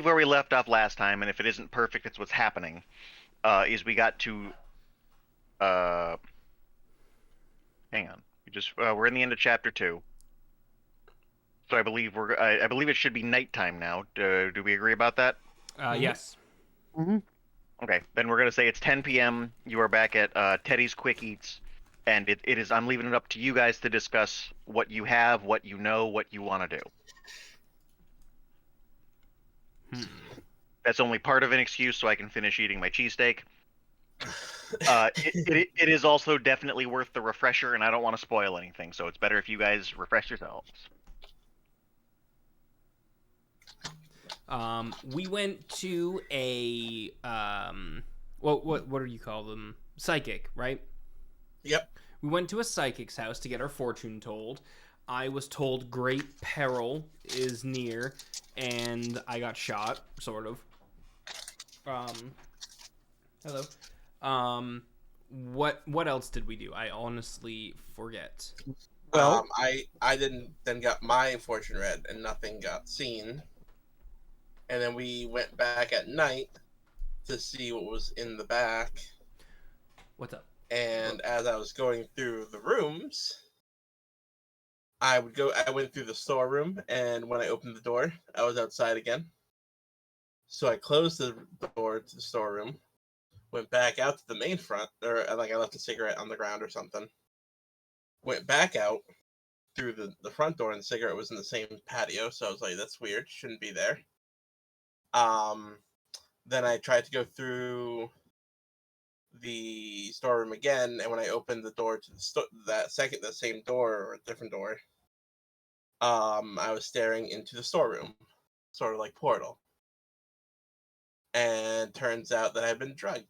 where we left off last time, and if it isn't perfect, it's what's happening. Is we got to uh, hang on. We're in the end of chapter 2, so I believe it should be nighttime now. Do we agree about that? Yes. Mm-hmm. Okay, then we're gonna say it's 10 p.m. You are back at Teddy's Quick Eats, and it is. I'm leaving it up to you guys to discuss what you have, what you know, what you want to do. Hmm. That's only part of an excuse so I can finish eating my cheesesteak. It is also definitely worth the refresher, and I don't want to spoil anything, so it's better if you guys refresh yourselves. We went to a what do you call them? Psychic, right? Yep. We went to a psychic's house to get our fortune told. I was told great peril is near, and I got shot, sort of. Hello. Um, what else did we do? I honestly forget. Well, I didn't then got my fortune read and nothing got seen. And then we went back at night to see what was in the back. What's up? And as I was going through the rooms, I went through the storeroom, and when I opened the door, I was outside again. So I closed the door to the storeroom, went back out to the main front, or like I left a cigarette on the ground or something. Went back out through the front door, and the cigarette was in the same patio, so I was like, that's weird, shouldn't be there. Then I tried to go through the storeroom again, and when I opened the door to the same door or a different door, I was staring into the storeroom, sort of like Portal. And turns out that I've been drugged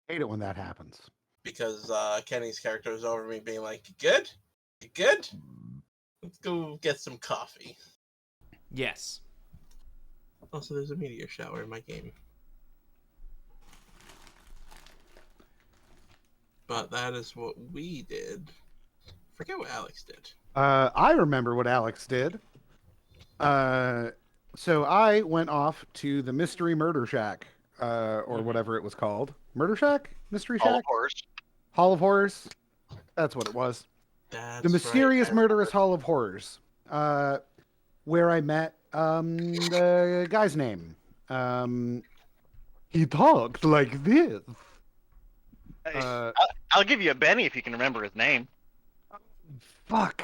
hate it when that happens. because Kenny's character was over me being like, "You good? You good? Let's go get some coffee." Yes. Also, there's a meteor shower in my game. But that is what we did. Forget what Alex did. I remember what Alex did. So I went off to the Mystery Murder Shack, or whatever it was called. Murder Shack? Mystery All of Shack? horrors. Hall of Horrors? That's what it was. That's The Mysterious right. Murderous Hall of Horrors. Where I met the guy's name. He talked like this. I'll give you a Benny if you can remember his name. Fuck.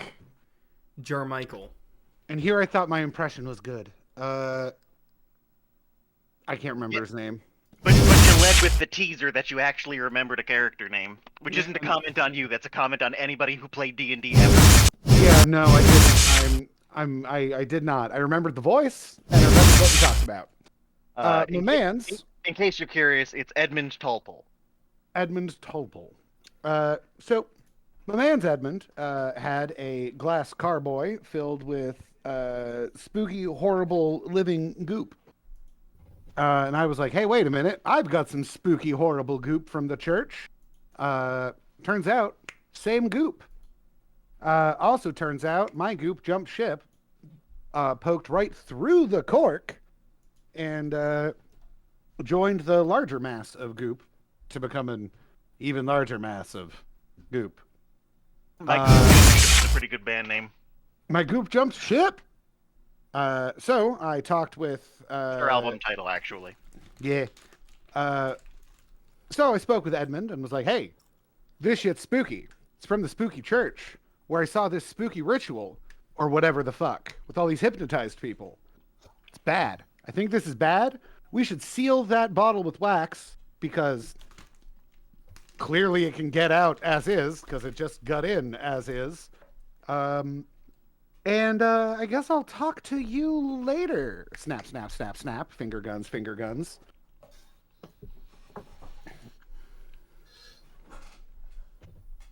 Jermichael. And here I thought my impression was good. I can't remember Yeah. his name. But you led with the teaser that you actually remembered a character name, which isn't a comment on you. That's a comment on anybody who played D&D ever. Yeah, no, I didn't. I did not. I remembered the voice and I remembered what we talked about. My man's In case you're curious, it's Edmund Tolpel. Edmund Topol. So my man's Edmund had a glass carboy filled with spooky, horrible living goop. And I was like, hey, wait a minute. I've got some spooky, horrible goop from the church. Turns out, same goop. Also turns out my goop jumped ship, poked right through the cork, and joined the larger mass of goop to become an even larger mass of goop. It's a pretty good band name. My goop jumped ship. So I talked with Their album title, actually. yeah. So I spoke with Edmund and was like, "Hey, this shit's spooky. It's from the spooky church where I saw this spooky ritual or whatever the fuck with all these hypnotized people. It's bad. I think this is bad. We should seal that bottle with wax because clearly it can get out as is because it just got in as is. And I guess I'll talk to you later. Snap, snap, snap, snap. Finger guns, finger guns.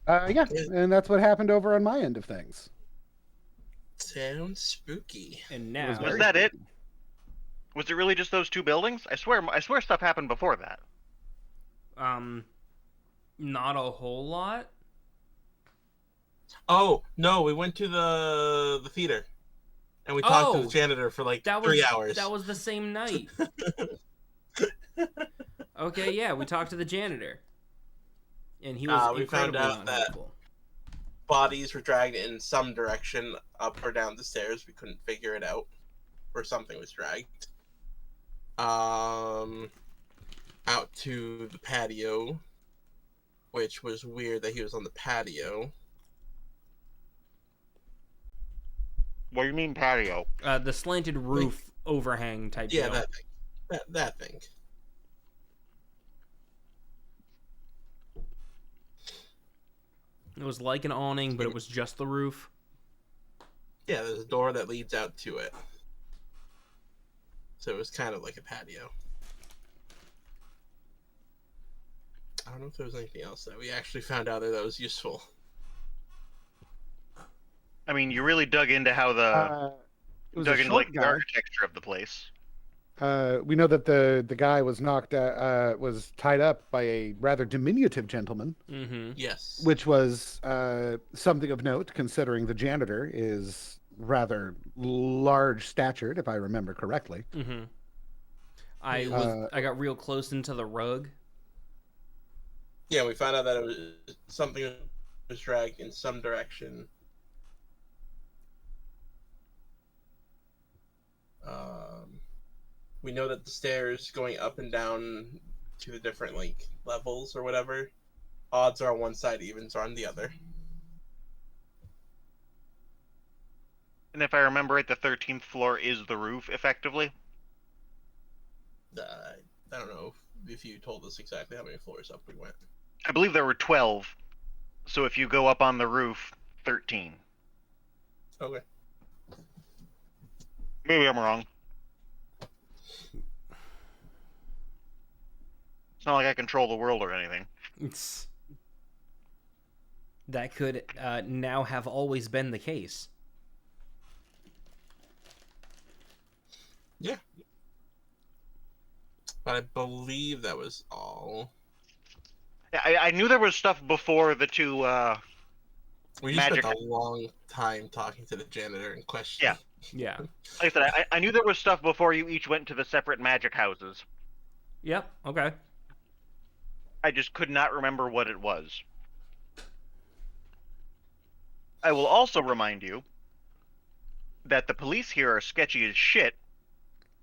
Yeah, and that's what happened over on my end of things. Sounds spooky. And was now Was that it? Was it really just those two buildings? I swear stuff happened before that. not a whole lot. Oh no, we went to the theater. and we talked to the Oh, janitor for like that 3 was hours. that was the same night. Okay, yeah, we talked to the janitor, and he was We found incredibly out that unhelpful. bodies were dragged in some direction, up or down the stairs. We couldn't figure it out, or something was dragged. Out to the patio, which was weird that he was on the patio. What do you mean patio? The slanted roof overhang type Yeah, deal. that thing. That thing. It was like an awning, but it was just the roof. Yeah, there's a door that leads out to it. So it was kind of like a patio. I don't know if there was anything else that we actually found out there that was useful. I mean, you really dug into how It was a dug into short like the guy. architecture of the place. We know that the guy was was tied up by a rather diminutive gentleman, Mm-hmm. Yes. which was something of note considering the janitor is rather large statured, if I remember correctly. Mm-hmm. I got real close into the rug. Yeah, we found out that it was something that was dragged in some direction. We know that the stairs going up and down to the different like levels or whatever, odds are on one side, evens are on the other. And if I remember right, the 13th floor is the roof, effectively. I don't know if you told us exactly how many floors up we went. I believe there were 12. So if you go up on the roof, 13. Okay. Maybe I'm wrong. It's not like I control the world or anything. It's... That could now have always been the case. Yeah. But I believe that was all. I knew there was stuff before the two. We just Magic. spent a long time talking to the janitor and questioning. Yeah. Like I said, I knew there was stuff before you each went to the separate magic houses. Yep. Okay. I just could not remember what it was. I will also remind you that the police here are sketchy as shit,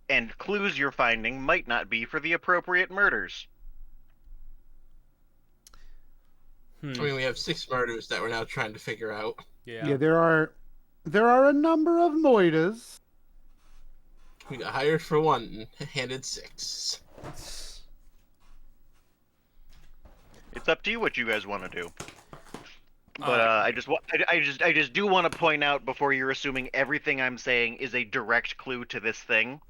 and clues you're finding might not be for the appropriate murders. Hmm. I mean, we have 6 murders that we're now trying to figure out. Yeah, there are a number of moitas. We got hired for 1 and handed 6. It's up to you what you guys want to do. But I just do want to point out before you're assuming everything I'm saying is a direct clue to this thing.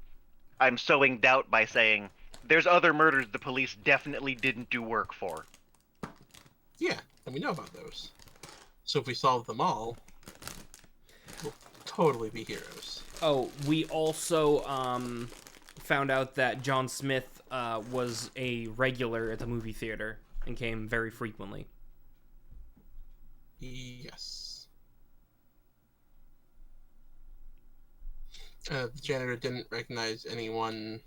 I'm sowing doubt by saying there's other murders the police definitely didn't do work for. Yeah, and we know about those. So if we solve them all, we'll totally be heroes. Oh, we also found out that John Smith was a regular at the movie theater and came very frequently. Yes. The janitor didn't recognize anyone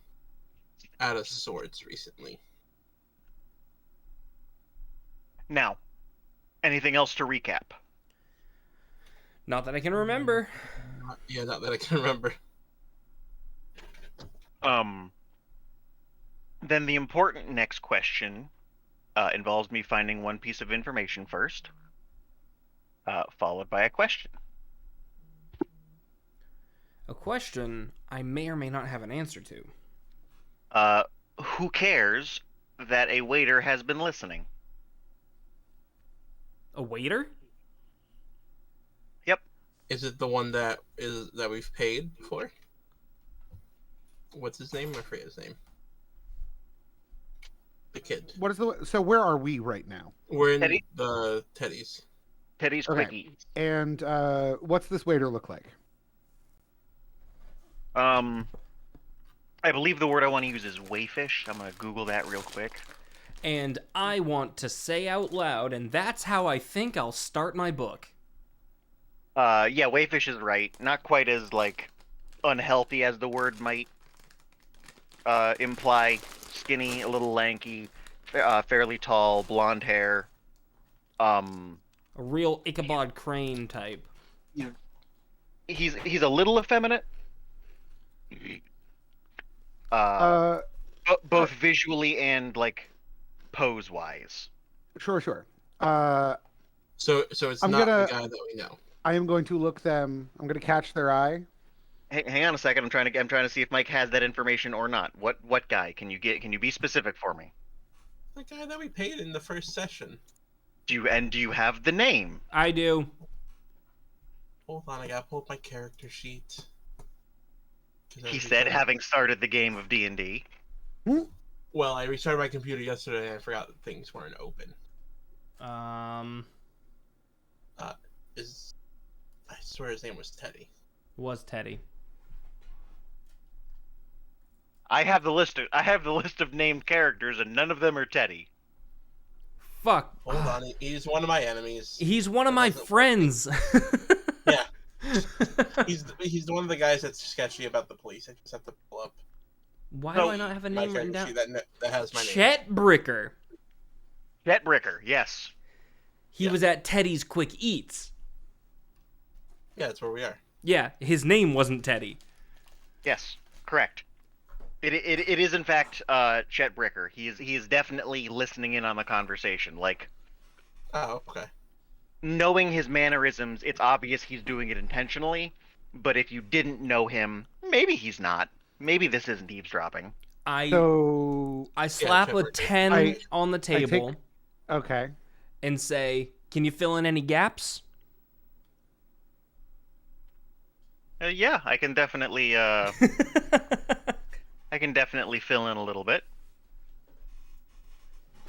out of sorts recently. Now, anything else to recap? Not that I can remember. Yeah, not that I can remember. Then the important next question involves me finding one piece of information first, followed by a question. A question I may or may not have an answer to. Who cares that a waiter has been listening? A waiter? Yep. Is it the one that we've paid for? What's his name? I forget his name. The kid. What is so where are we right now? We're in Teddy? the Teddy's. Teddy's Okay. Quick Eats. And what's this waiter look like? I believe the word I want to use is wayfish. I'm gonna Google that real quick. And I want to say out loud, and that's how I think I'll start my book. Yeah, wayfish is right. Not quite as like unhealthy as the word might imply. Skinny, a little lanky, fairly tall, blonde hair. Um, A real Ichabod Crane type. he's a little effeminate. Uh, Uh, both visually and like pose wise. sure. Uh, So it's I'm not the gonna. guy that we know. I am going to look them. I'm going to catch their eye. Hang on a second. I'm trying to see if Mike has that information or not. What guy can you get? Can you be specific for me? The guy that we paid in the first session. Do you have the name? I do. Hold on, I gotta pull up my character sheet. He said, having started the game of D&D. Well, I restarted my computer yesterday and I forgot that things weren't open. I swear his name was Teddy. Was Teddy. I have the list of named characters, and none of them are Teddy. Fuck. Hold on, he's one of my enemies. He's one of my friends. Yeah. He's one of the guys that's sketchy about the police. I just have to pull up Why do I not have a my name written character down? sheet that has my name. Chet Bricker. Chet Bricker, yes. He was at Teddy's Quick Eats. Yeah, that's where we are. Yeah, his name wasn't Teddy. Yes, correct. It is in fact Chet Bricker. He is definitely listening in on the conversation. Like, Oh, okay. knowing his mannerisms, it's obvious he's doing it intentionally. But if you didn't know him, maybe he's not. Maybe this isn't eavesdropping. I So slap Chet a Bricker. 10 on the table okay. and say, "Can you fill in any gaps?" Yeah, I can definitely fill in a little bit.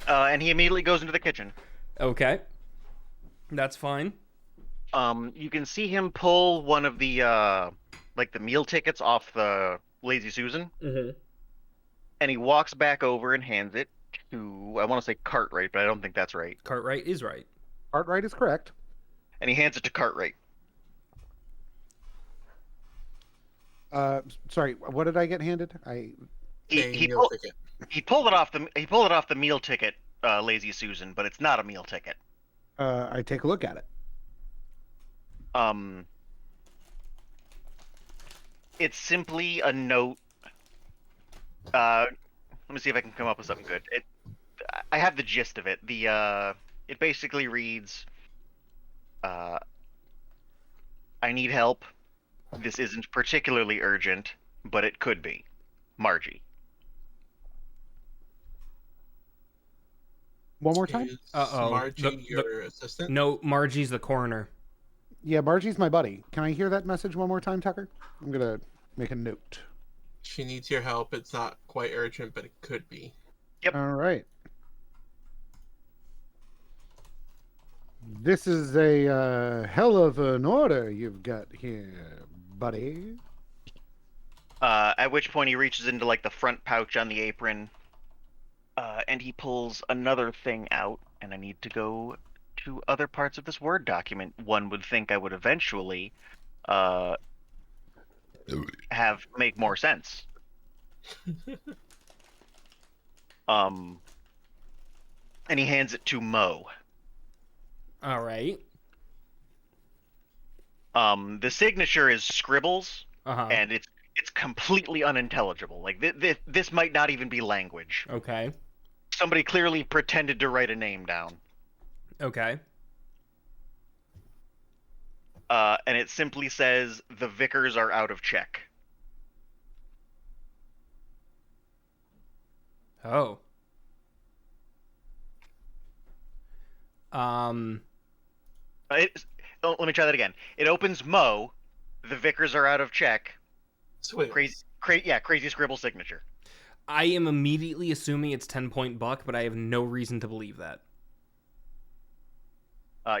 And he immediately goes into the kitchen. Okay. That's fine. You can see him pull one of the like the meal tickets off the Lazy Susan, Mm-hmm. and he walks back over and hands it to, I want to say Cartwright, but I don't think that's right. Cartwright is right. Cartwright is correct. And he hands it to Cartwright. Sorry, what did I get handed? Meal ticket. He pulled it off the meal ticket, Lazy Susan, but it's not a meal ticket. I take a look at it. It's simply a note. Let me see if I can come up with something good. I have the gist of it. It basically reads, I need help. This isn't particularly urgent, but it could be. Margie. One more time? Is Uh-oh. Margie your assistant? No, Margie's the coroner. Yeah, Margie's my buddy. Can I hear that message one more time, Tucker? I'm gonna make a note. She needs your help. It's not quite urgent, but it could be. Yep. All right. This is a hell of an order you've got here, buddy. At which point he reaches into like the front pouch on the apron, and he pulls another thing out. And I need to go to other parts of this Word document. One would think I would eventually have make more sense. And he hands it to Mo. All right. The signature is scribbles, Uh-huh. and it's completely unintelligible. Like this might not even be language. Okay. Somebody clearly pretended to write a name down. Okay. And it simply says the Vickers are out of check. Oh. Let me try that again. It opens Mo. The Vickers are out of check. Sweet. Crazy scribble signature. I am immediately assuming it's 10-point buck, but I have no reason to believe that.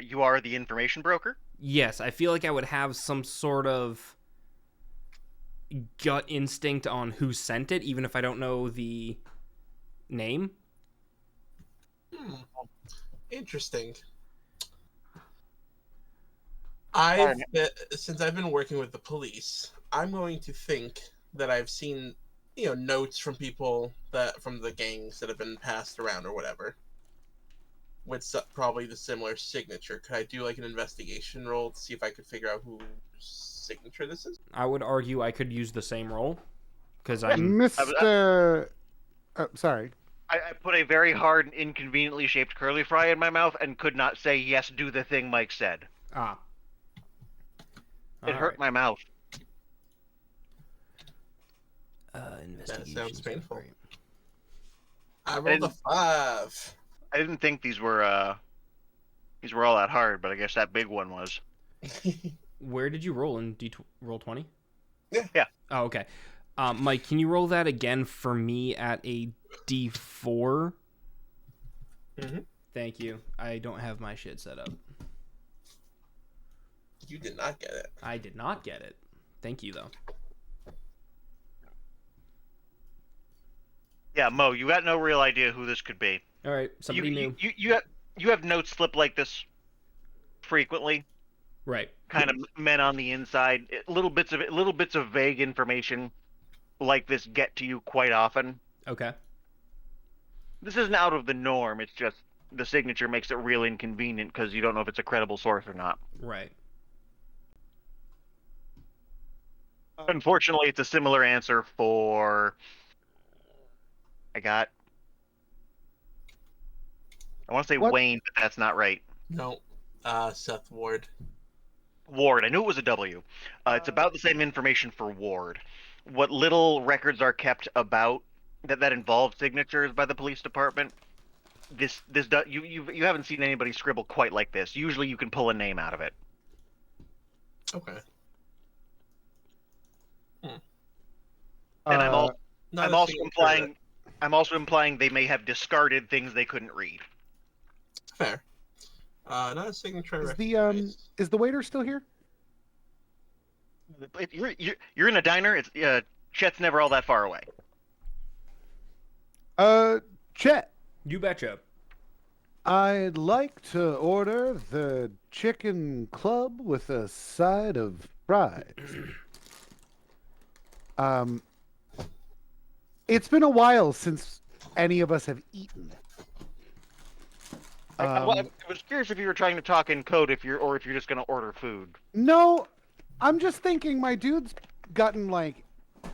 You are the information broker. Yes, I feel like I would have some sort of gut instinct on who sent it, even if I don't know the name. Interesting. Since I've been working with the police, I'm going to think that I've seen, notes from people from the gangs that have been passed around or whatever, with probably the similar signature. Could I do like an investigation roll to see if I could figure out whose signature this is? I would argue I could use the same roll because Yeah. I'm. Mr. Oh, sorry. I put a very hard and inconveniently shaped curly fry in my mouth and could not say, yes, do the thing Mike said. Ah. It hurt Alright. my mouth. Investigation. That sounds painful. Great. I rolled a 5. I didn't think these were all that hard, but I guess that big one was. Where did you roll in roll 20? Yeah. Oh, okay. Mike, can you roll that again for me at a D4? Mm-hmm. Thank you. I don't have my shit set up. You did not get it. I did not get it. Thank you, though. Yeah, Mo, you got no real idea who this could be. All right, somebody new. You have notes slip like this frequently. Right. Kind of men on the inside, little bits of vague information like this get to you quite often. Okay. This isn't out of the norm. It's just the signature makes it real inconvenient because you don't know if it's a credible source or not. Right. Unfortunately, it's a similar answer for. I want to say What? Wayne, but that's not right. No. Seth Ward. Ward. I knew it was a W. It's about the same information for Ward. What little records are kept about that involve signatures by the police department. You haven't seen anybody scribble quite like this. Usually, you can pull a name out of it. Okay. And Not I'm a also signature. implying they may have discarded things they couldn't read. Fair. Not a signature. Is the waiter still here? You're in a diner. It's Chet's never all that far away. Chet, You betcha. I'd like to order the chicken club with a side of fries. It's been a while since any of us have eaten. I was curious if you were trying to talk in code, if you're just going to order food. No, I'm just thinking my dude's gotten like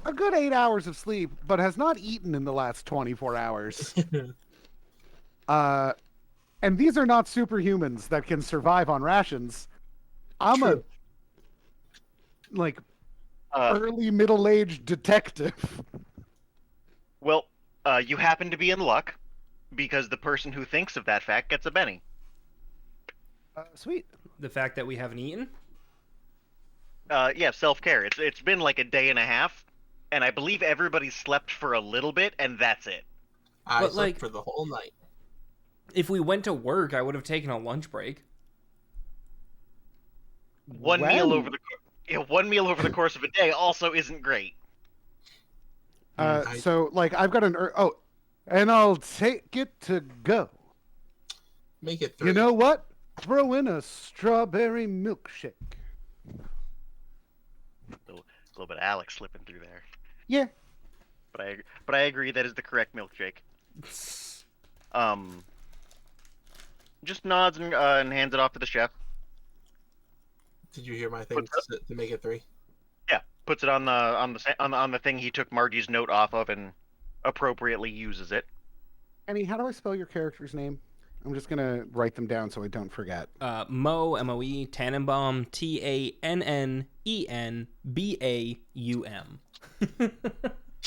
a good 8 hours of sleep, but has not eaten in the last 24 hours. And these are not superhumans that can survive on rations. I'm True. early middle-aged detective. Well, you happen to be in luck, because the person who thinks of that fact gets a Benny. Sweet. The fact that we haven't eaten? Yeah, self-care. It's been like a day and a half, and I believe everybody slept for a little bit, and that's it. I But, slept for the whole night. If we went to work, I would have taken a lunch break. One meal over the course of a day also isn't great. So I've got and I'll take it to go. Make it 3. You know what? Throw in a strawberry milkshake. A little bit of Alex slipping through there. Yeah. But I agree that is the correct milkshake. Just nods and hands it off to the chef. Did you hear my thing to make it 3? Yeah, puts it on the thing he took Margie's note off of and appropriately uses it. Annie, how do I spell your character's name? I'm just gonna write them down so I don't forget. Mo, M-O-E, Tannenbaum, Tannenenbaum.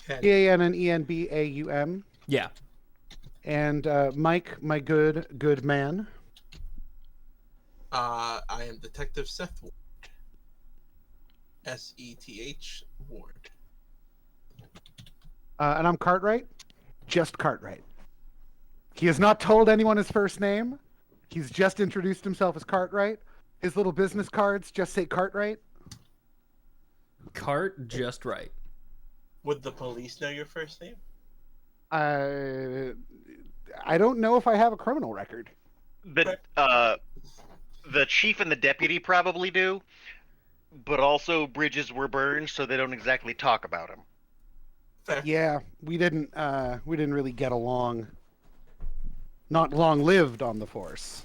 Tannenenbaum. Yeah. And Mike, my good man. I am Detective Seth Ward. S-E-T-H Ward. And I'm Cartwright. Just Cartwright. He has not told anyone his first name. He's just introduced himself as Cartwright. His little business cards just say Cartwright. Cart just right. Would the police know your first name? I don't know if I have a criminal record. The The chief and the deputy probably do, but also bridges were burned, so they don't exactly talk about him. Fair. Yeah, we didn't really get along. Not long lived on the force.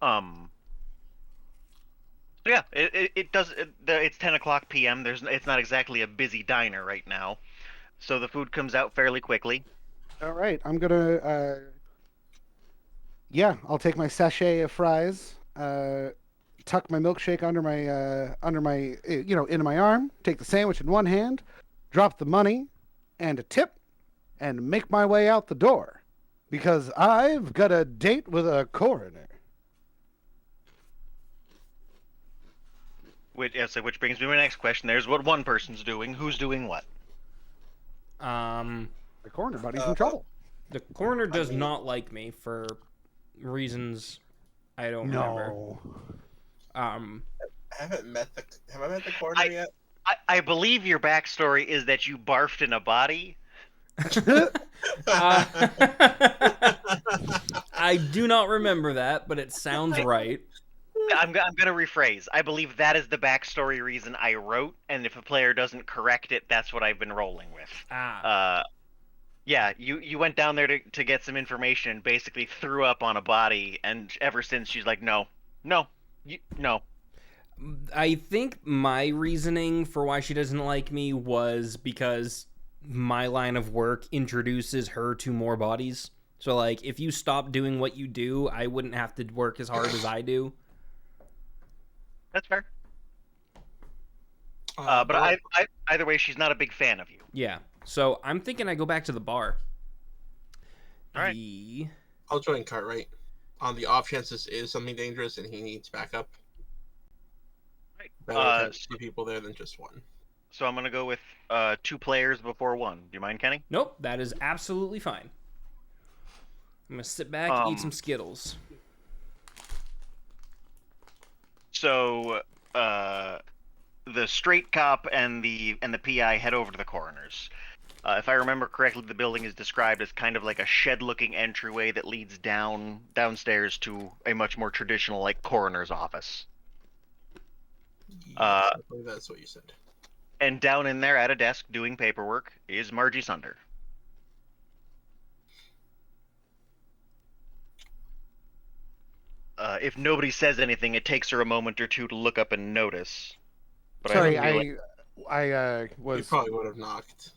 Um, yeah, it does. It's 10 o'clock p.m. It's not exactly a busy diner right now, so the food comes out fairly quickly. All right, I'm gonna yeah, I'll take my sachet of fries, tuck my milkshake under my into my arm, take the sandwich in one hand, drop the money and a tip, and make my way out the door because I've got a date with a coroner. Which brings me to my next question. There's what one person's doing. Who's doing what? Um, The coroner buddy's Uh, in trouble. the coroner I does mean- not like me for reasons I don't remember. No. Um, Have I met the coroner I- yet? I believe your backstory is that you barfed in a body. uh, I do not remember that, but it sounds right. I'm going to rephrase. I believe that is the backstory reason I wrote, and if a player doesn't correct it, that's what I've been rolling with. Ah, Yeah, you went down there to get some information and basically threw up on a body, and ever since she's like, no, no, no. I think my reasoning for why she doesn't like me was because my line of work introduces her to more bodies. So, like, if you stop doing what you do, I wouldn't have to work as hard as I do. That's fair. But either way, she's not a big fan of you. Yeah. So, I'm thinking I go back to the bar. All right. I'll join Cartwright on the off chance this is something dangerous and he needs backup. Right. Better to have 2 people there than just 1. So I'm gonna go with 2 players before 1. Do you mind, Kenny? Nope, that is absolutely fine. I'm going to sit back, eat some Skittles. So the straight cop and the PI head over to the coroner's. If I remember correctly, the building is described as kind of like a shed-looking entryway that leads downstairs to a much more traditional, like, coroner's office. Yes, I believe that's what you said. And down in there at a desk doing paperwork is Margie Sunder. If nobody says anything, it takes her a moment or two to look up and notice. But Sorry, I feel I You was probably would have knocked.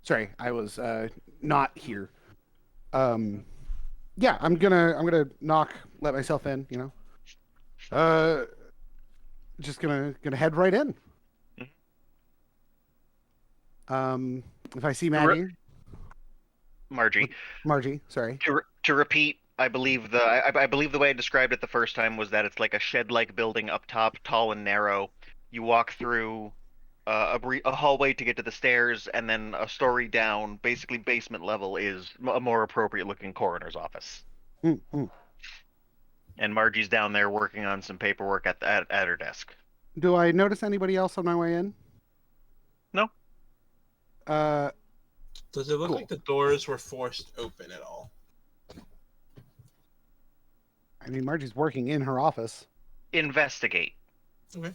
sorry, I was not here. Yeah, I'm gonna knock, let myself in, just gonna head right in. If I see Margie, sorry. To repeat, I believe I believe the way I described it the first time was that it's like a shed-like building up top, tall and narrow. You walk through a hallway to get to the stairs, and then a story down, basically basement level, is a more appropriate-looking coroner's office. Mm-hmm. And Margie's down there working on some paperwork at her desk. Do I notice anybody else on my way in? No. Does it look Cool. like the doors were forced open at all? I mean, Margie's working in her office. Investigate. Okay.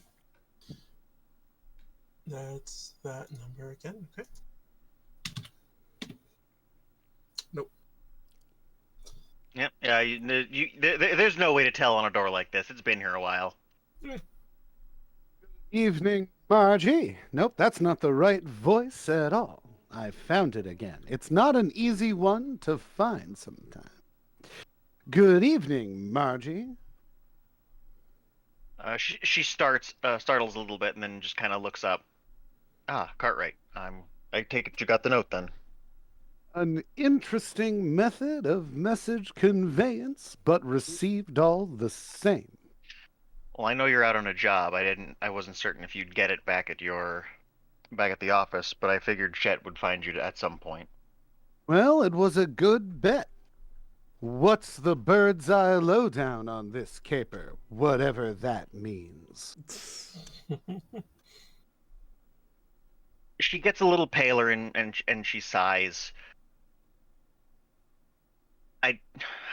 That's that number again. Okay. Nope. Yep. Yeah. There's no way to tell on a door like this. It's been here a while. Evening, Margie. Nope, that's not the right voice at all. I found it again. It's not an easy one to find sometimes. Good evening, Margie. She startles a little bit and then just kind of looks up. Ah, Cartwright. I take it you got the note then. An interesting method of message conveyance, but received all the same. Well, I know you're out on a job. I wasn't certain if you'd get it back at the office, but I figured Chet would find you at some point. Well, it was a good bet. What's the bird's eye lowdown on this caper, whatever that means? She gets a little paler and she sighs.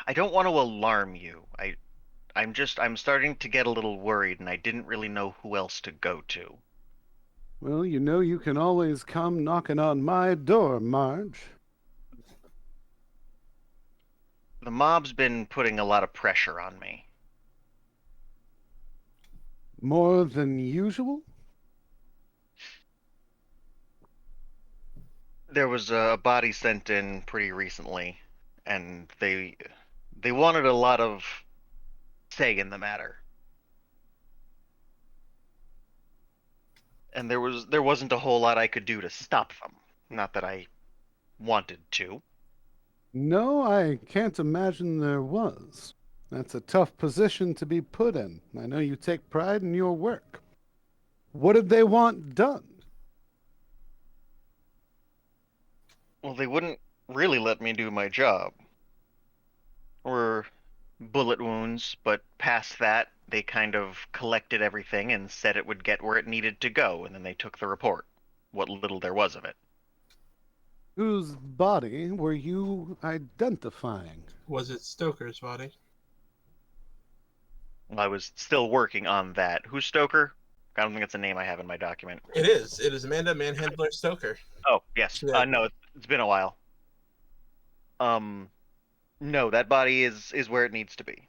I don't want to alarm you. I'm starting to get a little worried, and I didn't really know who else to go to. Well, you know you can always come knocking on my door, Marge. The mob's been putting a lot of pressure on me. More than usual? There was a body sent in pretty recently, and they wanted a lot of say in the matter. And there wasn't a whole lot I could do to stop them. Not that I wanted to. No, I can't imagine there was. That's a tough position to be put in. I know you take pride in your work. What did they want done? Well, they wouldn't really let me do my job. Or bullet wounds, but past that, they kind of collected everything and said it would get where it needed to go, and then they took the report. What little there was of it. Whose body were you identifying? Was it Stoker's body? I was still working on that. Who's Stoker? I don't think that's a name I have in my document. It is. It is Amanda Manhandler Stoker. Oh, yes. No, it's been a while. No, that body is where it needs to be.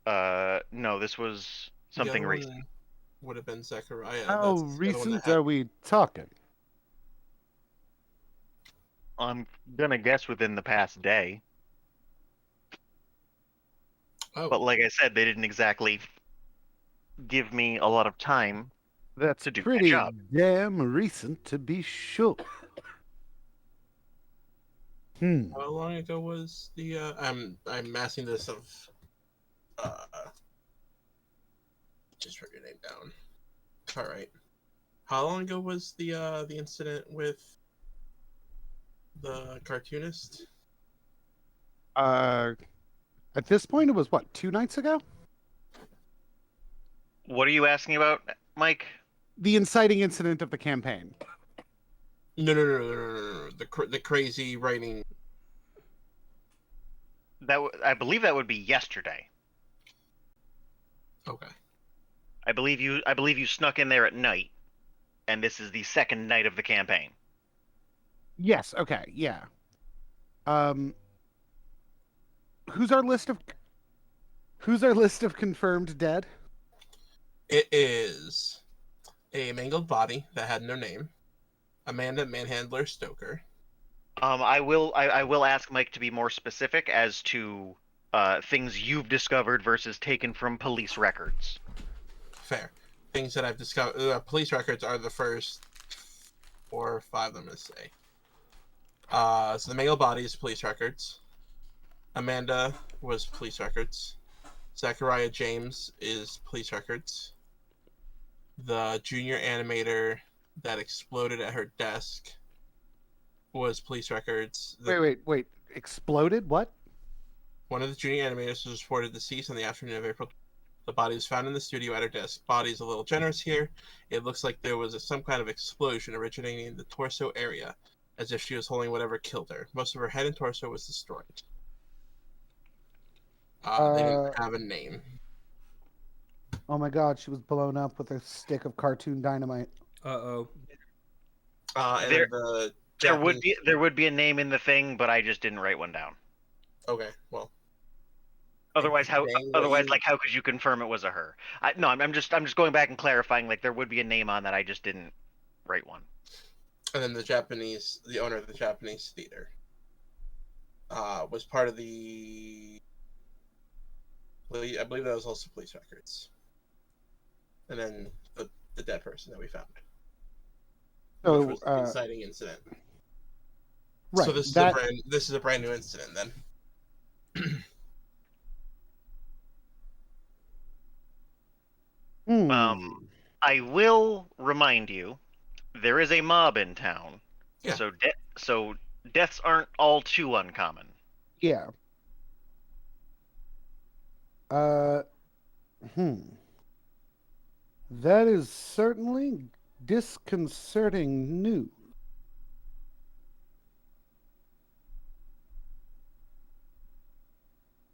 No, this was The something other recent. one would have been Zechariah. How That's the other one that recent had. are we talking? I'm gonna guess within the past day. Oh, But like I said, they didn't exactly give me a lot of time That's to do my pretty job. damn recent to be sure. Hmm. how long ago was the? I'm massing this of. Uh, just write your name down. All right. How long ago was the incident with the cartoonist? Uh, at this point, it was what, 2 nights ago? What are you asking about, Mike? The inciting incident of the campaign. No. The crazy writing. I believe that would be yesterday. Okay. I believe you snuck in there at night, and this is the second night of the campaign. Yes. Okay. Yeah. Um, who's our list of confirmed dead? It is a mangled body that had no name. Amanda Manhandler Stoker. I will ask Mike to be more specific as to things you've discovered versus taken from police records. Fair. Things that I've discovered. Police records are the first 4 or 5. I'm gonna say. So the mangled body is police records. Amanda was police records. Zachariah James is police records. The junior animator that exploded at her desk was police records. Wait. Exploded? What? One of the junior animators was reported deceased on the afternoon of April. The body was found in the studio at her desk. Body is a little generous here. It looks like there was some kind of explosion originating in the torso area, as if she was holding whatever killed her. Most of her head and torso was destroyed. They didn't have a name. Oh my God, she was blown up with a stick of cartoon dynamite. Uh-oh. And There- then the There would be a name in the thing, but I just didn't write one down. Okay, well. Otherwise, Saying like, how could you confirm it was a her? No, I'm just going back and clarifying. Like, there would be a name on that. I just didn't write one. And then the owner of the Japanese theater, was part of the. I believe that was also police records. And then the dead person that we found, So, which was the inciting incident. right. So this is a brand new incident then. I will remind you, there is a mob in town. Yeah. So deaths aren't all too uncommon. Yeah. Uh, That is certainly disconcerting news.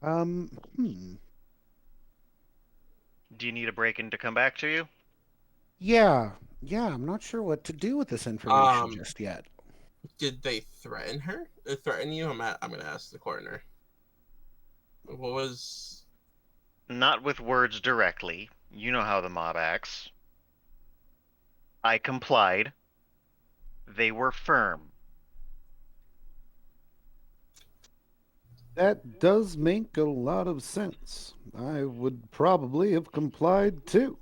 Hmm. Do you need a break in to come back to you? Yeah, yeah, I'm not sure what to do with this information Um, just yet. did they threaten her? Threaten you? I'm gonna ask the coroner. What was? Not with words directly. You know how the mob acts. I complied. They were firm. That does make a lot of sense. I would probably have complied too.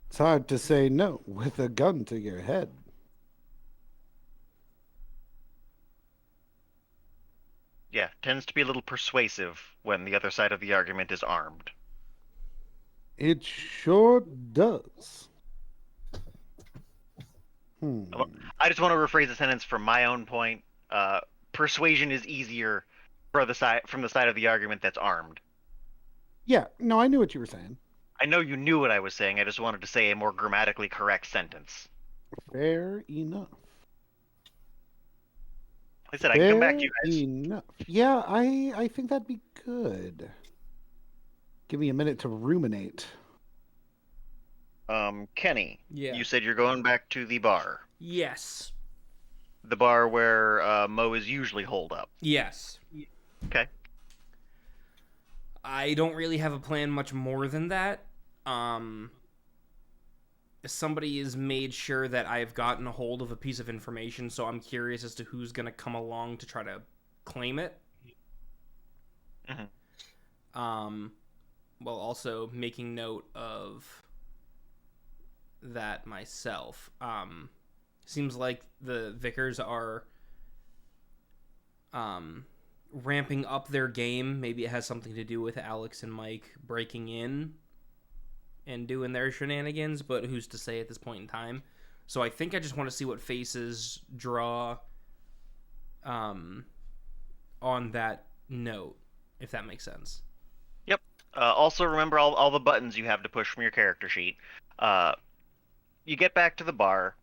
It's hard to say no with a gun to your head. Yeah, tends to be a little persuasive when the other side of the argument is armed. It sure does. Hmm. I just want to rephrase the sentence from my own point. Persuasion is easier for the side from the side of the argument that's armed. Yeah, no, I knew what you were saying. I know you knew what I was saying. I just wanted to say a more grammatically correct sentence. Fair enough. Like I said I can come back to Fair you guys. enough. Yeah, I think that'd be good. Give me a minute to ruminate. Kenny, Yeah. you said you're going back to the bar. Yes. The bar where Mo is usually holed up. Yes. Okay. I don't really have a plan much more than that. Somebody has made sure that I've gotten a hold of a piece of information, so I'm curious as to who's going to come along to try to claim it. Mhm. While also making note of that myself. Seems like the Vickers are ramping up their game. Maybe it has something to do with Alex and Mike breaking in and doing their shenanigans, but who's to say at this point in time? So I think I just want to see what faces draw on that note, if that makes sense. Yep. Also remember all the buttons you have to push from your character sheet. Uh, you get back to the bar,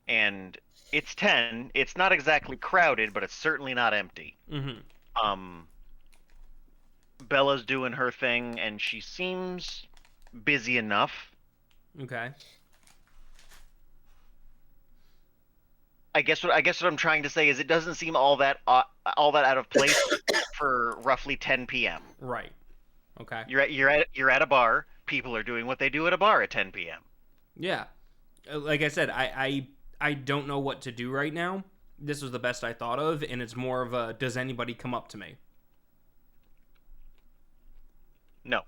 and it's 10. It's not exactly crowded, but it's certainly not empty. Mm-hmm. Um, Bella's doing her thing, and she seems busy enough. Okay. I guess what I'm trying to say is it doesn't seem all that out of place for roughly 10 p.m. Right. Okay. You're at a bar. People are doing what they do at a bar at 10 p.m. Yeah. Like I said, I don't know what to do right now. This was the best I thought of, and it's more of a does anybody come up to me? No.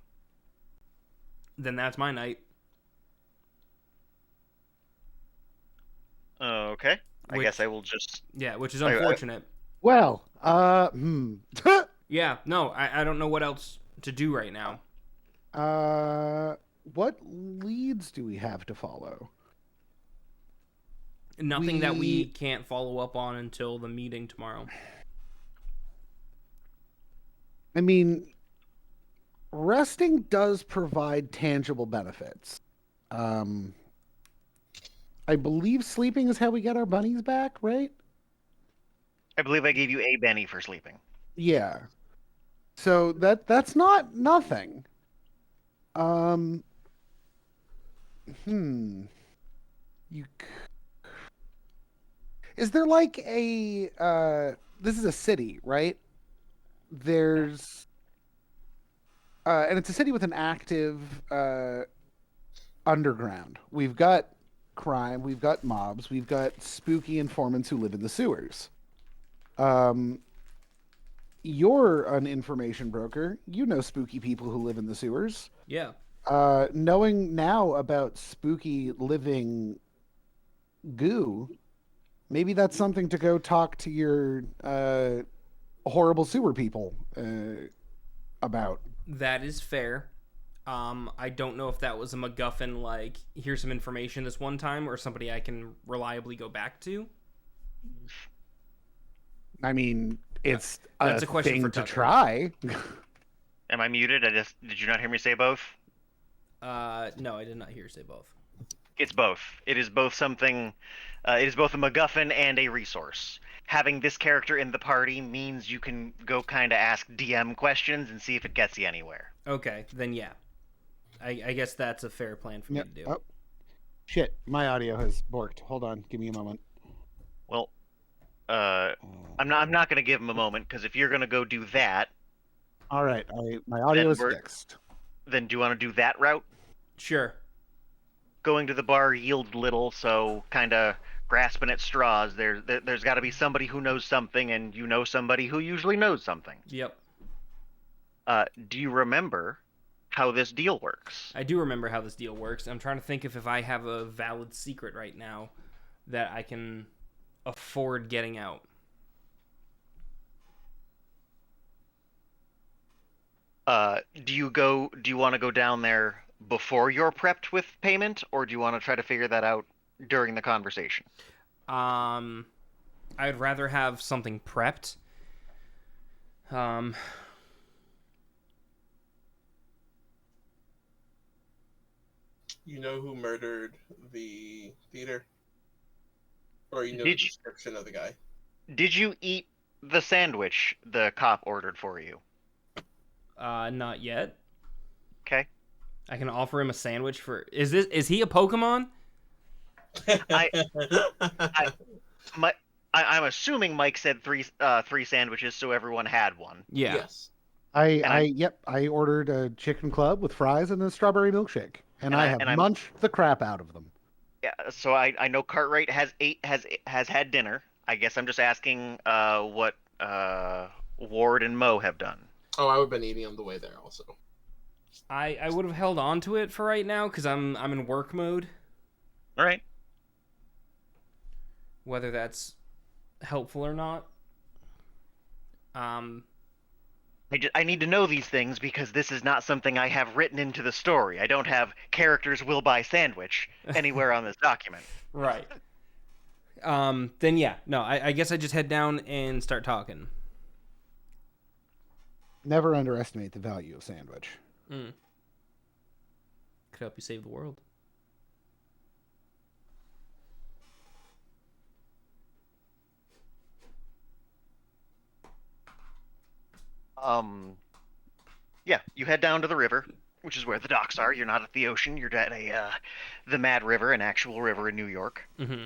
Then that's my night. Okay. I guess Which I will just. which is I- unfortunate. Well, Yeah, no, I don't know what else to do right now. what leads do we have to follow? Nothing that we can't follow up on until the meeting tomorrow. I mean, resting does provide tangible benefits. I believe sleeping is how we get our bunnies back, right? I believe I gave you a Benny for sleeping. Yeah. So that's not nothing. Um, hmm. You Is there like a this is a city, right? There's and it's a city with an active underground. We've got crime, we've got mobs, we've got spooky informants who live in the sewers. Um, you're an information broker. You know spooky people who live in the sewers. Yeah. Knowing now about spooky living goo, maybe that's something to go talk to your horrible sewer people about. That is fair. I don't know if that was a MacGuffin, like, here's some information this one time, or somebody I can reliably go back to. I mean, it's That's a question thing for to Tucker. try. Am I muted? Did you not hear me say both? No, I did not hear you say both. It's both. It is both something. It is both a MacGuffin and a resource. having this character in the party means you can go kind of ask DM questions and see if it gets you anywhere. Okay, then yeah. I guess that's a fair plan for me Yep. to do. Oh, shit. My audio has borked. Hold on. Give me a moment. Well, I'm not gonna give him a moment because if you're gonna go do that, All right. My audio then is fixed. then do you want to do that route? Sure. Going to the bar yielded little, so kind of grasping at straws. There's got to be somebody who knows something, and you know somebody who usually knows something. Yep. Do you remember how this deal works? I do remember how this deal works. I'm trying to think if I have a valid secret right now that I can afford getting out. Do you want to go down there before you're prepped with payment, or do you want to try to figure that out during the conversation? I would rather have something prepped. You know who murdered the theater? Or you know Did the you- description of the guy? Did you eat the sandwich the cop ordered for you? Not yet. Okay. I can offer him a sandwich for. Is he a Pokemon? I- I'm assuming Mike said three sandwiches, so everyone had one. Yeah. Yes. I ordered a chicken club with fries and a strawberry milkshake, and I have I'm munched the crap out of them. Yeah, so I know Cartwright has had dinner. I guess I'm just asking what Ward and Mo have done. Oh, I would have been eating on the way there also. I would have held on to it for right now because I'm in work mode. All right. Whether that's helpful or not. I need to know these things because this is not something I have written into the story. I don't have characters will buy sandwich anywhere on this document. Right. Then yeah, no, I guess I just head down and start talking. Never underestimate the value of sandwich. Could help you save the world. Yeah, you head down to the river, which is where the docks are. You're not at the ocean. You're at the Mad River, an actual river in New York. Mm-hmm.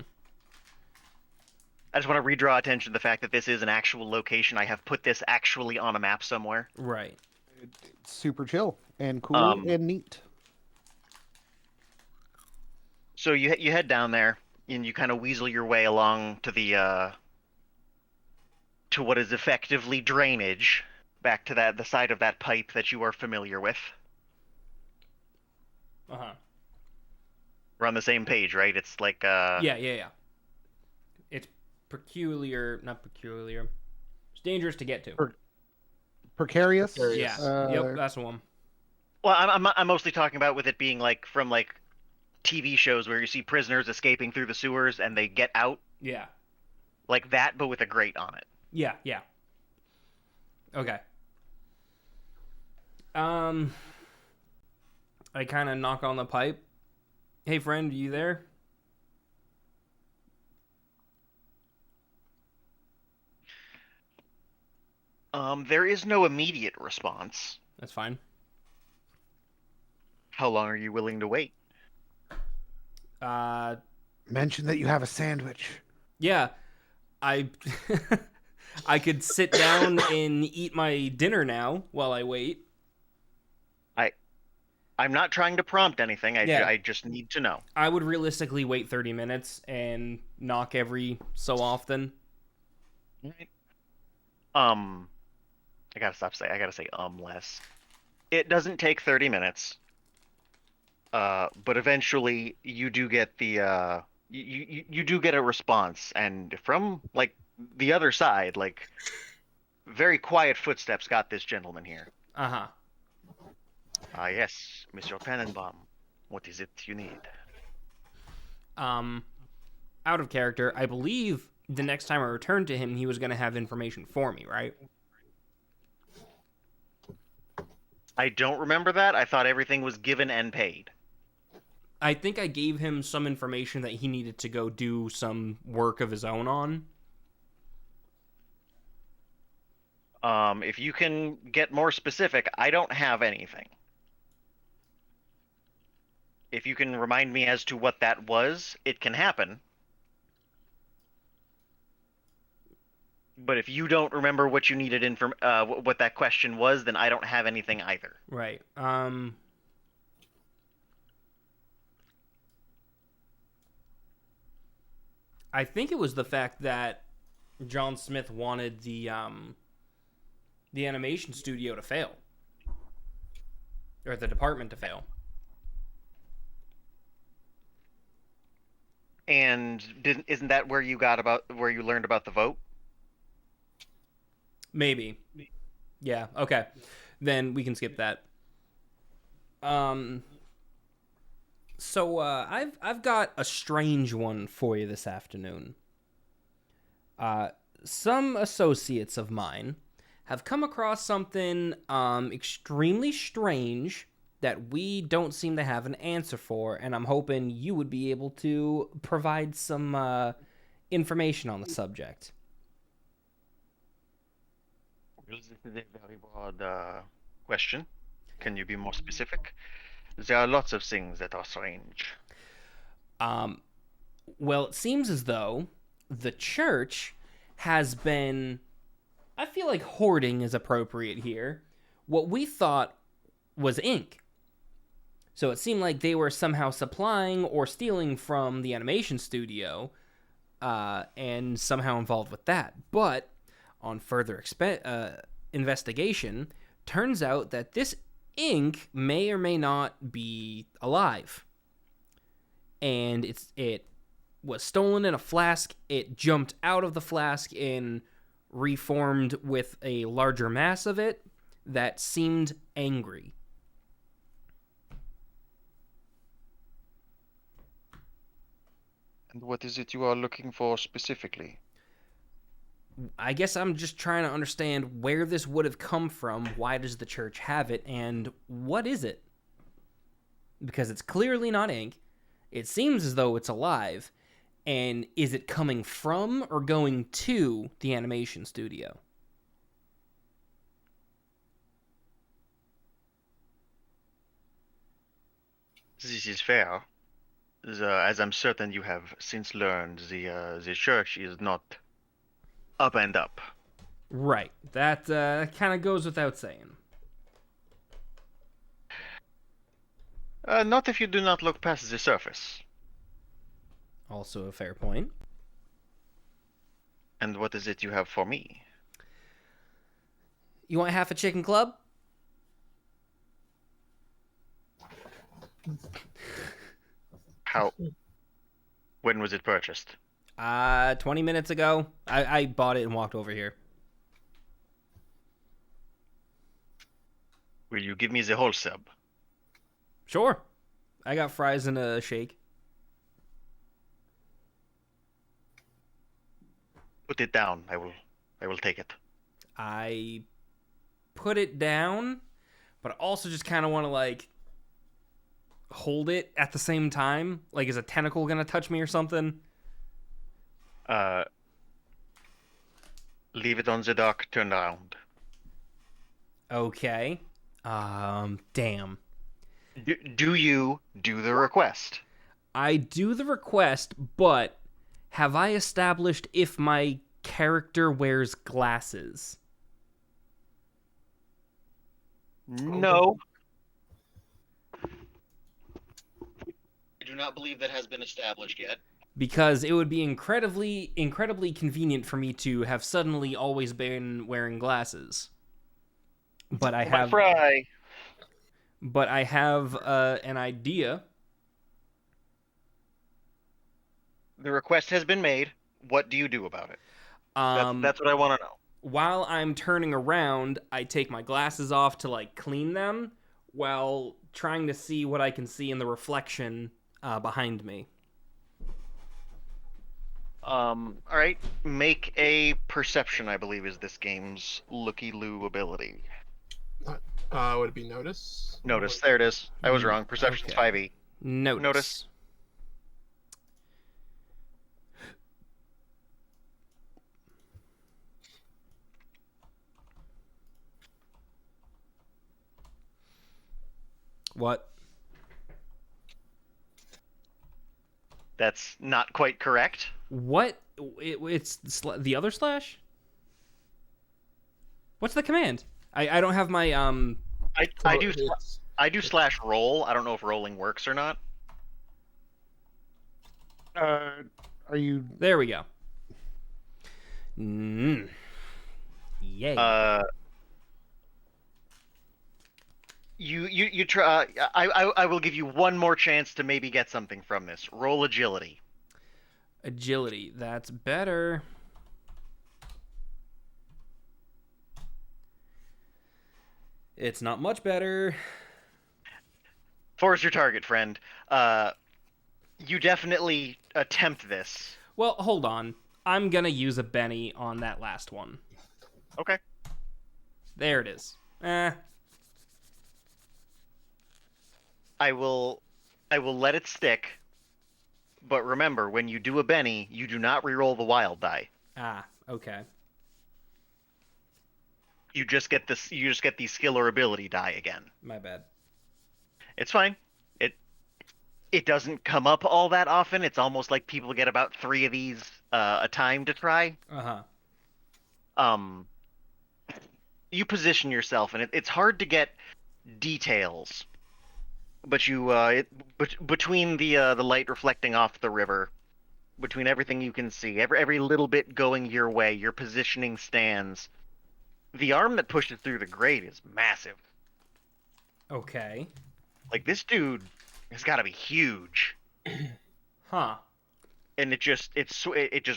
I just want to redraw attention to the fact that this is an actual location. I have put this actually on a map somewhere. Right. It's super chill and cool and neat. So you head down there and you kind of weasel your way along to the to what is effectively drainage back to the side of that pipe that you are familiar with. Uh-huh. We're on the same page, right? It's like Yeah. It's not peculiar. It's dangerous to get to. Precarious. Precarious. Yeah. Yep, that's the one. Well, I'm mostly talking about with it being like from like TV shows where you see prisoners escaping through the sewers and they get out Yeah. like that, but with a grate on it. Yeah. Okay. I kind of knock on the pipe. Hey, friend, are you there? There is no immediate response. That's fine. How long are you willing to wait? Mention that you have a sandwich. Yeah. I I could sit down and eat my dinner now while I wait. I'm not trying to prompt anything. Yeah. I just need to know. I would realistically wait 30 minutes and knock every so often. I gotta say less. It doesn't take 30 minutes. But eventually you do get the you do get a response, and from like the other side, like very quiet footsteps got this gentleman here. Uh-huh. Yes, Mr. Tannenbaum. What is it you need? Out of character, I believe the next time I returned to him, he was going to have information for me, right? I don't remember that. I thought everything was given and paid. I think I gave him some information that he needed to go do some work of his own on. If you can get more specific, I don't have anything. If you can remind me as to what that was, it can happen. But if you don't remember what you needed what that question was, then I don't have anything either. Right. I think it was the fact that John Smith wanted the animation studio to fail, or the department to fail. And isn't that where you learned about the vote? Maybe. Yeah. Okay. Then we can skip that. So I've got a strange one for you this afternoon. Some associates of mine have come across something extremely strange that we don't seem to have an answer for, and I'm hoping you would be able to provide some information on the subject. This is a very broad question. Can you be more specific? There are lots of things that are strange. Well, it seems as though the church has been, I feel like hoarding is appropriate here, what we thought was ink. So it seemed like they were somehow supplying or stealing from the animation studio and somehow involved with that. But on further investigation, turns out that this ink may or may not be alive. And it was stolen in a flask. It jumped out of the flask and reformed with a larger mass of it that seemed angry. And what is it you are looking for specifically? I guess I'm just trying to understand where this would have come from, why does the church have it, and what is it? Because it's clearly not ink. It seems as though it's alive. And is it coming from or going to the animation studio? This is fair. As I'm certain you have since learned, the church is not up and up. Right. That kind of goes without saying. Not if you do not look past the surface. Also a fair point. And what is it you have for me? You want half a chicken club? How? When was it purchased? 20 minutes ago. I bought it and walked over here. Will you give me the whole sub? Sure. I got fries and a shake. Put it down. I will take it. I put it down, but I also just kind of want to like hold it at the same time. Like, is a tentacle gonna touch me or something? Leave it on the dock. Turn around. Okay. Damn. Do you do the request? I do the request, but have I established if my character wears glasses? No. I do not believe that has been established yet. Because it would be incredibly convenient for me to have suddenly always been wearing glasses. But I have Fry. But I have an idea. The request has been made. What do you do about it? That's what I want to know. While I'm turning around, I take my glasses off to like clean them while trying to see what I can see in the reflection behind me. All right. Make a perception, I believe, is this game's looky-loo ability. Would it be notice? Notice. There it is. I was wrong. Perception's Okay. 5e. Notice. What? That's not quite correct. What? It's the other slash? What's the command? I don't have my I So I do it's I do slash roll. I don't know if rolling works or not. Are you? There we go. Mm. Yay. You try. I will give you one more chance to maybe get something from this. Roll agility. Agility. That's better. It's not much better. Four is your target, friend. You definitely attempt this. Well, hold on. I'm gonna use a Benny on that last one. Okay. There it is. Eh. I will let it stick. But remember, when you do a Benny, you do not reroll the wild die. Ah, okay. You just get this. You just get the skill or ability die again. My bad. It's fine. It doesn't come up all that often. It's almost like people get about 3 of these a time to try. Uh-huh. Um, you position yourself, and it's hard to get details. But between the light reflecting off the river, between everything you can see, every little bit going your way, your positioning stands. The arm that pushes through the grate is massive. Okay. Like, this dude has got to be huge. Huh. And it just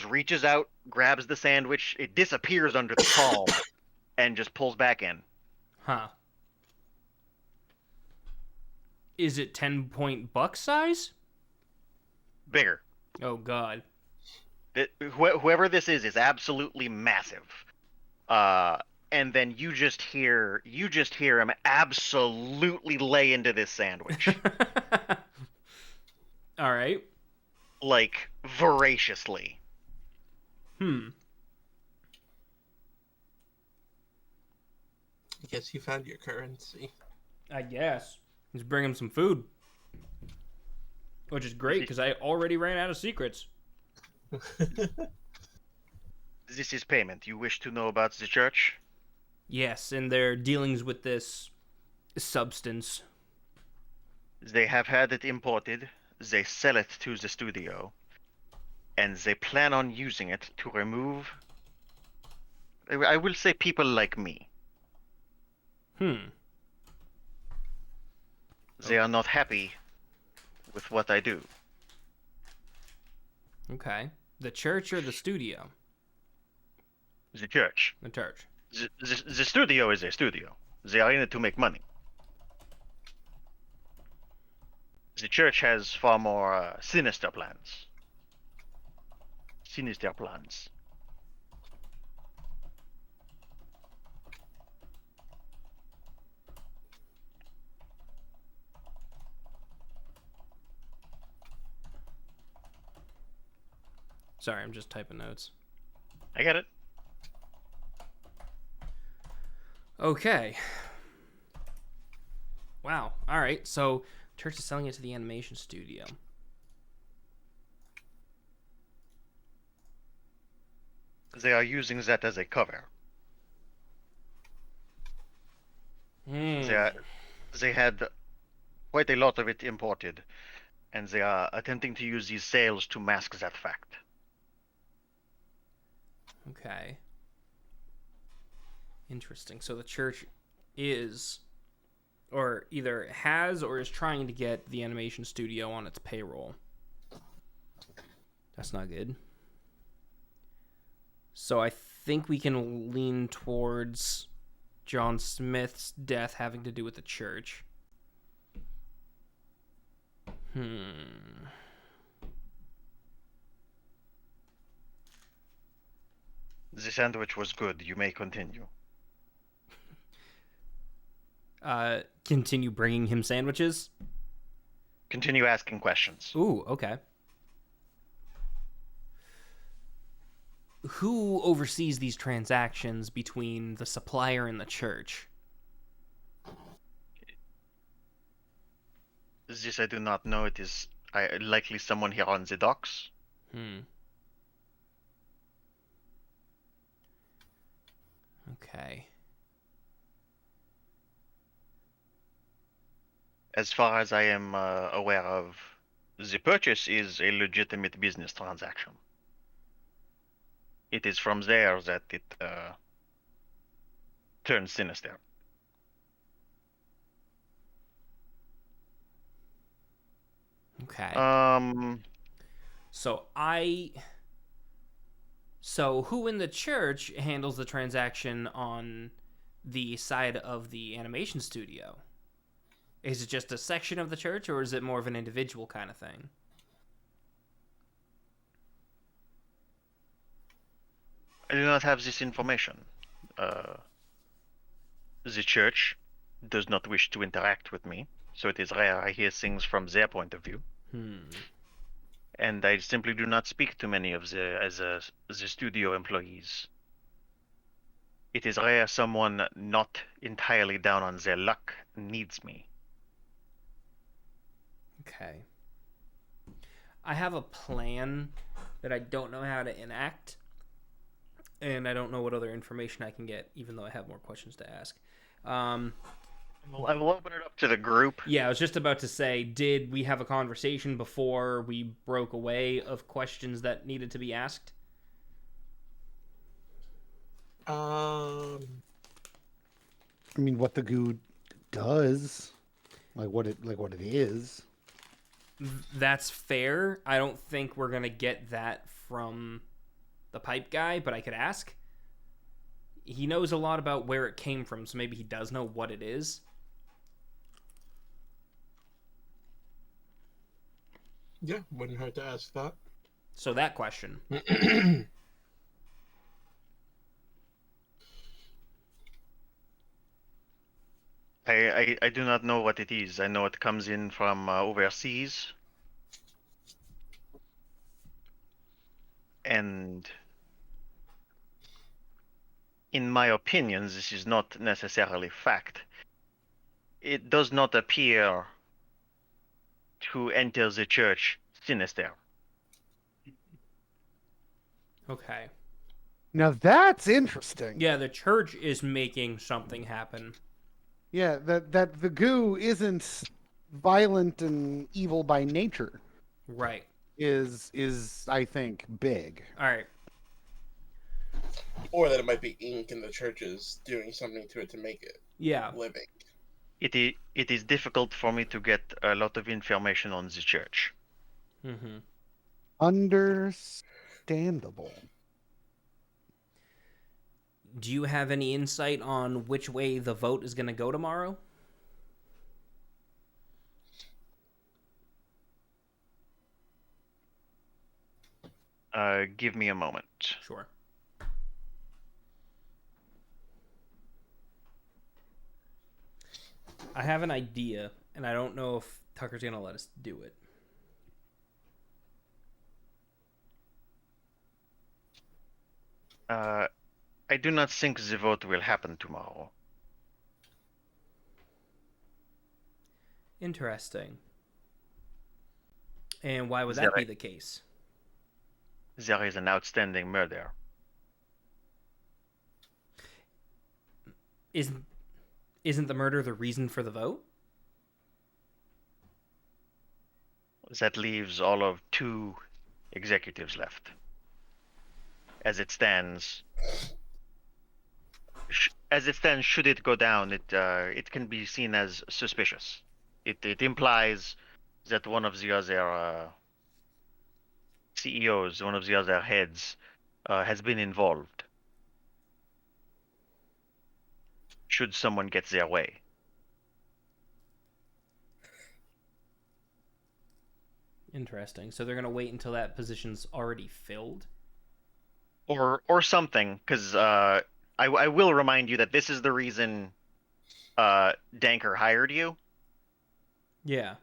reaches out, grabs the sandwich, it disappears under the pall, and just pulls back in. Huh. Is it 10-point buck size? Bigger. Oh god. Whoever this is absolutely massive. And then you just hear him absolutely lay into this sandwich. All right. Like, voraciously. Hmm. I guess you found your currency. I guess. Let's bring him some food. Which is great, because I already ran out of secrets. This is payment. You wish to know about the church? Yes, and their dealings with this substance. They have had it imported. They sell it to the studio. And they plan on using it to remove, I will say, people like me. Hmm. They are not happy with what I do. Okay. The church or the studio? The church. The church. The studio is a studio. They are in it to make money. The church has far more sinister plans. Sinister plans. Sorry, I'm just typing notes. I get it. Okay. Wow. All right. So, church is selling it to the animation studio. They are using that as a cover. Hmm. They had quite a lot of it imported, and they are attempting to use these sales to mask that fact. Okay. Interesting. So the church is, or either has, or is trying to get the animation studio on its payroll. That's not good. So I think we can lean towards John Smith's death having to do with the church. The sandwich was good. You may continue. Continue bringing him sandwiches? Continue asking questions. Ooh, okay. Who oversees these transactions between the supplier and the church? This I do not know. It is likely someone here on the docks. Okay. As far as I am aware of, the purchase is a legitimate business transaction. It is from there that it turns sinister. Okay. Um, So who in the church handles the transaction on the side of the animation studio? Is it just a section of the church, or is it more of an individual kind of thing? I do not have this information. The church does not wish to interact with me, so it is rare I hear things from their point of view. And I simply do not speak to many of the studio employees. It is rare someone not entirely down on their luck needs me. Okay. I have a plan that I don't know how to enact, and I don't know what other information I can get, even though I have more questions to ask. I will open it up to the group. Yeah, I was just about to say, did we have a conversation before we broke away of questions that needed to be asked? I mean, what the goo does, like what it is. That's fair. I don't think we're gonna get that from the pipe guy, but I could ask. He knows a lot about where it came from, so maybe he does know what it is. Yeah, wouldn't hurt to ask that. So that question. I do not know what it is. I know it comes in from overseas. And in my opinion, this is not necessarily fact. It does not appear to enter the church sinister. Okay. Now that's interesting. Yeah, the church is making something happen. Yeah, that the goo isn't violent and evil by nature Right. is I think big. All right. Or that it might be ink in the churches doing something to it to make it Yeah. living. It is difficult for me to get a lot of information on the church. Mm-hmm. Understandable. Do you have any insight on which way the vote is going to go tomorrow? Give me a moment. Sure. I have an idea, and I don't know if Tucker's going to let us do it. I do not think the vote will happen tomorrow. Interesting. And why would that be the case? There is an outstanding murder. Isn't the murder the reason for the vote? That leaves all of 2 executives left. As it stands, should it go down, it can be seen as suspicious. It implies that one of the other CEOs, one of the other heads, has been involved. Should someone get their way. Interesting. So they're going to wait until that position's already filled? Or something, because I will remind you that this is the reason Danker hired you. Yeah.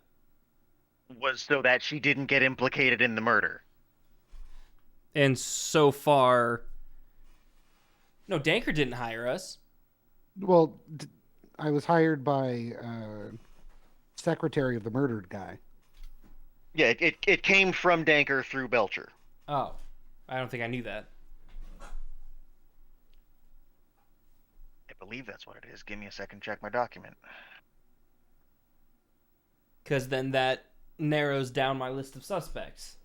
Was so that she didn't get implicated in the murder. And so far... No, Danker didn't hire us. Well, I was hired by secretary of the murdered guy. Yeah, it came from Danker through Belcher. Oh, I don't think I knew that. I believe that's what it is. Give me a second, check my document. Because then that narrows down my list of suspects.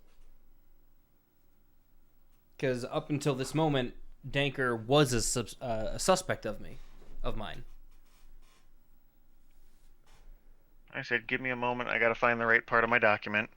Because up until this moment, Danker was a suspect of mine. I said, give me a moment. I gotta find the right part of my document.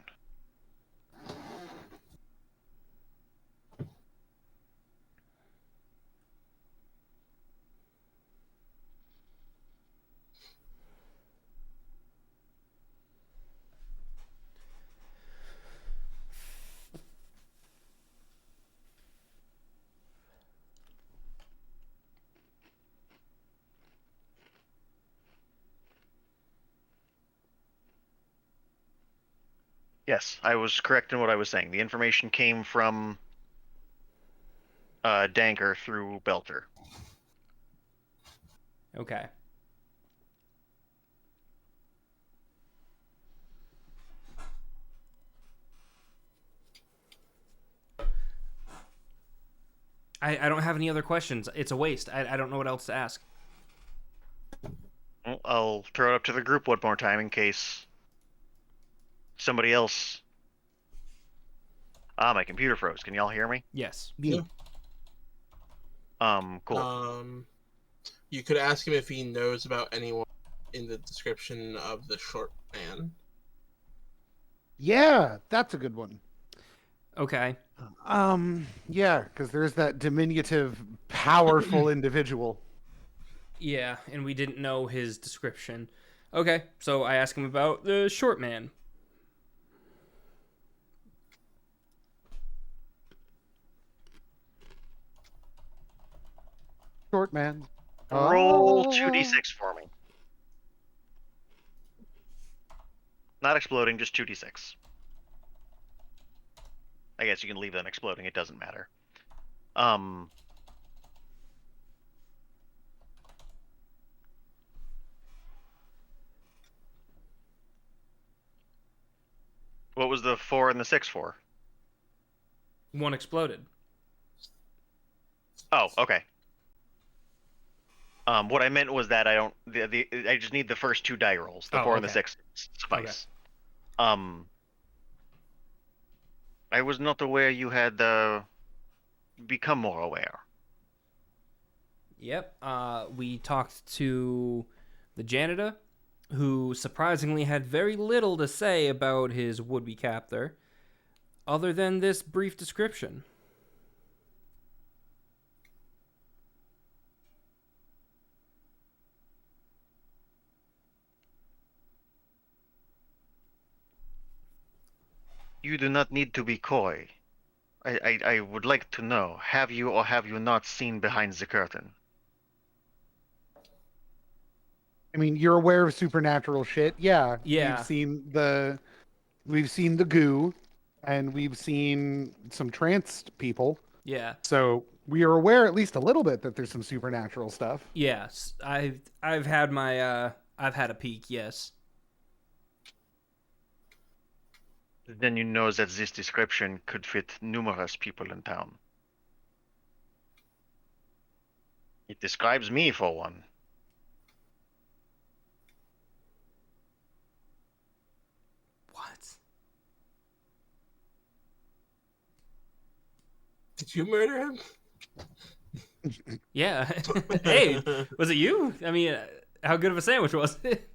Yes, I was correct in what I was saying. The information came from Danker through Belcher. Okay. I don't have any other questions. It's a waste. I don't know what else to ask. Well, I'll throw it up to the group one more time in case somebody else. Ah, my computer froze. Can y'all hear me? Yes. Yeah. Cool. You could ask him if he knows about anyone in the description of the short man. Yeah, that's a good one. Okay. Yeah, because there's that diminutive, powerful individual. Yeah, and we didn't know his description. Okay, so I asked him about the short man. Short man. Roll Oh. 2d6 for me. Not exploding, just 2d6. I guess you can leave them exploding. It doesn't matter. What was the 4 and the 6 for? One exploded. Oh, okay. What I meant was that I don't. I just need the first 2 die rolls. The Oh, 4 and the okay. 6 suffice. I was not aware you had become more aware. Yep. We talked to the janitor, who surprisingly had very little to say about his would-be captor, other than this brief description. You do not need to be coy. I would like to know, have you or have you not seen behind the curtain? I mean, you're aware of supernatural shit. Yeah, Yeah. we've seen the goo, and we've seen some tranced people. Yeah. So we are aware at least a little bit that there's some supernatural stuff. Yes. I've had my I've had a peek. Yes. Then you know that this description could fit numerous people in town. It describes me for one. What? Did you murder him? Yeah. Hey, was it you? I mean, how good of a sandwich was it?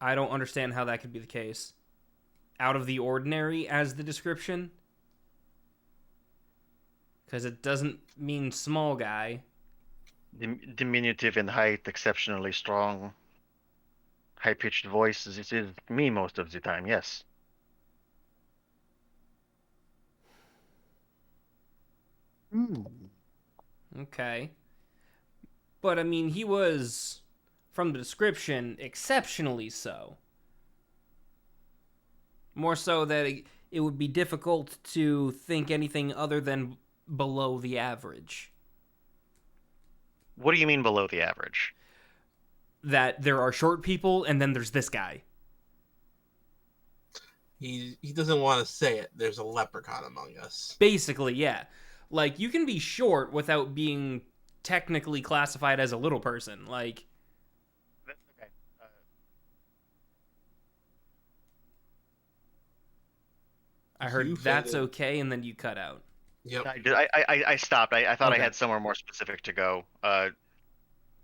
I don't understand how that could be the case. Out of the ordinary as the description? Because it doesn't mean small guy. Diminutive in height, exceptionally strong. High-pitched voice. This is me most of the time, yes. Hmm. Okay. But I mean, he was, from the description, exceptionally so. More so that it would be difficult to think anything other than below the average. What do you mean below the average? that there are short people and then there's this guy. He doesn't want to say it. There's a leprechaun among us. Basically, yeah. Like, you can be short without being technically classified as a little person. Like, That's okay. I heard You that's faded. okay, and then you cut out. Yep. I stopped. I thought I Okay. had somewhere more specific to go.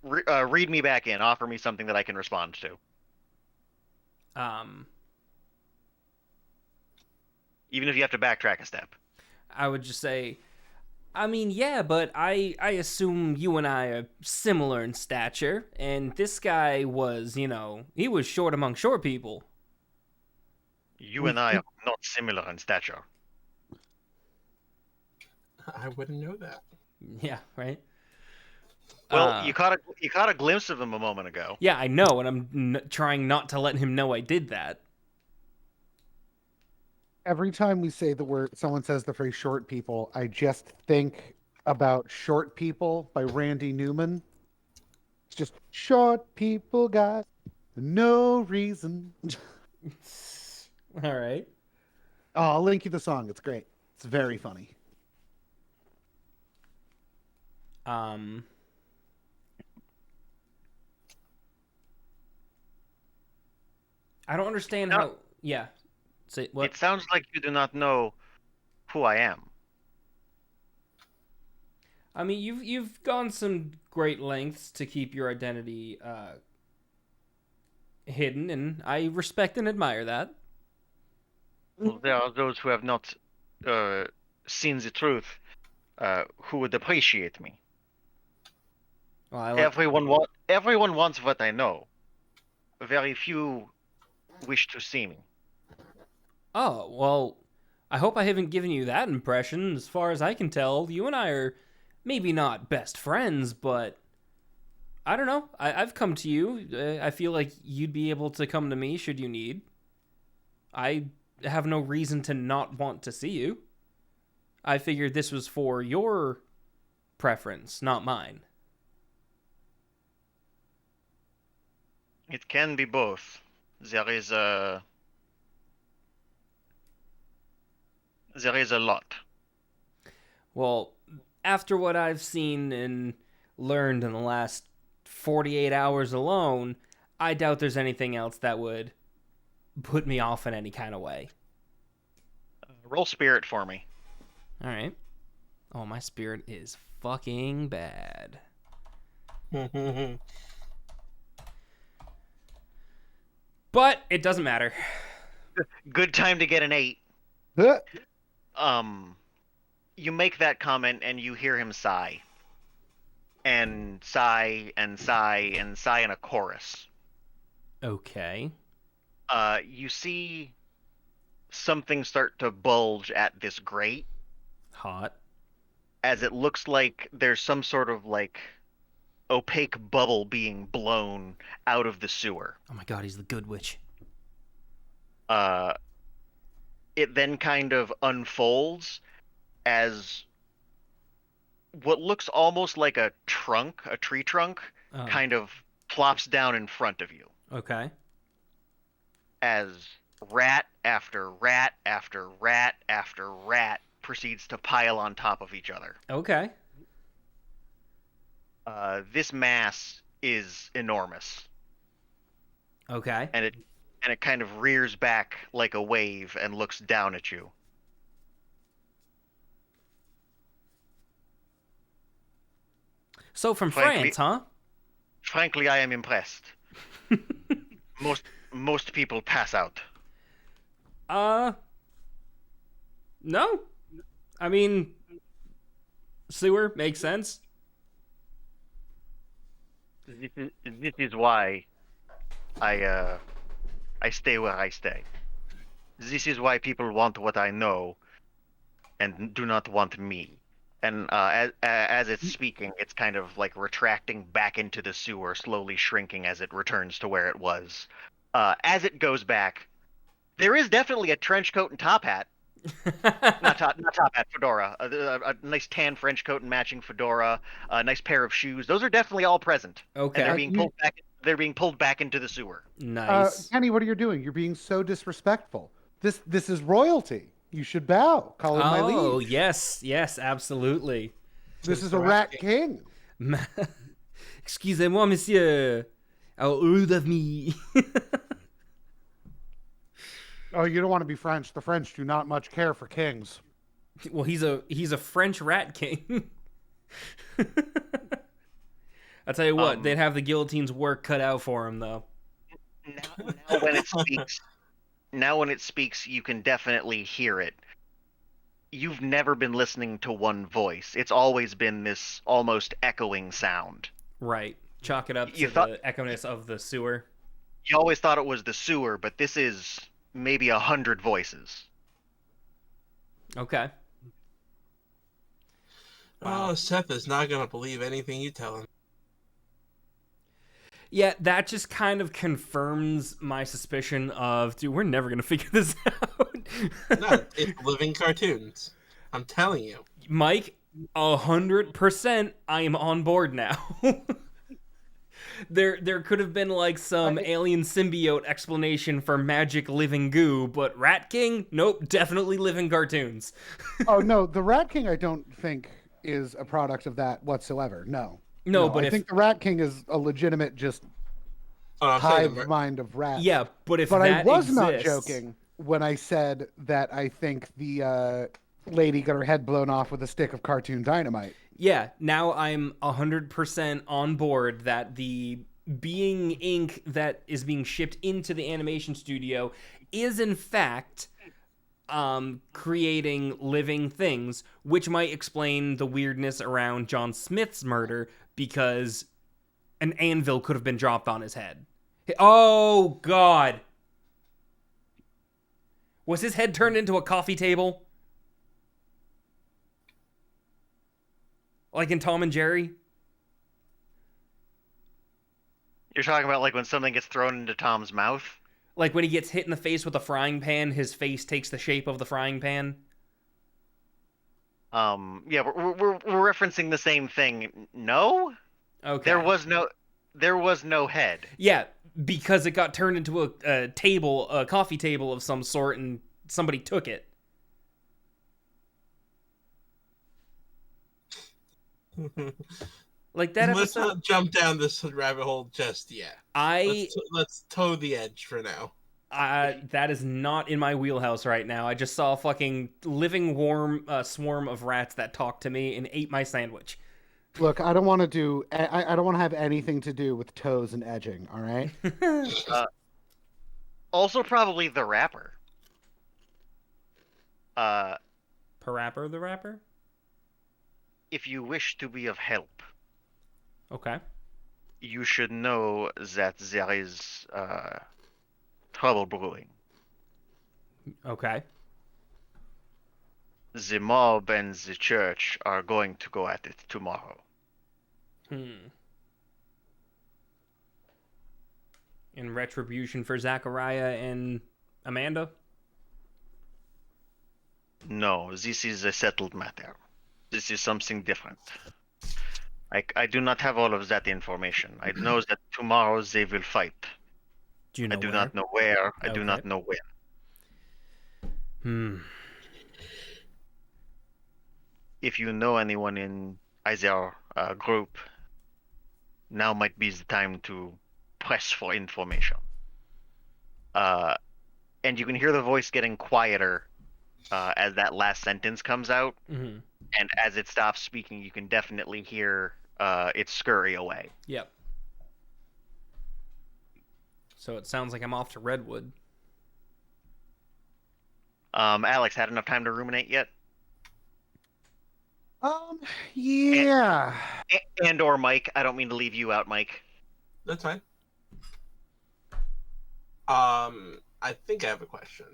Read me back in. Offer me something that I can respond to, Um, even if you have to backtrack a step. I would just say, I mean, yeah, but I assume you and I are similar in stature, and this guy was, he was short among short people. You and I are not similar in stature. I wouldn't know that. Yeah, right. Well, Uh, you caught a glimpse of him a moment ago. yeah, I know, and I'm trying not to let him know I did that. Every time we say the word, someone says the phrase short people, I just think about Short People by Randy Newman. It's just short people got no reason. All right. Oh, I'll link you the song. It's great. It's very funny. Um, I don't understand Now, how. Yeah. Say what? it sounds like you do not know who I am. I mean, you've gone some great lengths to keep your identity hidden, and I respect and admire that. Well, there are those who have not uh, seen the truth, who would appreciate me. Well, I like. Everyone wants what I know. Very few wish to see me. Oh well, I hope I haven't given you that impression. As far as I can tell, you and I are maybe not best friends, but I don't know. I've come to you. I feel like you'd be able to come to me should you need. I have no reason to not want to see you. I figured this was for your preference, not mine. It can be both. There is a there is a lot. Well, after what I've seen and learned in the last 48 hours alone, I doubt there's anything else that would put me off in any kind of way. Roll spirit for me. All right. Oh, my spirit is fucking bad. But it doesn't matter. Good time to get an 8. Huh? You make that comment and you hear him sigh. And sigh and sigh and sigh in a chorus. Okay. You see something start to bulge at this grate Hot. as it looks like there's some sort of like opaque bubble being blown out of the sewer. Oh my god, he's the good witch. Uh, it then kind of unfolds as what looks almost like a tree trunk, kind of plops down in front of you Okay. as rat after rat after rat after rat proceeds to pile on top of each other. Okay. This mass is enormous, Okay. and it kind of rears back like a wave and looks down at you. So from Frankly, France, huh? frankly, I am impressed. Most most people pass out. Uh, no. I mean, sewer makes sense. This is why I stay where I stay. This is why people want what I know and do not want me. And as it's speaking, it's kind of like retracting back into the sewer, slowly shrinking as it returns to where it was. As it goes back, there is definitely a trench coat and top hat. Not top hat, fedora. A nice tan French coat and matching fedora. A nice pair of shoes. Those are definitely all present, and Okay. they're being pulled back. they're being pulled back into the sewer. Nice. Kenny, what are you doing? You're being so disrespectful. This is royalty. You should bow. Call him my Oh, liege. yes, yes, absolutely. This Tis is the a Rat rat king. Excusez-moi, monsieur. How rude of me. Oh, you don't want to be French. The French do not much care for kings. Well, he's a French rat king. I tell you what, they'd have the guillotine's work cut out for him, though. Now when it speaks, you can definitely hear it. You've never been listening to one voice. It's always been this almost echoing sound. Right. Chalk it up You to thought the echo-ness of the sewer. you always thought it was the sewer, but this is maybe 100 voices. Okay. Oh, Seth is not gonna believe anything you tell him. Yeah, that just kind of confirms my suspicion of, dude, we're never gonna figure this out. No, it's living cartoons. I'm telling you. Mike, 100%, I am on board now. There could have been like some alien symbiote explanation for magic living goo, but Rat King, nope, definitely living cartoons. Oh no, the Rat King I don't think is a product of that whatsoever. No. No, but I think the Rat King is a legitimate just Oh, I'm saying hive mind of rats. yeah, but if But I that was not exists- joking when I said that I think the lady got her head blown off with a stick of cartoon dynamite. Yeah, now I'm 100% on board that the being ink that is being shipped into the animation studio is in fact creating living things, which might explain the weirdness around John Smith's murder because an anvil could have been dropped on his head. Oh, God. Was his head turned into a coffee table? Like in Tom and Jerry? You're talking about like when something gets thrown into Tom's mouth? Like when he gets hit in the face with a frying pan, his face takes the shape of the frying pan? Yeah, we're referencing the same thing. No? Okay. There was no head. Yeah, because it got turned into a table, a coffee table of some sort, and somebody took it. Like that Let's episode, not jump down this rabbit hole just yet. Let's toe the edge for now. That is not in my wheelhouse right now. I just saw a fucking living warm swarm of rats that talked to me and ate my sandwich. Look, I don't want to do. I don't want to have anything to do with toes and edging. All right. Also, probably the rapper. Parapper the rapper? If you wish to be of help, Okay. you should know that there is trouble brewing. Okay. The mob and the church are going to go at it tomorrow. In retribution for Zachariah and Amanda? No, this is a settled matter. This is something different. I do not have all of that information. I know that tomorrow they will fight. Do you know I do where? not know where. I do Okay. not know when. If you know anyone in either group, now might be the time to press for information. And you can hear the voice getting quieter as that last sentence comes out. Mm-hmm. And as it stops speaking, you can definitely hear it scurry away. Yep. So it sounds like I'm off to Redwood. Alex, had enough time to ruminate yet? Yeah. And or Mike, I don't mean to leave you out, Mike. That's fine. I think I have a question.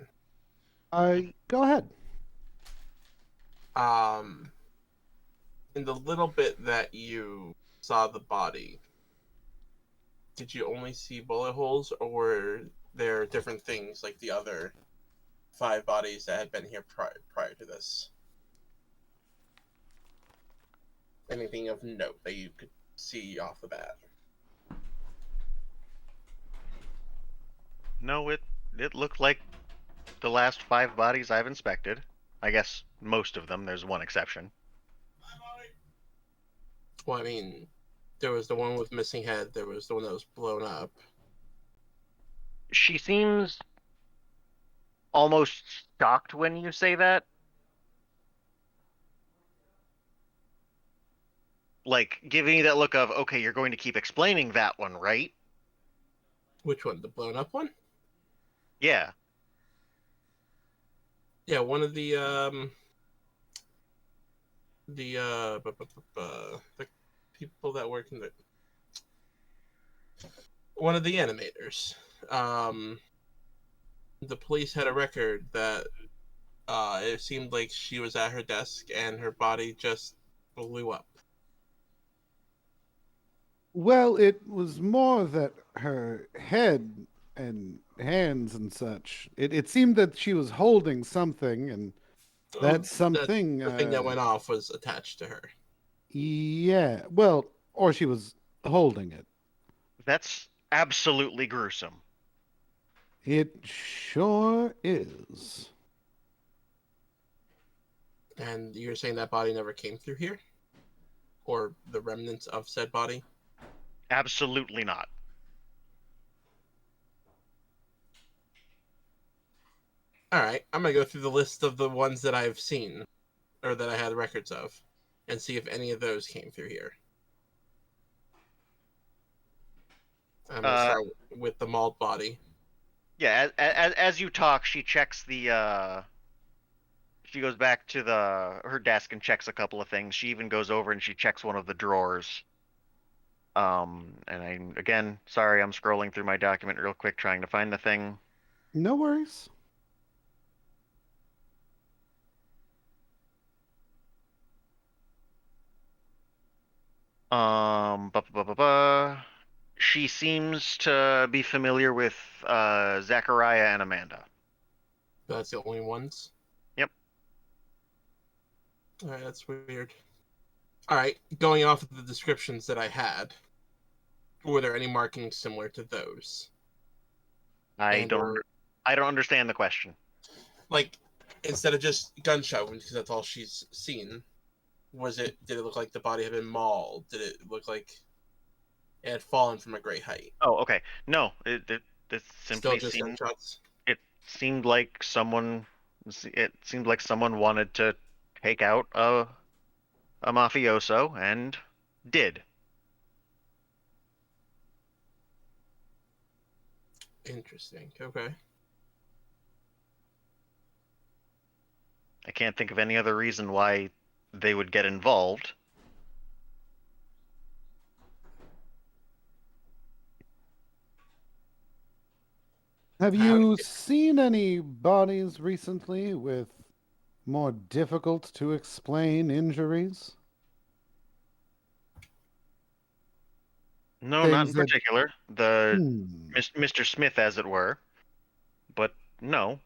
Go ahead. In the little bit that you saw the body, did you only see bullet holes, or were there different things like the other 5 bodies that had been here prior to this? Anything of note that you could see off the bat? No, it looked like the last 5 bodies I've inspected. I guess most of them. There's one exception. Well, I mean, there was the one with missing head. There was the one that was blown up. She seems almost shocked when you say that. Like giving you that look of, okay, you're going to keep explaining that one, right? Which one? The blown up one? Yeah. Yeah, one of the people that work in the one of the animators. Um, the police had a record that it seemed like she was at her desk and her body just blew up. Well, it was more that her head and hands and such. It seemed that she was holding something, and that That something, the thing that went off was attached to her. yeah, well, or she was holding it. That's absolutely gruesome. It sure is. And you're saying that body never came through here? Or the remnants of said body? Absolutely not. Alright, I'm gonna go through the list of the ones that I've seen, or that I had records of, and see if any of those came through here. I'm gonna Uh, start with the mauled body. yeah, as you talk, she checks she goes back to her desk and checks a couple of things. She even goes over and she checks one of the drawers. And again, sorry, I'm scrolling through my document real quick trying to find the thing. No worries. Ba, ba, ba, ba, ba. She seems to be familiar with Zachariah and Amanda. That's the only ones. Yep. Alright, that's weird. Alright, going off of the descriptions that I had, were there any markings similar to those? I And don't or I don't understand the question. like instead of just gunshot wounds, because that's all she's seen, did it look like the body had been mauled? Did it look like it had fallen from a great height? Oh, okay. No, it Still simply just seemed gunshots? it seemed like someone wanted to take out a mafioso and did. Interesting. Okay. I can't think of any other reason why they would get involved. Have How you seen any bodies recently with more difficult to explain injuries? No, not Things in that, particular. The hmm, Mr. Smith, as it were. But no.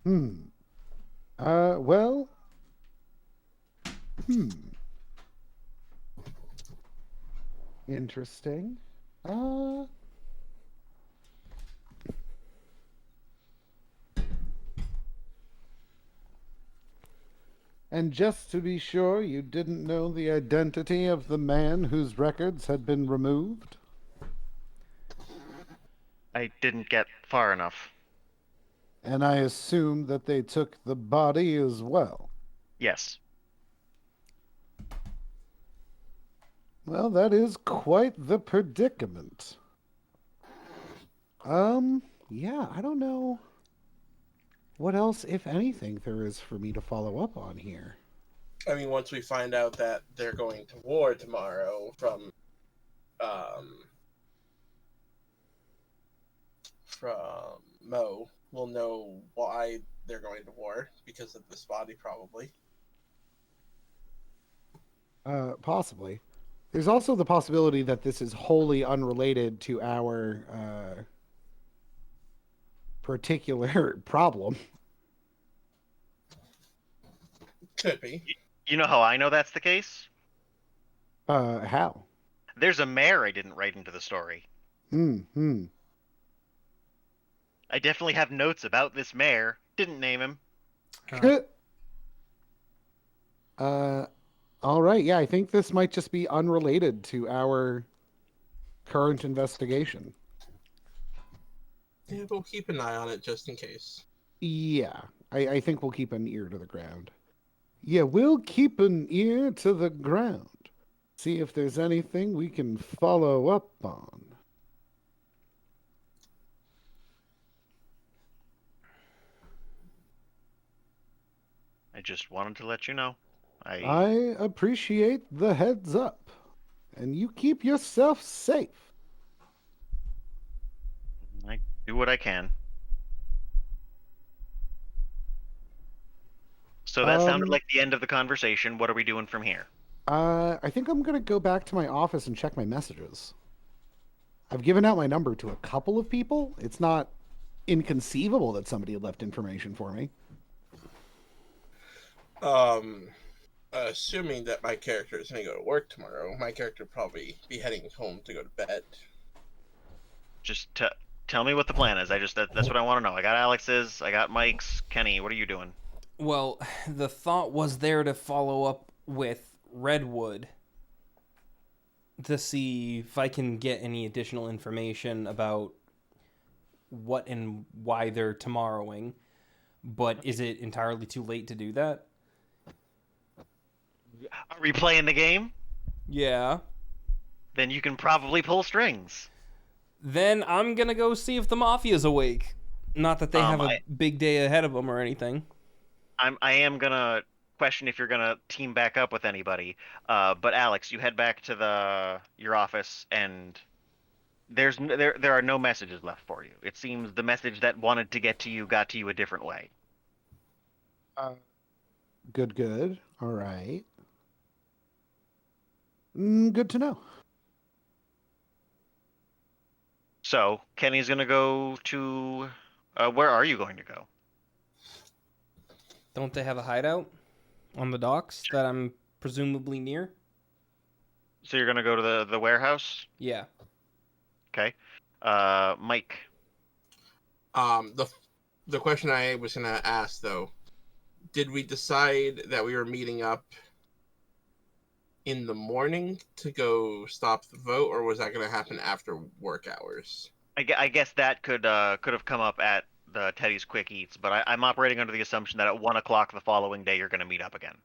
hmm. Well, hmm. Interesting. Uh, and just to be sure, you didn't know the identity of the man whose records had been removed? I didn't get far enough. And I assume that they took the body as well. Yes. Well, that is quite the predicament. Yeah, I don't know what else, if anything, there is for me to follow up on here. I mean, once we find out that they're going to war tomorrow um from Mo, we'll know why they're going to war because of this body, probably. Possibly. There's also the possibility that this is wholly unrelated to our particular problem. Could be. You know how I know that's the case? How? There's a mayor I didn't write into the story. Hmm. I definitely have notes about this mayor. Didn't name him. Huh. uh, all right. Yeah, I think this might just be unrelated to our current investigation. Yeah, we'll keep an eye on it just in case. Yeah, I think we'll keep an ear to the ground. Yeah, we'll keep an ear to the ground. See if there's anything we can follow up on. I just wanted to let you know. I appreciate the heads up. And you keep yourself safe. I do what I can. So that sounded Um, like the end of the conversation. What are we doing from here? I think I'm gonna go back to my office and check my messages. I've given out my number to a couple of people. It's not inconceivable that somebody had left information for me. Um, assuming that my character is going to go to work tomorrow, my character will probably be heading home to go to bed. Just tell me what the plan is. That's what I want to know. I got Alex's, I got Mike's, Kenny. What are you doing? Well, the thought was there to follow up with Redwood to see if I can get any additional information about what and why they're tomorrowing. But is it entirely too late to do that? Are we playing the game? Yeah. Then you can probably pull strings. Then I'm gonna go see if the Mafia's awake. Not that they have a big day ahead of them or anything. I am gonna question if you're gonna team back up with anybody. But Alex, you head back to your office, and there are no messages left for you. It seems the message that wanted to get to you got to you a different way. Uh, good. All right. Good to know. So Kenny's gonna go to. Where are you going to go? Don't they have a hideout on the docks that I'm presumably near? So you're gonna go to the warehouse? Yeah. Okay. Mike. The the question I was going to ask though, did we decide that we were meeting up in the morning to go stop the vote, or was that going to happen after work hours? I guess that could have come up at the Teddy's Quick Eats, but I'm operating under the assumption that at 1 o'clock the following day you're gonna meet up again.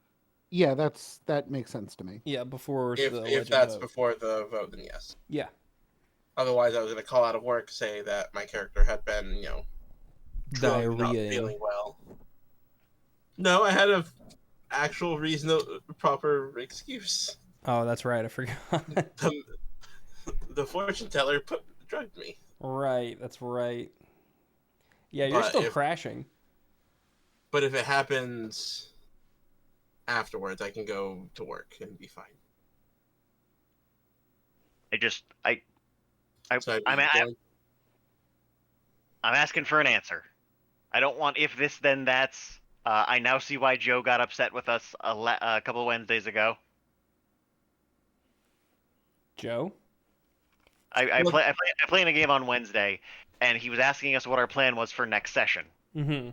Yeah, that makes sense to me. Yeah, before the If alleged that's vote. before the vote, then yes. Yeah. Otherwise, I was going to call out of work, say that my character had been, drugged, not Diarrhea. feeling well. No, I had a actual reasonable, proper excuse. Oh, that's right. I forgot. The fortune teller drugged me. Right. That's right. Yeah, you're still crashing. But if it happens afterwards, I can go to work and be fine. I'm asking for an answer. I don't want if this then that's. I now see why Joe got upset with us a couple of Wednesdays ago. Joe? I played a game on Wednesday, and he was asking us what our plan was for next session. Mm-hmm.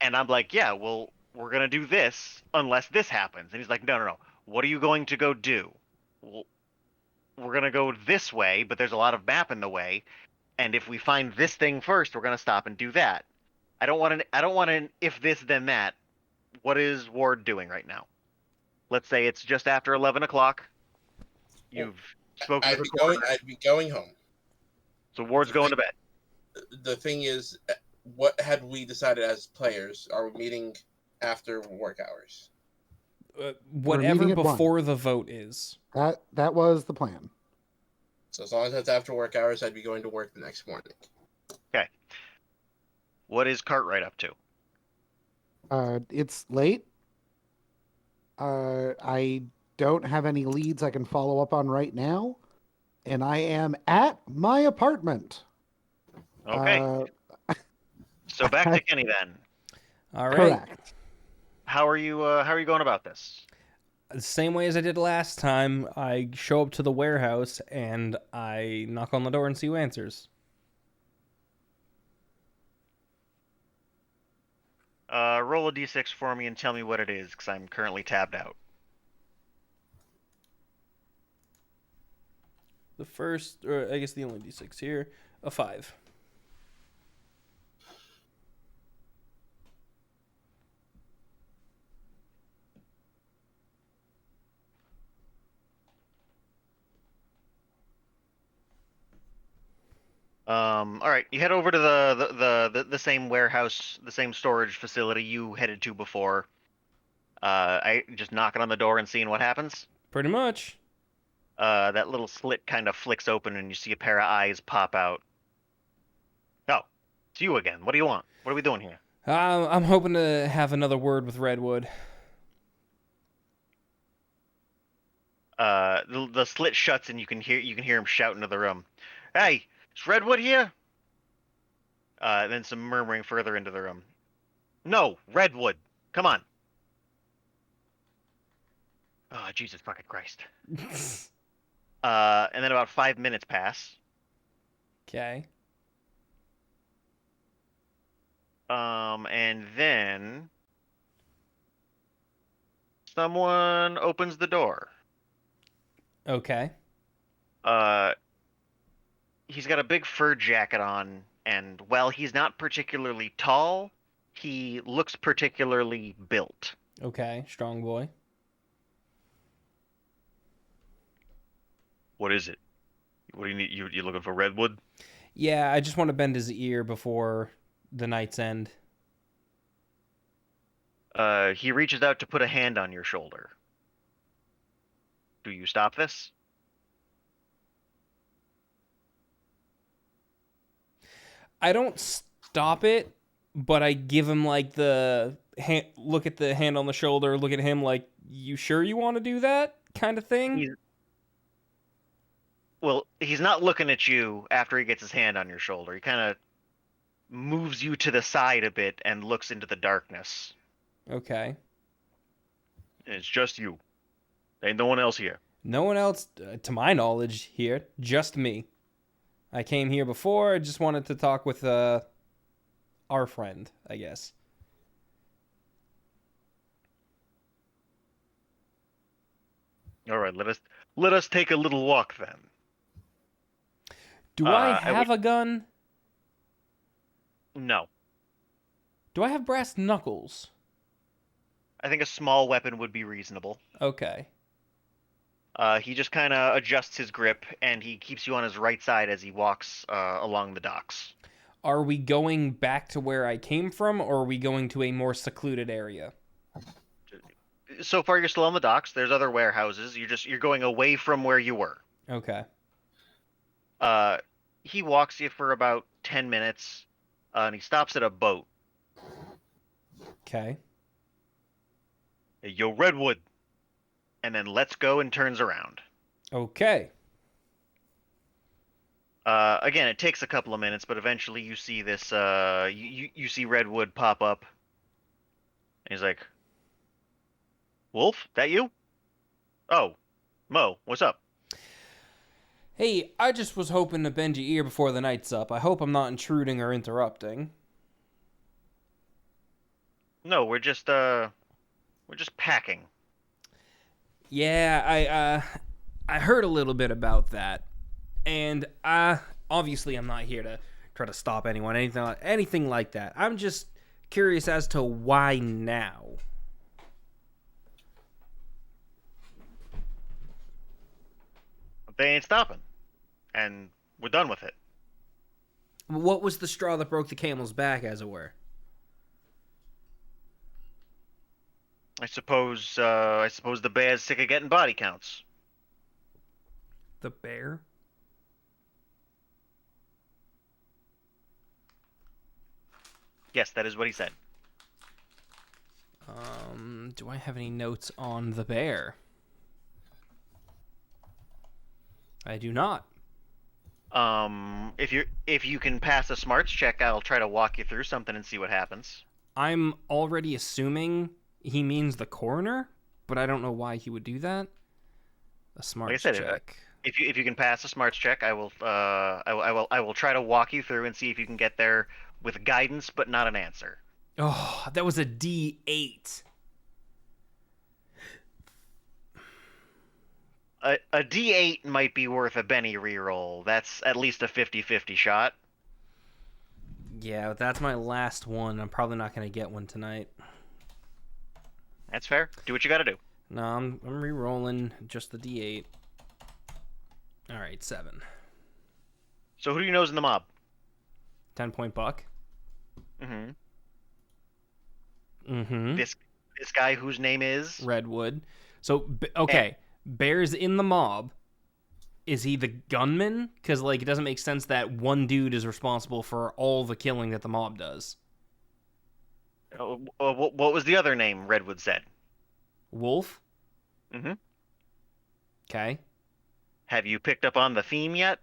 And I'm like, yeah, well, we're gonna do this unless this happens. And he's like, no. What are you going to go do? Well, we're gonna go this way, but there's a lot of map in the way. And if we find this thing first, we're gonna stop and do that. I don't want an if this then that. What is Ward doing right now? Let's say it's just after 11 o'clock. You've spoken to the coroner. I'd be going home. So Ward's going to bed. The thing is, what had we decided as players? Are we meeting after work hours? Whatever before the vote is. That was the plan. So as long as that's after work hours, I'd be going to work the next morning. Okay. What is Cartwright up to? It's late. I don't have any leads I can follow up on right now, and I am at my apartment. Okay. So back to Kenny then. All right. Correct. How are you going about this? The same way as I did last time, I show up to the warehouse and I knock on the door and see who answers. Roll a d6 for me and tell me what it is, because I'm currently tabbed out. The first, or I guess the only d6 here, a 5. All right, you head over to the same warehouse, the same storage facility you headed to before. I just knocking on the door and seeing what happens. Pretty much. That little slit kind of flicks open and you see a pair of eyes pop out. Oh, it's you again. What do you want? What are we doing here? I'm hoping to have another word with Redwood. The slit shuts and you can hear him shout into the room. Hey, is Redwood here? Then some murmuring further into the room. No, Redwood. Come on. Oh, Jesus fucking Christ. And then about 5 minutes pass. Okay. And then someone opens the door. Okay. He's got a big fur jacket on, and while he's not particularly tall, he looks particularly built. Okay. Strong boy. What is it? What do you need? You looking for Redwood? Yeah, I just want to bend his ear before the night's end. He reaches out to put a hand on your shoulder. Do you stop this? I don't stop it, but I give him like the hand, look at the hand on the shoulder, look at him like, you sure you want to do that kind of thing? Well, he's not looking at you after he gets his hand on your shoulder. He kind of moves you to the side a bit and looks into the darkness. Okay. It's just you. Ain't no one else here. No one else, to my knowledge, here. Just me. I came here before. I just wanted to talk with our friend, I guess. All right, let us take a little walk then. Do I have a gun? No. Do I have brass knuckles? I think a small weapon would be reasonable. Okay. He just kind of adjusts his grip, and he keeps you on his right side as he walks along the docks. Are we going back to where I came from, or are we going to a more secluded area? So far, you're still on the docks. There's other warehouses. You're going away from where you were. Okay. He walks you for about 10 minutes, and he stops at a boat. Okay. Hey, yo, Redwood. And then lets go and turns around. Okay. Again, it takes a couple of minutes, but eventually you see this. You see Redwood pop up. And he's like, "Wolf, that you? Oh, Mo, what's up?" Hey, I just was hoping to bend your ear before the night's up. I hope I'm not intruding or interrupting. No, we're just packing. Yeah, I heard a little bit about that, and obviously I'm not here to try to stop anyone, anything like that. I'm just curious as to why now. They ain't stopping, and we're done with it. What was the straw that broke the camel's back, as it were? I suppose the bear's sick of getting body counts. The bear? Yes, that is what he said. Do I have any notes on the bear? I do not. If you can pass a smarts check, I'll try to walk you through something and see what happens. I'm already assuming he means the coroner, but I don't know why he would do that. A smarts said, check. If you can pass a smarts check, I will try to walk you through and see if you can get there with guidance, but not an answer. Oh, that was a D8. A D8 might be worth a Benny reroll. That's at least a 50-50 shot. Yeah, that's my last one. I'm probably not going to get one tonight. That's fair. Do what you got to do. No, I'm re-rolling just the D8. All right, 7. So who do you know's in the mob? 10-point buck. Mm-hmm. Mm-hmm. This guy whose name is Redwood. So, okay. Bear's in the mob. Is he the gunman? Because, like, it doesn't make sense that one dude is responsible for all the killing that the mob does. What was the other name Redwood said? Wolf? Mm-hmm. Okay. Have you picked up on the theme yet?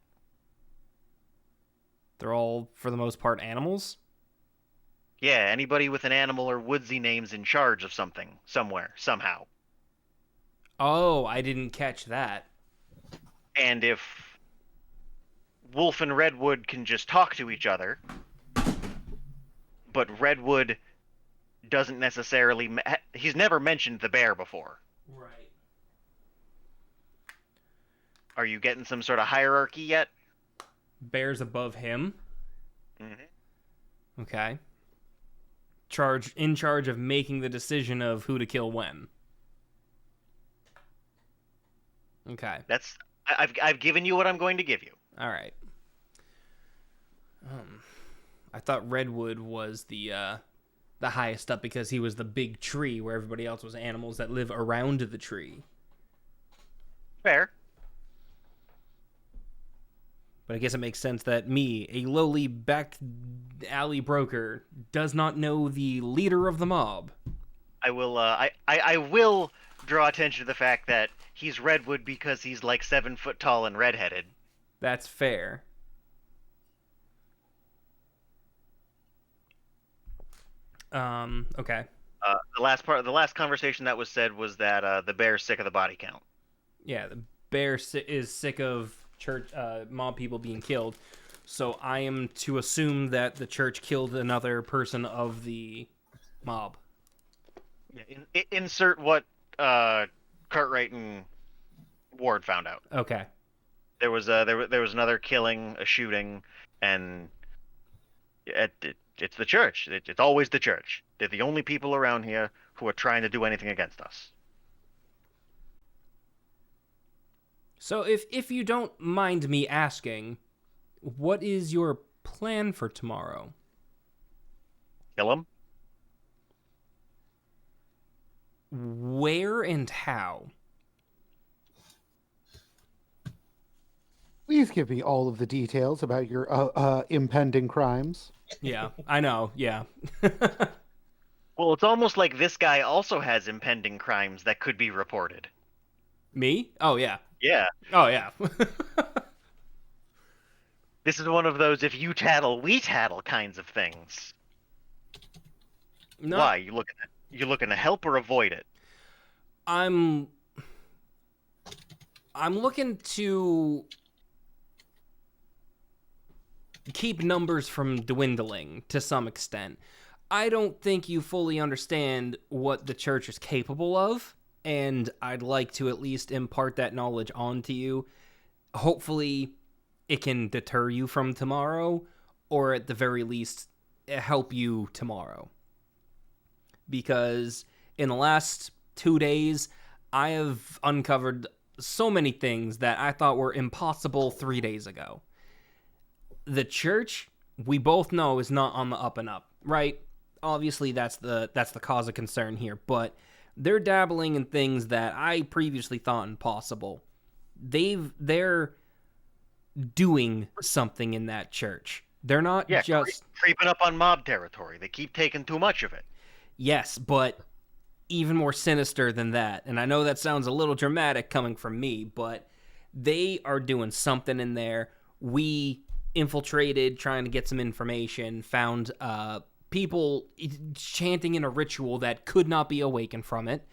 They're all, for the most part, animals? Yeah, anybody with an animal or woodsy name's in charge of something, somewhere, somehow. Oh, I didn't catch that. And if Wolf and Redwood can just talk to each other, but Redwood doesn't necessarily... he's never mentioned the bear before. Right. Are you getting some sort of hierarchy yet? Bear's above him? Mm-hmm. Okay. In charge of making the decision of who to kill when. Okay. I've given you what I'm going to give you. All right. I thought Redwood was the highest up because he was the big tree, where everybody else was animals that live around the tree. Fair. But I guess it makes sense that me, a lowly back alley broker, does not know the leader of the mob. I will draw attention to the fact that he's Redwood because he's like 7 foot tall and redheaded. That's fair. Okay. The last conversation that was said was that the bear's sick of the body count. Yeah, the bear is sick of church mob people being killed. So I am to assume that the church killed another person of the mob. Yeah, insert what Cartwright and Ward found out. Okay. There was another killing, a shooting, and it's the church. It's always the church. They're the only people around here who are trying to do anything against us. So if you don't mind me asking, what is your plan for tomorrow? Kill him? Where and how? Please give me all of the details about your impending crimes. Yeah, I know, yeah. Well, it's almost like this guy also has impending crimes that could be reported. Me? Oh, yeah. Yeah. Oh, yeah. This is one of those if you tattle, we tattle kinds of things. No, Why? You looking to help or avoid it? I'm looking to keep numbers from dwindling to some extent. I don't think you fully understand what the church is capable of, and I'd like to at least impart that knowledge onto you. Hopefully, it can deter you from tomorrow, or at the very least, help you tomorrow. Because in the last 2 days, I have uncovered so many things that I thought were impossible 3 days ago. The church, we both know, is not on the up and up, right? Obviously, that's the cause of concern here, but they're dabbling in things that I previously thought impossible. They're doing something in that church. They're not just creeping up on mob territory. They keep taking too much of it. Yes, but even more sinister than that. And I know that sounds a little dramatic coming from me, but they are doing something in there. We infiltrated, trying to get some information, found people chanting in a ritual that could not be awakened from it.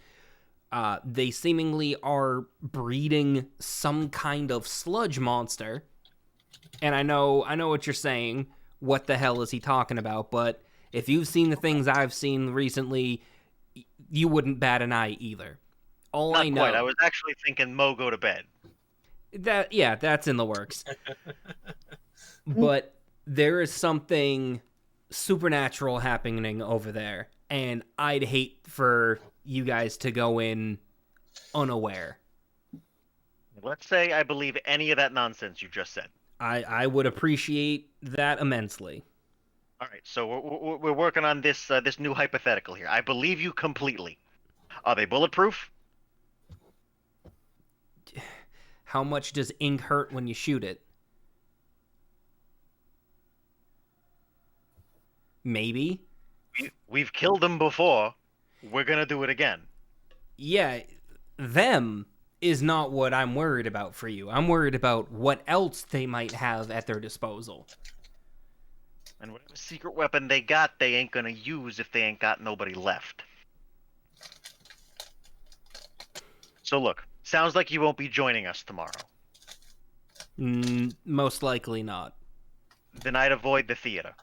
They seemingly are breeding some kind of sludge monster. And I know what you're saying. What the hell is he talking about? But if you've seen the things I've seen recently, you wouldn't bat an eye either. All I Not quite. I know was actually thinking Mo go to bed. that's in the works. But there is something supernatural happening over there, and I'd hate for you guys to go in unaware. Let's say I believe any of that nonsense you just said. I would appreciate that immensely. All right, so we're working on this new hypothetical here. I believe you completely. Are they bulletproof? How much does ink hurt when you shoot it? Maybe. We've killed them before. We're gonna do it again. Yeah, them is not what I'm worried about for you. I'm worried about what else they might have at their disposal. And whatever secret weapon they got, they ain't gonna use if they ain't got nobody left. So look, sounds like you won't be joining us tomorrow. Most likely not. Then I'd avoid the theater.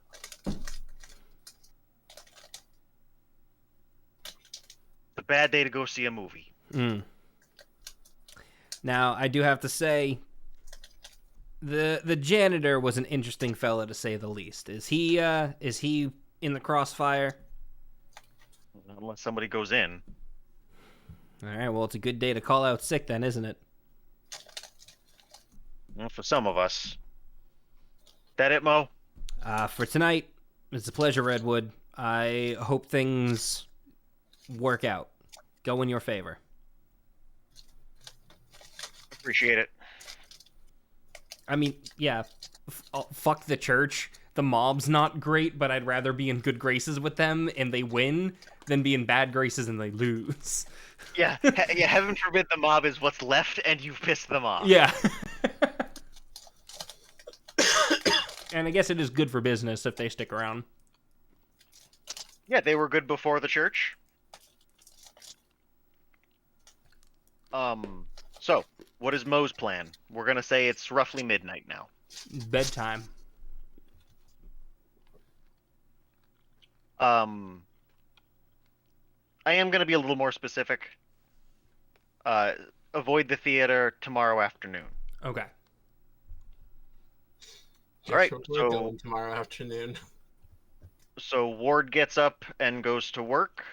It's a bad day to go see a movie. Now, I do have to say, the janitor was an interesting fella to say the least. Is he in the crossfire? Unless somebody goes in. All right, well, it's a good day to call out sick then, isn't it? Well, for some of us. That it, Mo? For tonight, it's a pleasure, Redwood. I hope things work out. Go in your favor. Appreciate it. I mean, yeah, fuck the church. The mob's not great, but I'd rather be in good graces with them and they win than be in bad graces and they lose. Yeah, yeah. Heaven forbid the mob is what's left and you've pissed them off. Yeah. And I guess it is good for business if they stick around. Yeah, they were good before the church. So, what is Mo's plan? We're gonna say it's roughly midnight now. Bedtime. I am gonna be a little more specific. Avoid the theater tomorrow afternoon. Okay. All right, Sure, so- we're going tomorrow afternoon. So Ward gets up and goes to work.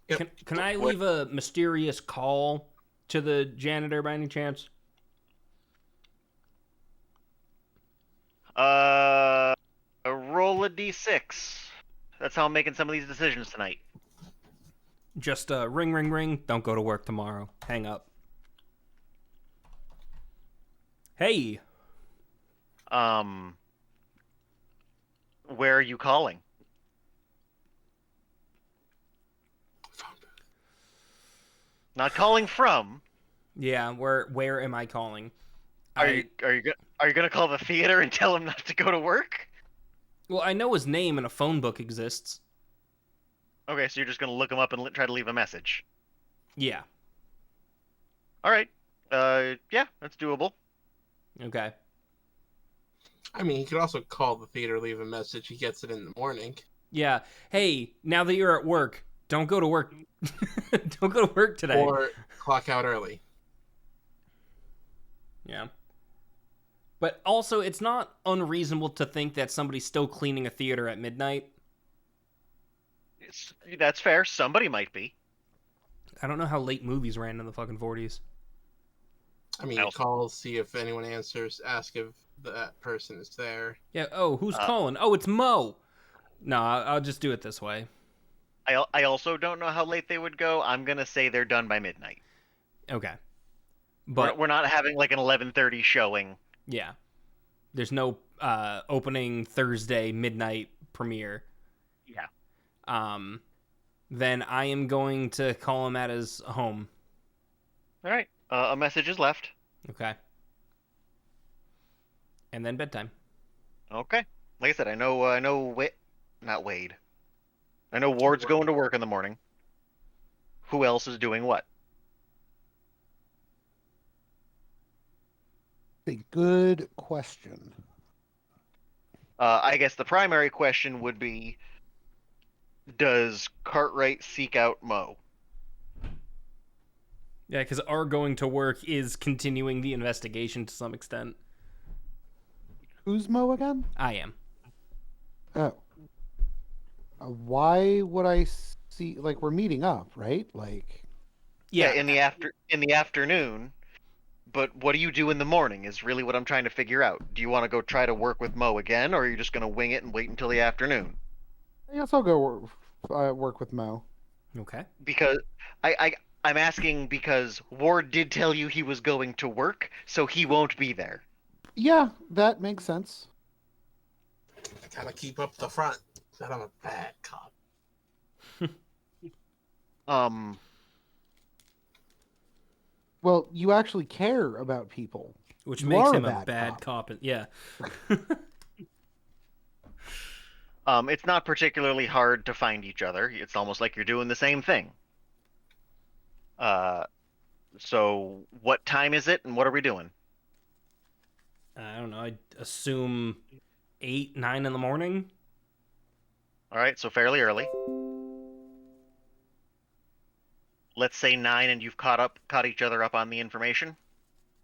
Yep. Can I What- leave a mysterious call to the janitor by any chance? Roll a d6. That's how I'm making some of these decisions tonight. Just ring, ring, ring. Don't go to work tomorrow. Hang up. Hey. Where are you calling? Not calling from. Yeah, where am I calling? Are you gonna call the theater and tell him not to go to work? Well, I know his name and a phone book exists. Okay, so you're just gonna look him up and try to leave a message. Yeah. All right. Yeah, that's doable. Okay. I mean, he could also call the theater, leave a message. He gets it in the morning. Yeah. Hey, now that you're at work, don't go to work. Don't go to work today. Or clock out early. Yeah. But also, it's not unreasonable to think that somebody's still cleaning a theater at midnight. That's fair. Somebody might be. I don't know how late movies ran in the fucking 40s. I mean, Also- call, see if anyone answers, ask if that person is there. Yeah. Oh, who's calling? Oh, it's Mo. No, I'll just do it this way. I also don't know how late they would go. I'm gonna say they're done by midnight. Okay. But But we're not having like an 11:30 showing. yeah, there's no opening Thursday midnight premiere. Yeah. Then I am going to call him at his home. All right. A message is left. Okay. And then bedtime. Okay. Like I said, I know. Not Wade. I know Ward's going to work in the morning. Who else is doing what? A good question. I guess the primary question would be, does Cartwright seek out Mo? Yeah, because our going to work is continuing the investigation to some extent. Who's Mo again? I am. Oh. Why would I see, like, we're meeting up, right? Like, Yeah, in the afternoon. But what do you do in the morning is really what I'm trying to figure out. Do you want to go try to work with Mo again, or are you just going to wing it and wait until the afternoon? I guess I'll go work with Mo. okay. Because I'm asking because Ward did tell you he was going to work, so he won't be there. Yeah, that makes sense. Gotta keep up the front. That I'm a bad cop. Um, Well, you actually care about people. Which You makes are him a bad bad cop. Yeah. it's not particularly hard to find each other. It's almost like you're doing the same thing. Uh, so what time is it, and what are we doing? I don't know. I assume 8, 9 in the morning. All right, so fairly early. Let's say 9, and you've caught each other up on the information.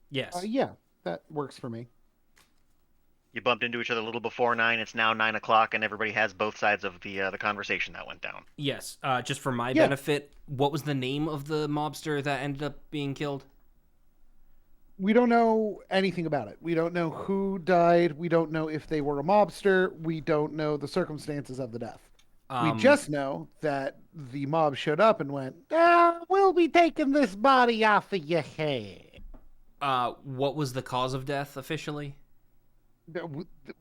Yes. Yeah, that works for me. You bumped into each other a little before 9. It's now 9 o'clock, and everybody has both sides of the conversation that went down. Yes. Just for my Yeah. benefit, what was the name of the mobster that ended up being killed? We don't know anything about it. We don't know who died. We don't know if they were a mobster. We don't know the circumstances of the death. We just know that the mob showed up and went, we'll be taking this body off of your head. What was the cause of death officially?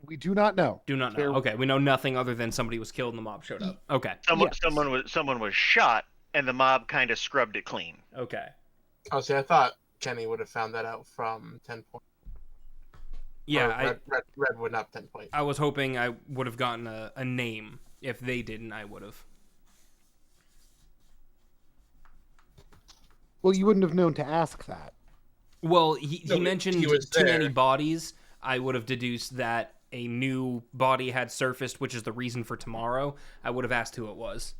We do not know. Do not know. There- Okay, we know nothing other than somebody was killed and the mob showed up. Okay. Yes. Someone was shot, and the mob kind of scrubbed it clean. Okay. Oh, see, I thought Kenny would have found that out from 10 point. Yeah, Red would not 10 point. I was hoping I would have gotten a name. If they didn't, I would have. Well, you wouldn't have known to ask that. Well, No, he mentioned he was too many there. bodies. I would have deduced that a new body had surfaced, which is the reason for tomorrow. I would have asked who it was.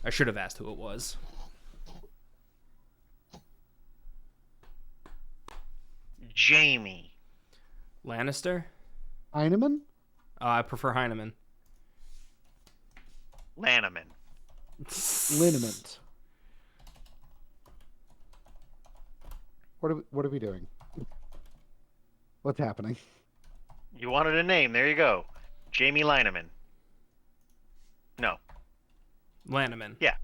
I should have asked who it was. Jamie. Lannister? Heineman? I prefer Heineman. Lanneman. Liniment. What are we doing? What's happening? You wanted a name. There you go. Jamie Lineman. No. Lanneman. Yeah.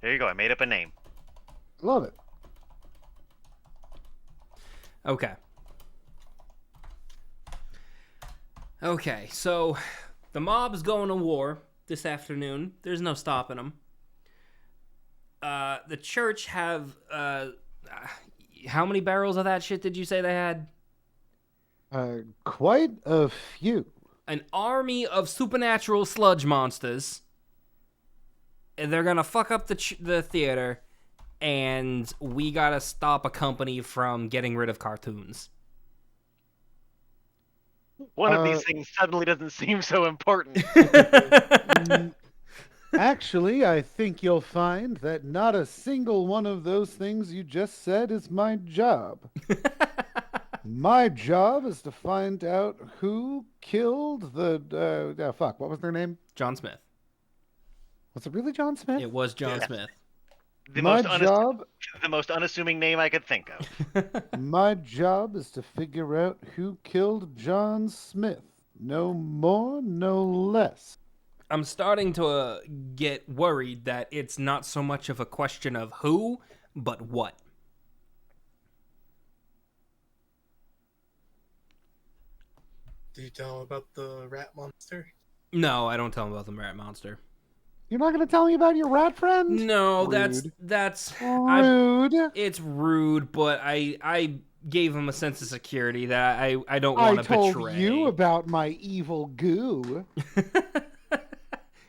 There you go. I made up a name. Love it. Okay. Okay, so the mob is going to war this afternoon. There's no stopping them. The church have how many barrels of that shit did you say they had? Quite a few. An army of supernatural sludge monsters. And they're gonna fuck up the theater, and we gotta stop a company from getting rid of cartoons. One of these things suddenly doesn't seem so important. Actually, I think you'll find that not a single one of those things you just said is my job. My job is to find out who killed the fuck. What was their name? John Smith. Was it really John Smith? It was John Yeah. Smith. The My most job. the most unassuming name I could think of. My job is to figure out who killed John Smith. No more, no less. I'm starting to get worried that it's not so much of a question of who, but what. Did you tell him about the rat monster? No, I don't tell him about the rat monster. You're not going to tell me about your rat friend? No, Rude. that's Rude. it's rude, but I gave him a sense of security that I don't want I to told betray. you about my evil goo.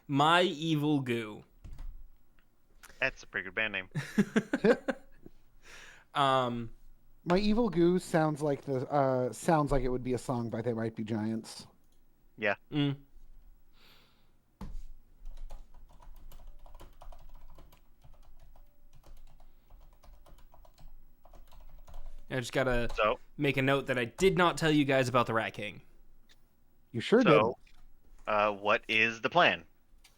My evil goo. That's a pretty good band name. My Evil Goose sounds like it would be a song by They Might Be Giants. Yeah. Mm. I just gotta make a note that I did not tell you guys about the Rat King. You sure So, what is the plan?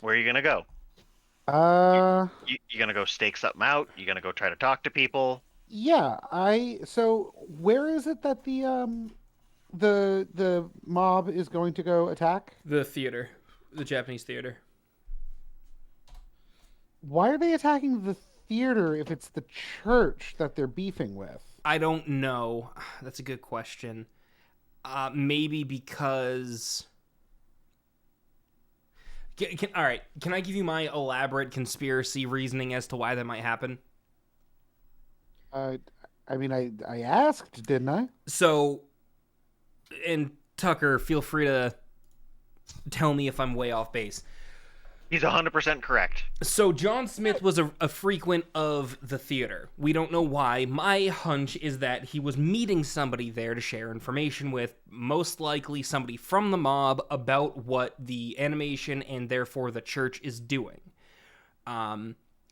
Where are you gonna go? didn't. You gonna go stake something out? You gonna go try to talk to people? Yeah, so where is it that the mob is going to go attack? The theater. The Japanese theater. Why are they attacking the theater if it's the church that they're beefing with? I don't know. That's a good question. Maybe because... all right, can I give you my elaborate conspiracy reasoning as to why that might happen? I mean, I asked, didn't I? So, and Tucker, feel free to tell me if I'm way off base. He's 100% correct. So John Smith was a frequent of the theater. We don't know why. My hunch is that he was meeting somebody there to share information with, most likely somebody from the mob, about what the animation and therefore the church is doing.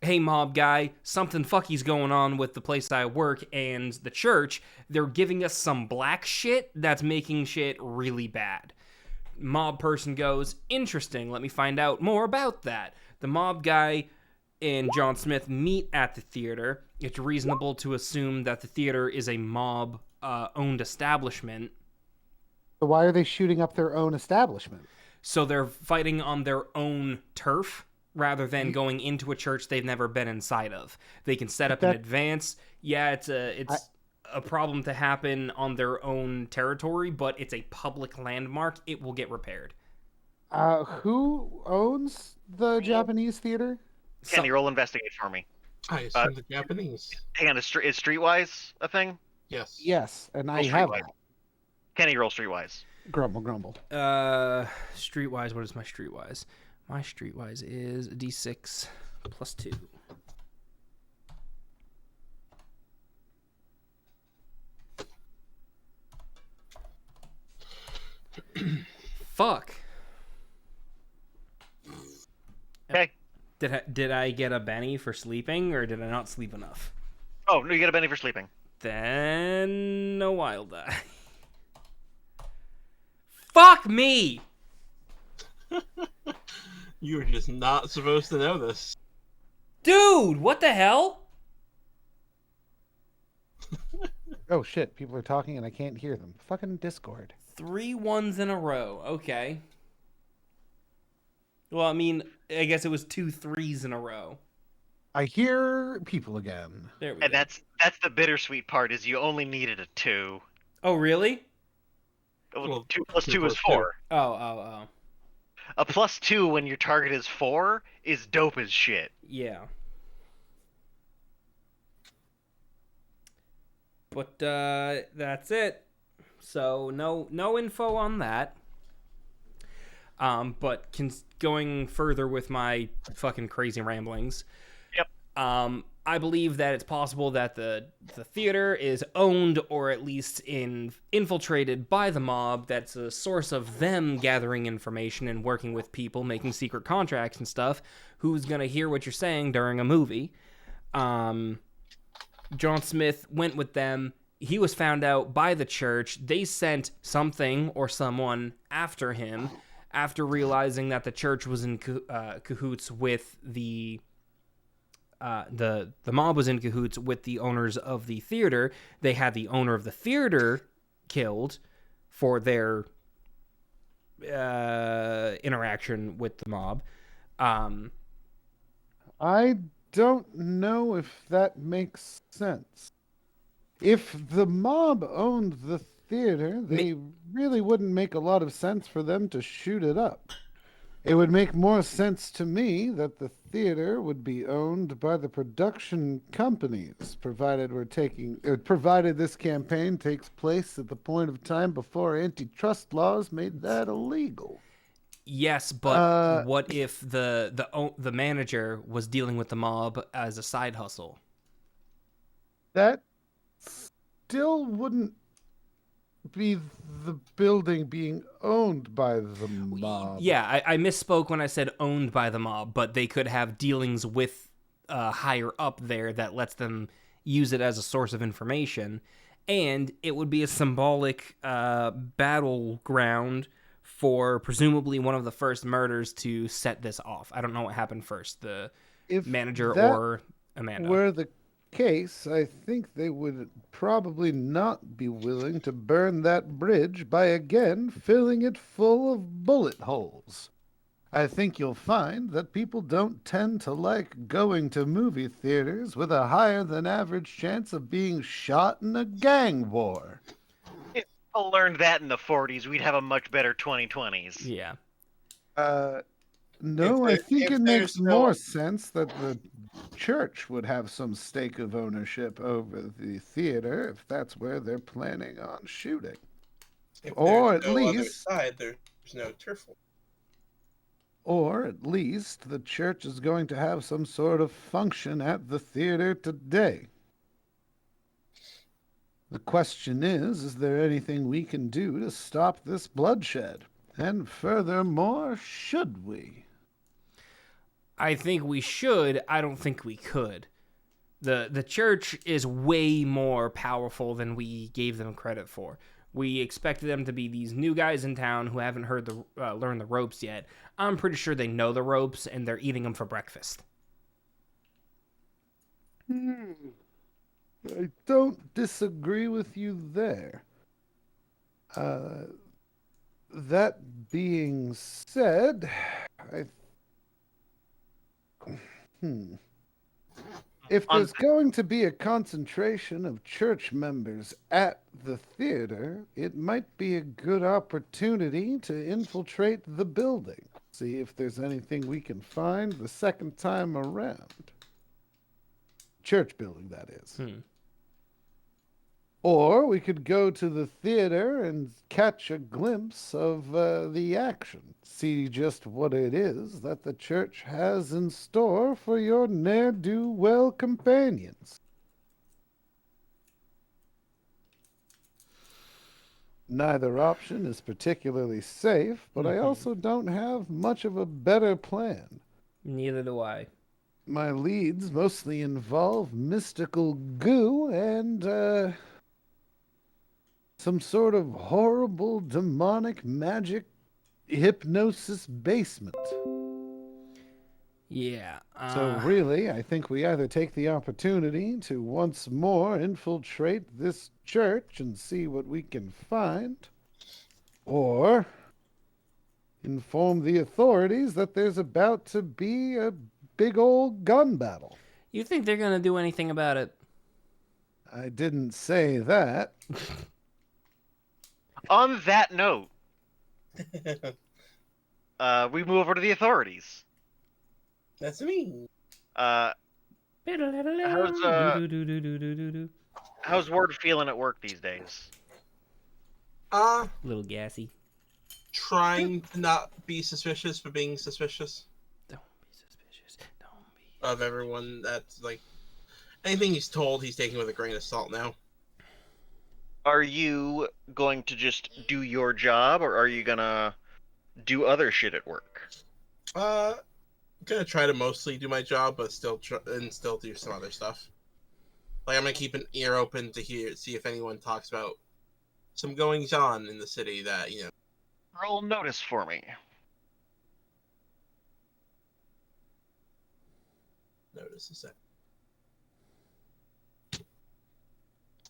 Hey mob guy, something fucky's going on with the place I work and the church. They're giving us some black shit that's making shit really bad. Mob person goes, interesting, let me find out more about that. The mob guy and John Smith meet at the theater. It's reasonable to assume that the theater is a mob owned establishment. So why are they shooting up their own establishment? So they're fighting on their own turf rather than going into a church they've never been inside of. They can set up in advance. Yeah, it's a problem to happen on their own territory, but it's a public landmark. It will get repaired. Who owns the Japanese theater? Kenny, roll investigate for me. I assume the Japanese. Hang on, is Streetwise a thing? Yes. Yes, and I Roll have Streetwise. that. Kenny, roll Streetwise. Grumble, grumble. Streetwise, what is my Streetwise? My Streetwise is a D6 plus 2. Fuck. Okay. Did I get a Benny for sleeping, or did I not sleep enough? Oh, no, you get a Benny for sleeping. Then a wild die. Fuck me! You were just not supposed to know this. Dude, what the hell? Oh shit, people are talking and I can't hear them. Fucking Discord. 3 ones in a row. Okay. Well, I mean, I guess it was 2 3s in a row. I hear people again. There we And go. that's the bittersweet part, is you only needed a 2. Oh, really? Well, 2 plus 2 is two. 4. Oh. A +2 when your target is 4 is dope as shit. Yeah. But that's it. So no info on that. But going further with my fucking crazy ramblings. Yep. I believe that it's possible that the theater is owned or at least infiltrated by the mob. That's a source of them gathering information and working with people, making secret contracts and stuff. Who's gonna hear what you're saying during a movie? John Smith went with them. He was found out by the church. They sent something or someone after him after realizing that the church was in cahoots with the mob was in cahoots with the owners of the theater. They had the owner of the theater killed for their interaction with the mob. I don't know if that makes sense. If the mob owned the theater, they really wouldn't make a lot of sense for them to shoot it up. It would make more sense to me that the theater would be owned by the production companies, provided this campaign takes place at the point of time before antitrust laws made that illegal. Yes, but what if the manager was dealing with the mob as a side hustle? That still wouldn't be the building being owned by the mob. Yeah, I misspoke when I said owned by the mob, but they could have dealings with higher up there that lets them use it as a source of information, and it would be a symbolic battleground for presumably one of the first murders to set this off. I don't know what happened first, the If manager that or Amanda. were the case, I think they would probably not be willing to burn that bridge by again filling it full of bullet holes. I think you'll find that people don't tend to like going to movie theaters with a higher than average chance of being shot in a gang war. If I learned that in the 40s, we'd have a much better 2020s. Yeah. No, I think if it makes there's no more sense that the church would have some stake of ownership over the theater if that's where they're planning on shooting. if Or there's at no other least, side, there's no turf war. or at least the church is going to have some sort of function at the theater today. The question is there anything we can do to stop this bloodshed? And furthermore, should we? I think we should. I don't think we could. The church is way more powerful than we gave them credit for. We expected them to be these new guys in town who haven't learned the ropes yet. I'm pretty sure they know the ropes and they're eating them for breakfast. I don't disagree with you there. That being said, I if On there's going to be a concentration of church members at the theater, it might be a good opportunity to infiltrate the building. See if there's anything we can find the second time around. Church building, that is. Or we could go to the theater and catch a glimpse of the action. See just what it is that the church has in store for your ne'er-do-well companions. Neither option is particularly safe, but I also don't have much of a better plan. Neither do I. My leads mostly involve mystical goo and some sort of horrible demonic magic hypnosis basement. Yeah. So really, I think we either take the opportunity to once more infiltrate this church and see what we can find, or inform the authorities that there's about to be a big old gun battle. You think they're going to do anything about it? I didn't say that. On that note, we move over to the authorities. That's me. How's Ward feeling at work these days? Little gassy. Trying to not be suspicious, but being suspicious Don't be suspicious. Don't be. of everyone. That's like anything he's told, he's taking with a grain of salt now. Are you going to just do your job, or are you gonna do other shit at work? I'm gonna try to mostly do my job, but still do some other stuff. Like I'm gonna keep an ear open to see if anyone talks about some goings on in the city that Roll notice for me. Notice a sec.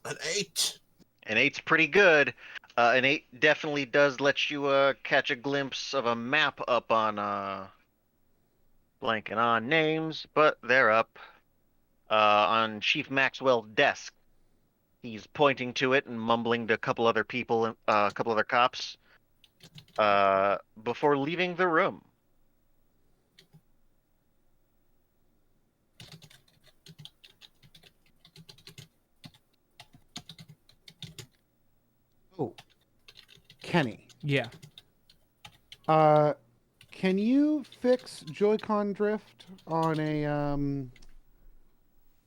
An 8. An 8's pretty good. An 8 definitely does let you catch a glimpse of a map up on blanking on names, but they're up on Chief Maxwell's desk. He's pointing to it and mumbling to a couple other people, a couple other cops, before leaving the room. Oh, Kenny. Yeah. Can you fix Joy-Con drift on a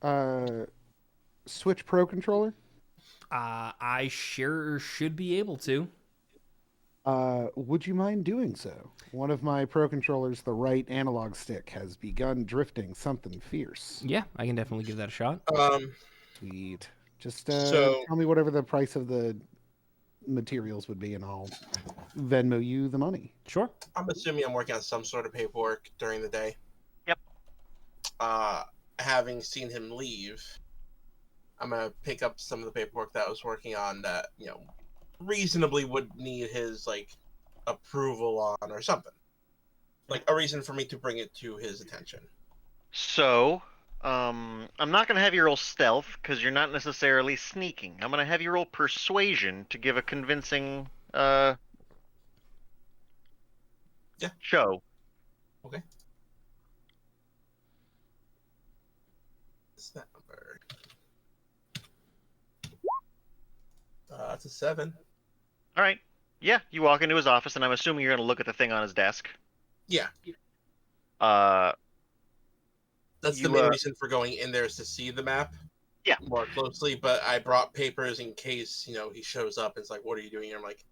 uh Switch Pro controller? I sure should be able to. Would you mind doing so? One of my Pro controllers, the right analog stick, has begun drifting something fierce. Yeah, I can definitely give that a shot. Sweet. Just So tell me whatever the price of the materials would be, and I'll Venmo you the money. Sure. I'm assuming I'm working on some sort of paperwork during the day. Yep. Having seen him leave, I'm gonna pick up some of the paperwork that I was working on that reasonably would need his approval on or something, like a reason for me to bring it to his attention. So, I'm not gonna have you roll stealth because you're not necessarily sneaking. I'm gonna have you roll persuasion to give a convincing Yeah. show. Okay. What's that number? That's a 7. All right. Yeah, you walk into his office, and I'm assuming you're gonna look at the thing on his desk. Yeah, Uh, that's the you main reason for going in there, is to see the map. Yeah. More closely, but I brought papers in case he shows up and it's like, "What are you doing here?" I'm like,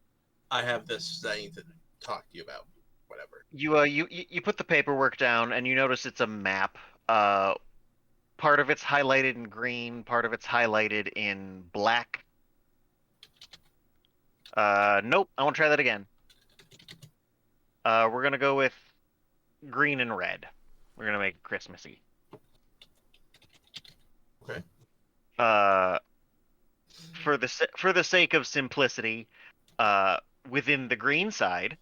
"I have this that I need to talk to you about." Whatever. you put the paperwork down, and you notice it's a map. Part of it's highlighted in green, part of it's highlighted in black. Nope, I want to try that again. We're gonna go with green and red. We're gonna make it Christmassy. Okay. For the sake of simplicity, within the green side,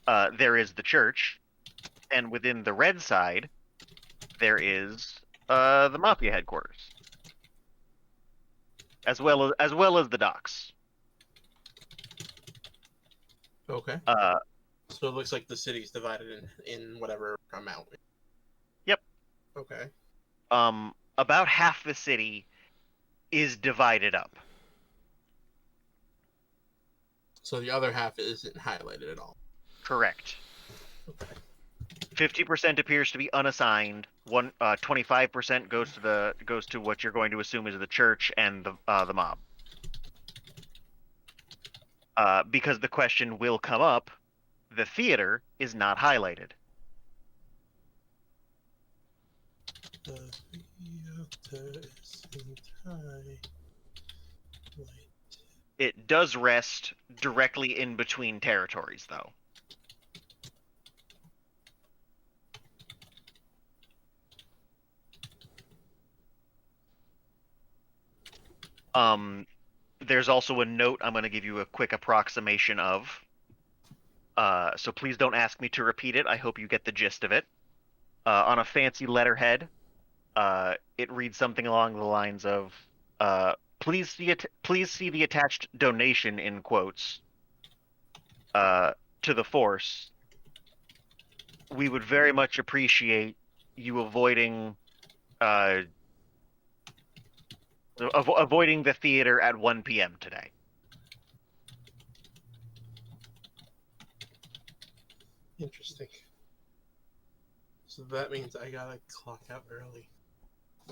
there is the church, and within the red side, there is the mafia headquarters, as well as the docks. Okay. Uh, So it looks like the city's divided in whatever amount. Yep. Okay. About half the city is divided up. So the other half isn't highlighted at all. Correct. Okay. 50% appears to be unassigned. 25% goes to what you're going to assume is the church and the mob. Because the question will come up, the theater is not highlighted. The theater is entirely It does rest directly in between territories, though. There's also a note I'm going to give you a quick approximation of. So please don't ask me to repeat it. I hope you get the gist of it. On a fancy letterhead, it reads something along the lines of, "Please see the attached donation in quotes to the force. We would very much appreciate you avoiding avoiding the theater at 1 p.m. today." interesting. So that means I gotta clock out early.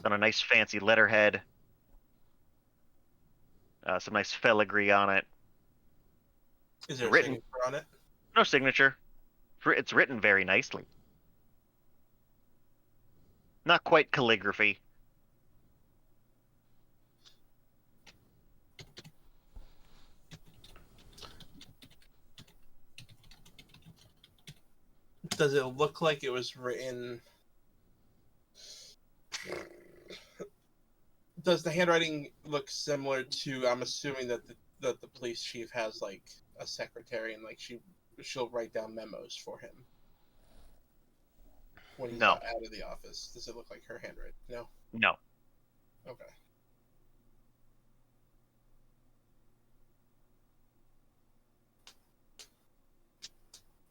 On a nice fancy letterhead, some nice filigree on it. Is there a Written, signature on it? no signature. It's written very nicely. Not quite calligraphy. Does it look like it was written? Does the handwriting look similar to? I'm assuming that the police chief has like a secretary and like she'll write down memos for him when he's No, out of the office. Does it look like her handwriting? No. no. Okay.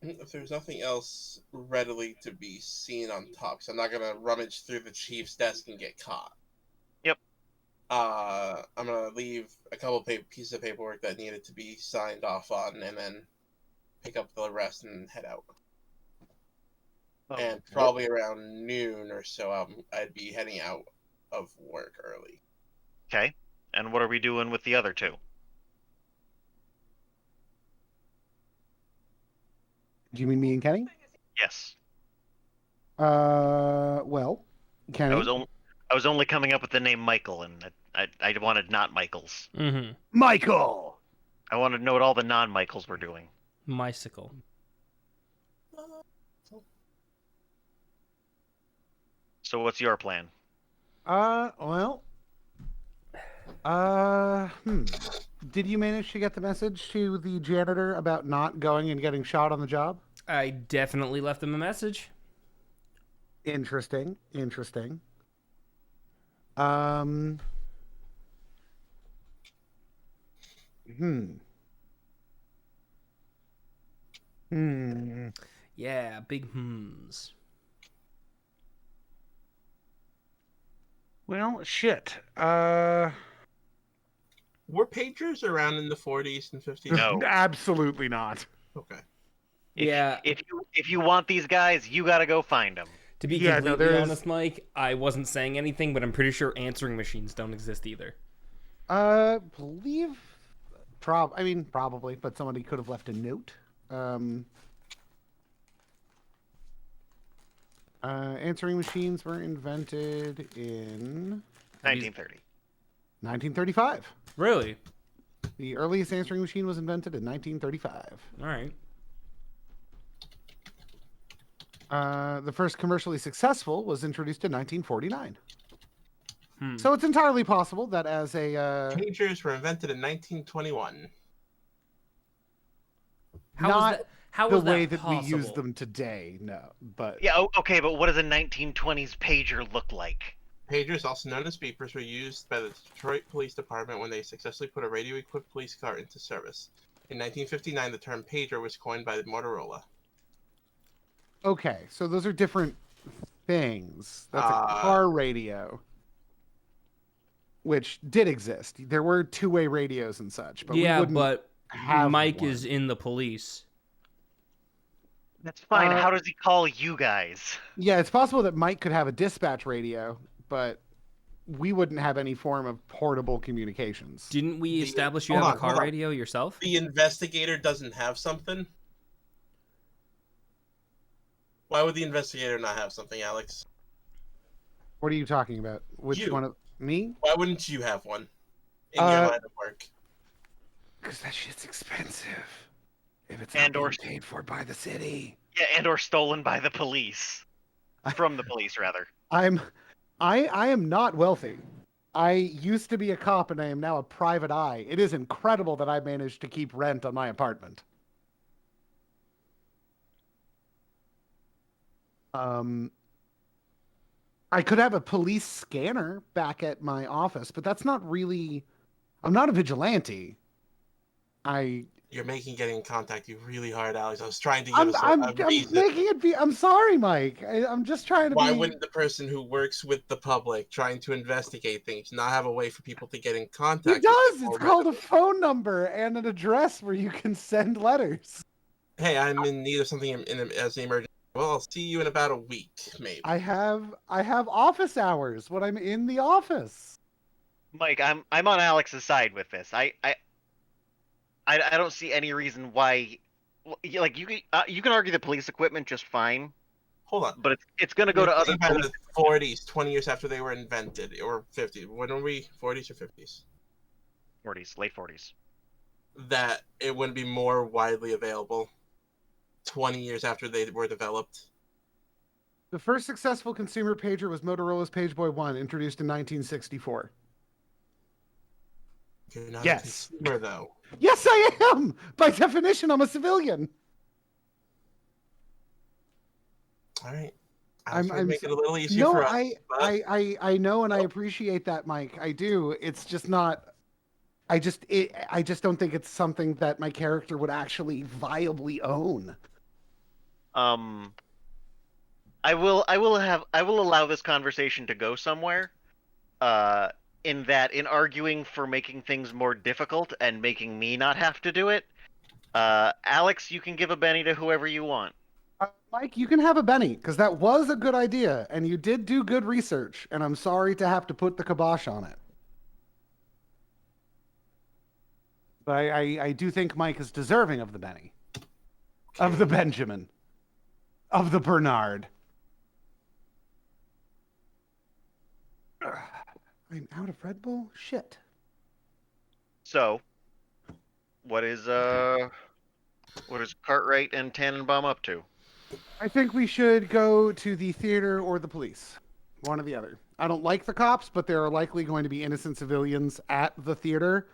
If there's nothing else readily to be seen on top, because I'm not gonna rummage through the chief's desk and get caught. Yep. I'm gonna leave a couple pieces of paperwork that needed to be signed off on, and then pick up the rest and head out. And probably around noon or so, I'd be heading out of work early. Okay. And what are we doing with the other two? Do you mean me and Kenny? Yes. Well, I Kenny. was only I was only coming up with the name Michael, and I wanted not Michaels. Mm-hmm. Michael! I wanted to know what all the non-Michaels were doing. Mycicle. So what's your plan? Well, uh, hmm. Did you manage to get the message to the janitor about not going and getting shot on the job? I definitely left him a message. Interesting. Interesting. Um, hmm. Hmm. Yeah, big hmms. Well, shit. Were pagers around in the 40s and 50s? No. Absolutely not. Okay. Yeah, If you want these guys, you gotta go find them. to be Yeah, no, completely there's- honest, Mike, I wasn't saying anything, but I'm pretty sure answering machines don't exist either. Believe, probably, but somebody could have left a note. Answering machines were invented in 1930. 1935. Really? The earliest answering machine was invented in 1935. All right. The first commercially successful was introduced in 1949. Hmm. So it's entirely possible that as a Pagers were invented in 1921. How not was that? How the was way that that we use possible? them today, no. But Yeah, okay, but what does a 1920s pager look like? Pagers, also known as beepers, were used by the Detroit Police Department when they successfully put a radio-equipped police car into service. In 1959, the term pager was coined by Motorola. okay, so those are different things. That's a car radio, which did exist. There were two-way radios and such, but we Yeah, wouldn't but have Mike one. is in the police. That's fine. Uh, How does he call you guys? Yeah, it's possible that Mike could have a dispatch radio, but we wouldn't have any form of portable communications. Didn't we The- establish you hold have on, a car hold on. radio yourself? The investigator doesn't have something? Why would the investigator not have something, Alex? What are you talking about? Which You. one of me? Why wouldn't you have one in your line of work? Because that shit's expensive. If it's And not or- being paid for by the city. Yeah, and or stolen by the police. From the police, rather. I am not wealthy. I used to be a cop and I am now a private eye. It is incredible that I managed to keep rent on my apartment. I could have a police scanner back at my office, but that's not really. I'm not a vigilante. You're making getting in contact you really hard, Alex. I was trying to give I'm us I'm, a I'm reason. making it be. I'm sorry, Mike. I'm just trying to Why be. wouldn't the person who works with the public trying to investigate things not have a way for people to get in contact? It does. with It's called a phone number and an address where you can send letters. Hey, I'm in need of something as an emergency. Well, I'll see you in about a week, maybe. I have office hours when I'm in the office. Mike, I'm on Alex's side with this. I don't see any reason why. Like you can argue the police equipment just fine, Hold on. but it's gonna go to other By police. the 40s, 20 years after they were invented, or 50s. When are we? 40s or 50s? 40s, late 40s. That it wouldn't be more widely available 20 years after they were developed. The first successful consumer pager was Motorola's PageBoy 1, introduced in 1964. You're not Yes. a consumer, though. Yes, I am. By definition, I'm a civilian. All right. I'm make it a little easier No, for us. I know and I appreciate that, Mike. I do. It's just not. I just don't think it's something that my character would actually viably own. I will allow this conversation to go somewhere. In that, in arguing for making things more difficult and making me not have to do it, Alex, you can give a Benny to whoever you want. Mike, you can have a Benny because that was a good idea, and you did do good research. And I'm sorry to have to put the kibosh on it, but I do think Mike is deserving of the Benny, of the Okay. Benjamin, of the Bernard. Ugh, I'm out of Red Bull. Shit. So, what is Cartwright and Tannenbaum up to? I think we should go to the theater or the police, one or the other. I don't like the cops, but there are likely going to be innocent civilians at the theater,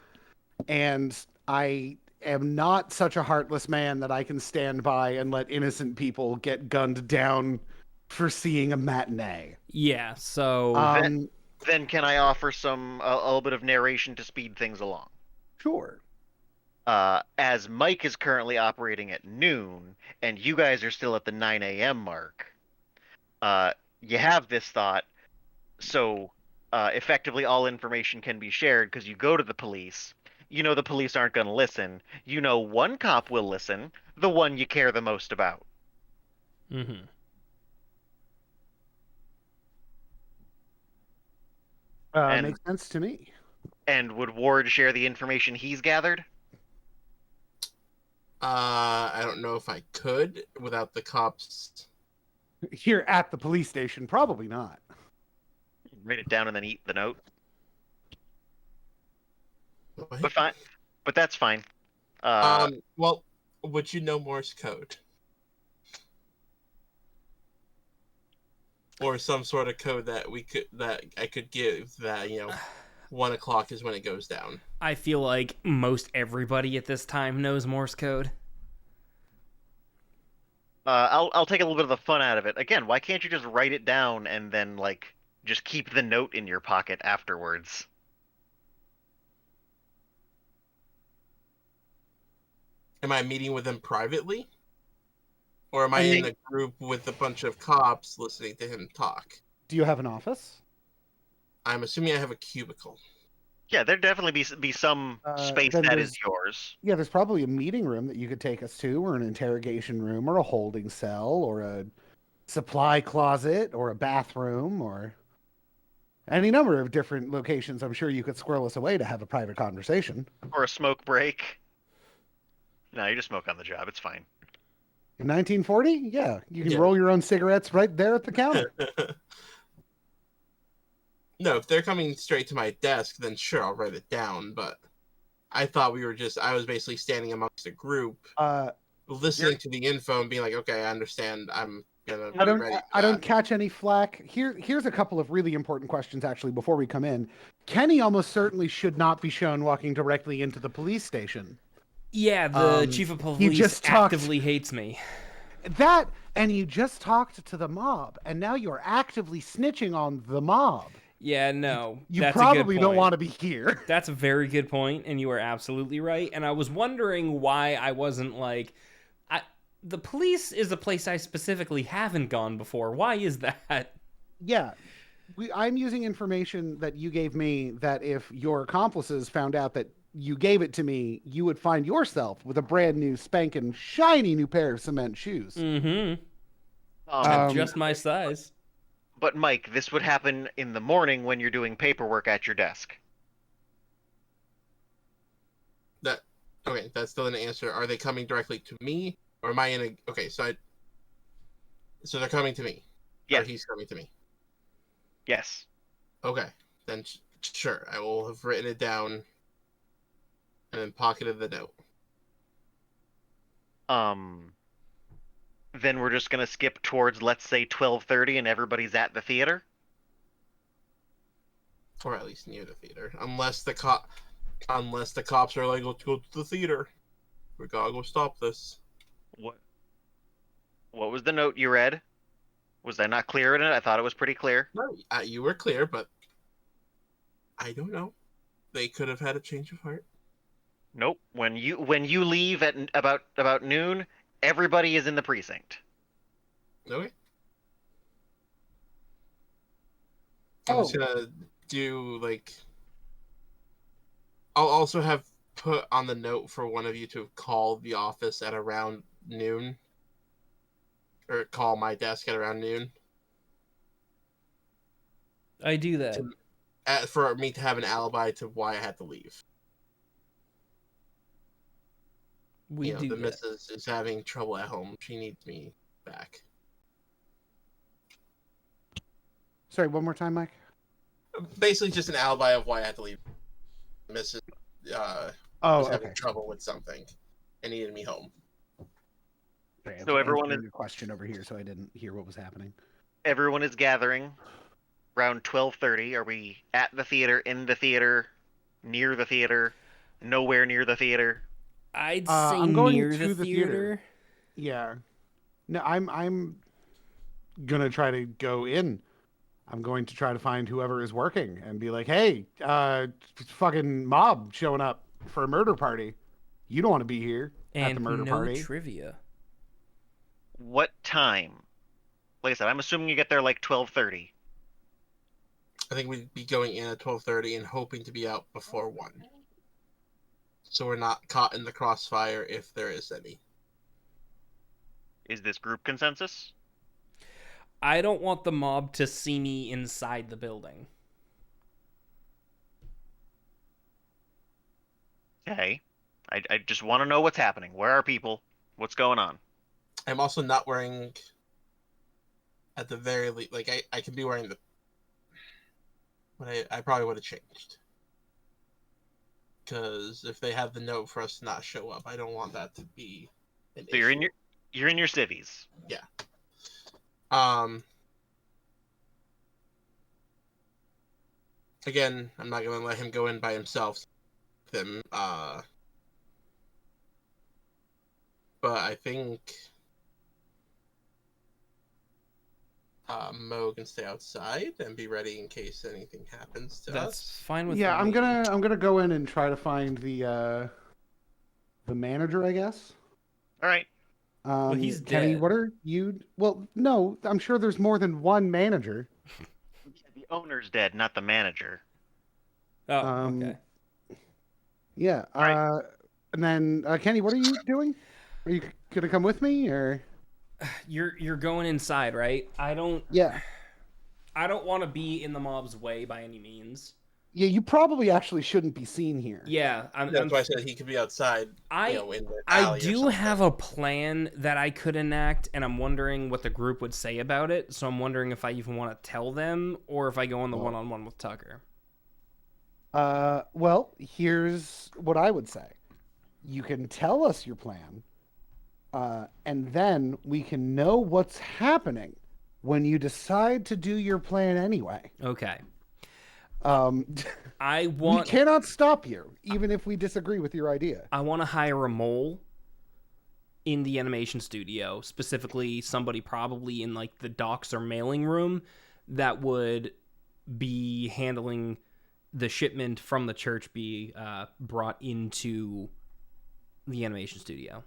and I am not such a heartless man that I can stand by and let innocent people get gunned down for seeing a matinee. Yeah, so Then, Um, then can I offer a little bit of narration to speed things along? sure. As Mike is currently operating at noon, and you guys are still at the 9 a.m. mark, you have this thought, so effectively all information can be shared because you go to the police. You know the police aren't going to listen. You know one cop will listen, the one you care the most about. mhm. And Makes sense to me. would Ward share the information he's gathered? I don't know if I could without the cops. Here at the police station, probably not. Write it down and then eat the note. What? But fine. But that's fine. Uh, Well, would you know Morse code? Or some sort of code that I could give that, 1 o'clock is when it goes down. I feel like most everybody at this time knows Morse code. I'll take a little bit of the fun out of it. Again, why can't you just write it down and then like just keep the note in your pocket afterwards? Am I meeting with them privately? Or am I I in mean, a group with a bunch of cops listening to him talk? do you have an office? I'm assuming I have a cubicle. Yeah, there'd definitely be some space Then that is there's yours. Yeah, there's probably a meeting room that you could take us to, or an interrogation room, or a holding cell, or a supply closet, or a bathroom, or any number of different locations. I'm sure you could squirrel us away to have a private conversation. Or a smoke break. No, you just smoke on the job. It's fine. In 1940, yeah, you can Yeah. roll your own cigarettes right there at the counter. No, if they're coming straight to my desk, then sure, I'll write it down. But I thought I was basically standing amongst a group, Uh, listening to the info and being like, okay, I understand. I'm going to I be don't, ready for I don't that. catch any flack. Here's a couple of really important questions actually before we come in. Kenny almost certainly should not be shown walking directly into the police station. Yeah, the Um, chief of you police just talked- actively hates me. That, and you just talked to the mob, and now you're actively snitching on the mob. Yeah, no, You that's probably a good don't point. want to be here. That's a very good point, and you are absolutely right. And I was wondering why I wasn't like, the police is a place I specifically haven't gone before. Why is that? Yeah, I'm using information that you gave me that if your accomplices found out that you gave it to me, you would find yourself with a brand new spanking shiny new pair of cement shoes. Mm-hmm. Um, Just my size. But Mike, this would happen in the morning when you're doing paperwork at your desk. That Okay, that's still an answer. Are they coming directly to me, or am I in a? Okay, so they're coming to me. Yeah. Or he's coming to me. Yes. Okay, then sure, I will have written it down and then pocketed the note. Then we're just gonna skip towards, let's say, 12:30, and everybody's at the theater. Or at least near the theater, unless the cops are like, let's go to the theater. We gotta go stop this. What? What was the note you read? Was I not clear in it? I thought it was pretty clear. No, you were clear, but I don't know. They could have had a change of heart. Nope. When you leave at about noon, everybody is in the precinct. Okay. I'm just gonna do like. I'll also have put on the note for one of you to call the office at around noon. or call my desk at around noon I do that. for me to have an alibi to why I had to leave. We do The that. missus is having trouble at home. She needs me back. Sorry, one more time, Mike. Basically, just an alibi of why I had to leave. Mrs. Oh, was having okay. trouble with something and needed me home. Sorry, I So was everyone answering is your question over here, so I didn't hear what was happening. everyone is gathering around 12:30. Are we at the theater, in the theater, near the theater, nowhere near the theater? I'd say I'm going near to the the theater. theater. Yeah. No, I'm gonna try to go in. I'm going to try to find whoever is working and be like, "Hey, fucking mob showing up for a murder party. You don't want to be here at the And murder no party." trivia. What time? Like I said, I'm assuming you get there like 12:30. I think we'd be going in at 12:30 and hoping to be out before 1. So we're not caught in the crossfire if there is any. Is this group consensus? I don't want the mob to see me inside the building. Okay. I just want to know what's happening. Where are people? What's going on? I'm also not wearing, at the very least, like I could be wearing the, but I probably would have changed. Because if they have the note for us to not show up, I don't want that to be an So you're in issue. your civvies. Yeah. Again, I'm not gonna let him go in by himself. Them. But I think Mo can stay outside and be ready in case anything happens to That's us. fine with Yeah, me. I'm gonna go in and try to find the manager, I guess. All right. Well, he's Kenny, dead. what are you? Well, no, I'm sure there's more than one manager. The owner's dead, not the manager. Oh, Um, okay. Yeah. Right. And then Kenny, what are you doing? Are you gonna come with me or? You're going inside, right? Yeah. I don't want to be in the mob's way by any means. Yeah, you probably actually shouldn't be seen here. Yeah, That's why I said he could be outside, in the I alley or do something. have a plan that I could enact, and I'm wondering what the group would say about it. So I'm wondering if I even want to tell them or if I go on the one-on-one with Tucker. Well, here's what I would say. You can tell us your plan, and then we can know what's happening when you decide to do your plan anyway. Okay. Um, I we want cannot stop you, even if we disagree with your idea. I want to hire a mole in the animation studio, specifically somebody probably in like the docks or mailing room that would be handling the shipment from the church be brought into the animation studio.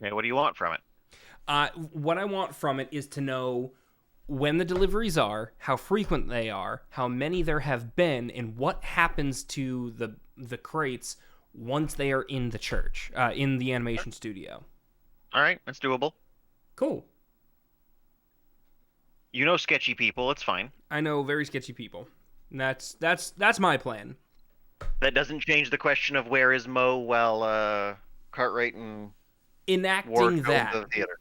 Okay, what do you want from it? What I want from it is to know when the deliveries are, how frequent they are, how many there have been, and what happens to the crates once they are in the church, in the animation studio. All right, that's doable. Cool. You know sketchy people, it's fine. I know very sketchy people. And that's my plan. That doesn't change the question of where is Mo while Cartwright and Enacting Ward go that, to the theater.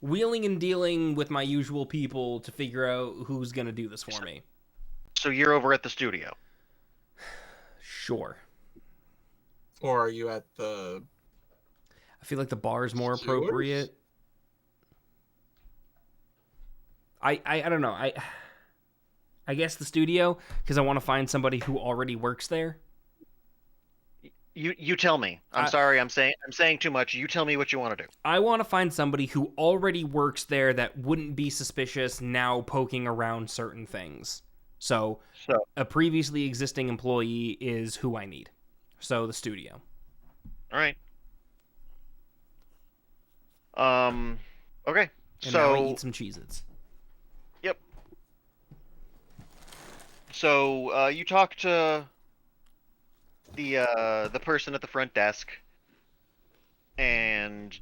wheeling and dealing with my usual people to figure out who's gonna do this for me. So you're over at the studio. Sure. Or are you at the? I feel like the bar is more Sewers? appropriate. I don't know. I guess the studio because I want to find somebody who already works there. You tell me. I'm sorry. I'm saying too much. You tell me what you want to do. I want to find somebody who already works there that wouldn't be suspicious now poking around certain things. So a previously existing employee is who I need. So the studio. All right. Okay. And So now I eat some Cheez-Its. Yep. So you talk to the person at the front desk. And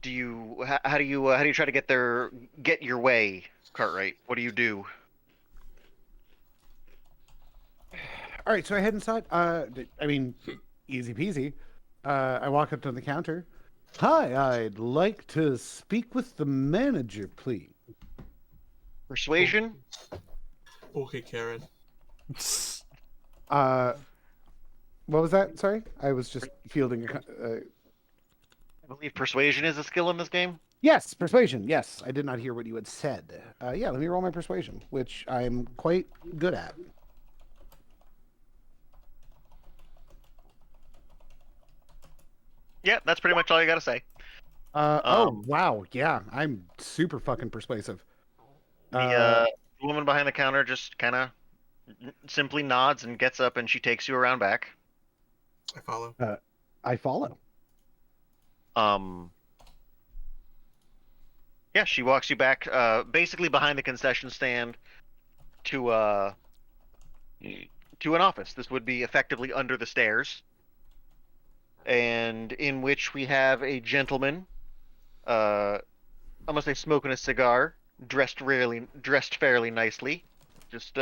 how do you try to get your way, Cartwright? What do you do? All right, so I head inside. I mean, easy peasy. I walk up to the counter. Hi, I'd like to speak with the manager, please. Persuasion? Okay, Karen. Uh, what was that? Sorry, I was just fielding. I believe persuasion is a skill in this game. Yes, persuasion. Yes, I did not hear what you had said. Yeah, let me roll my persuasion, which I'm quite good at. Yeah, that's pretty much all you got to say. Oh wow, yeah, I'm super fucking persuasive. The woman behind the counter just kind of simply nods and gets up, and she takes you around back. I follow. I follow. Um, yeah, she walks you back, basically behind the concession stand to an office. This would be effectively under the stairs, and in which we have a gentleman, I'm gonna say smoking a cigar, dressed fairly nicely, just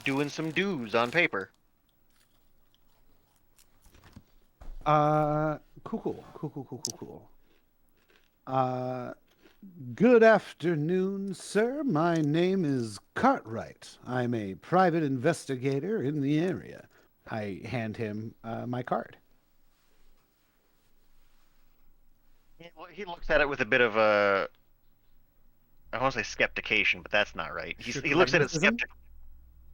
doing some do's on paper. Cool. Good afternoon, sir. My name is Cartwright. I'm a private investigator in the area. I hand him my card. He looks at it with a bit of a, I want to say skeptication, but that's not right. He looks at it Skepticism?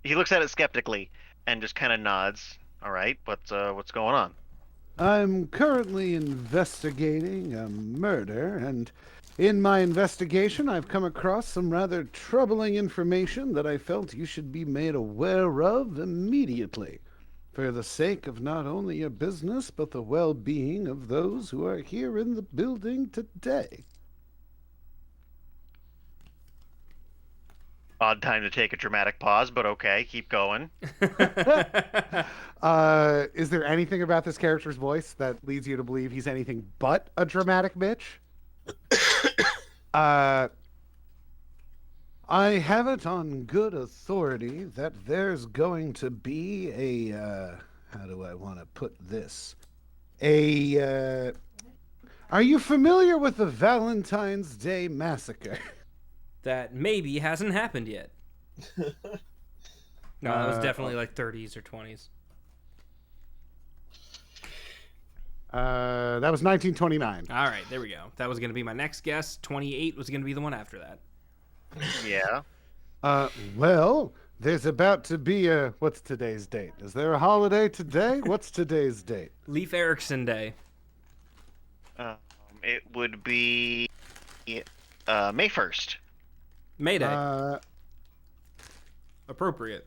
he looks at it skeptically and just kind of nods. All right, but what's going on? I'm currently investigating a murder, and in my investigation, I've come across some rather troubling information that I felt you should be made aware of immediately, for the sake of not only your business, but the well being of those who are here in the building today. Odd time to take a dramatic pause, but okay, keep going. Is there anything about this character's voice that leads you to believe he's anything but a dramatic bitch? I have it on good authority that there's going to be how do I want to put this? Are you familiar with the Valentine's Day Massacre? That maybe hasn't happened yet. No, that was definitely like 30s or 20s. That was 1929. All right, there we go. That was going to be my next guess. 28 was going to be the one after that. Yeah. Well, there's about to be what's today's date? Is there a holiday today? What's today's date? Leif Erikson Day. It would be May 1st. May Day. Appropriate.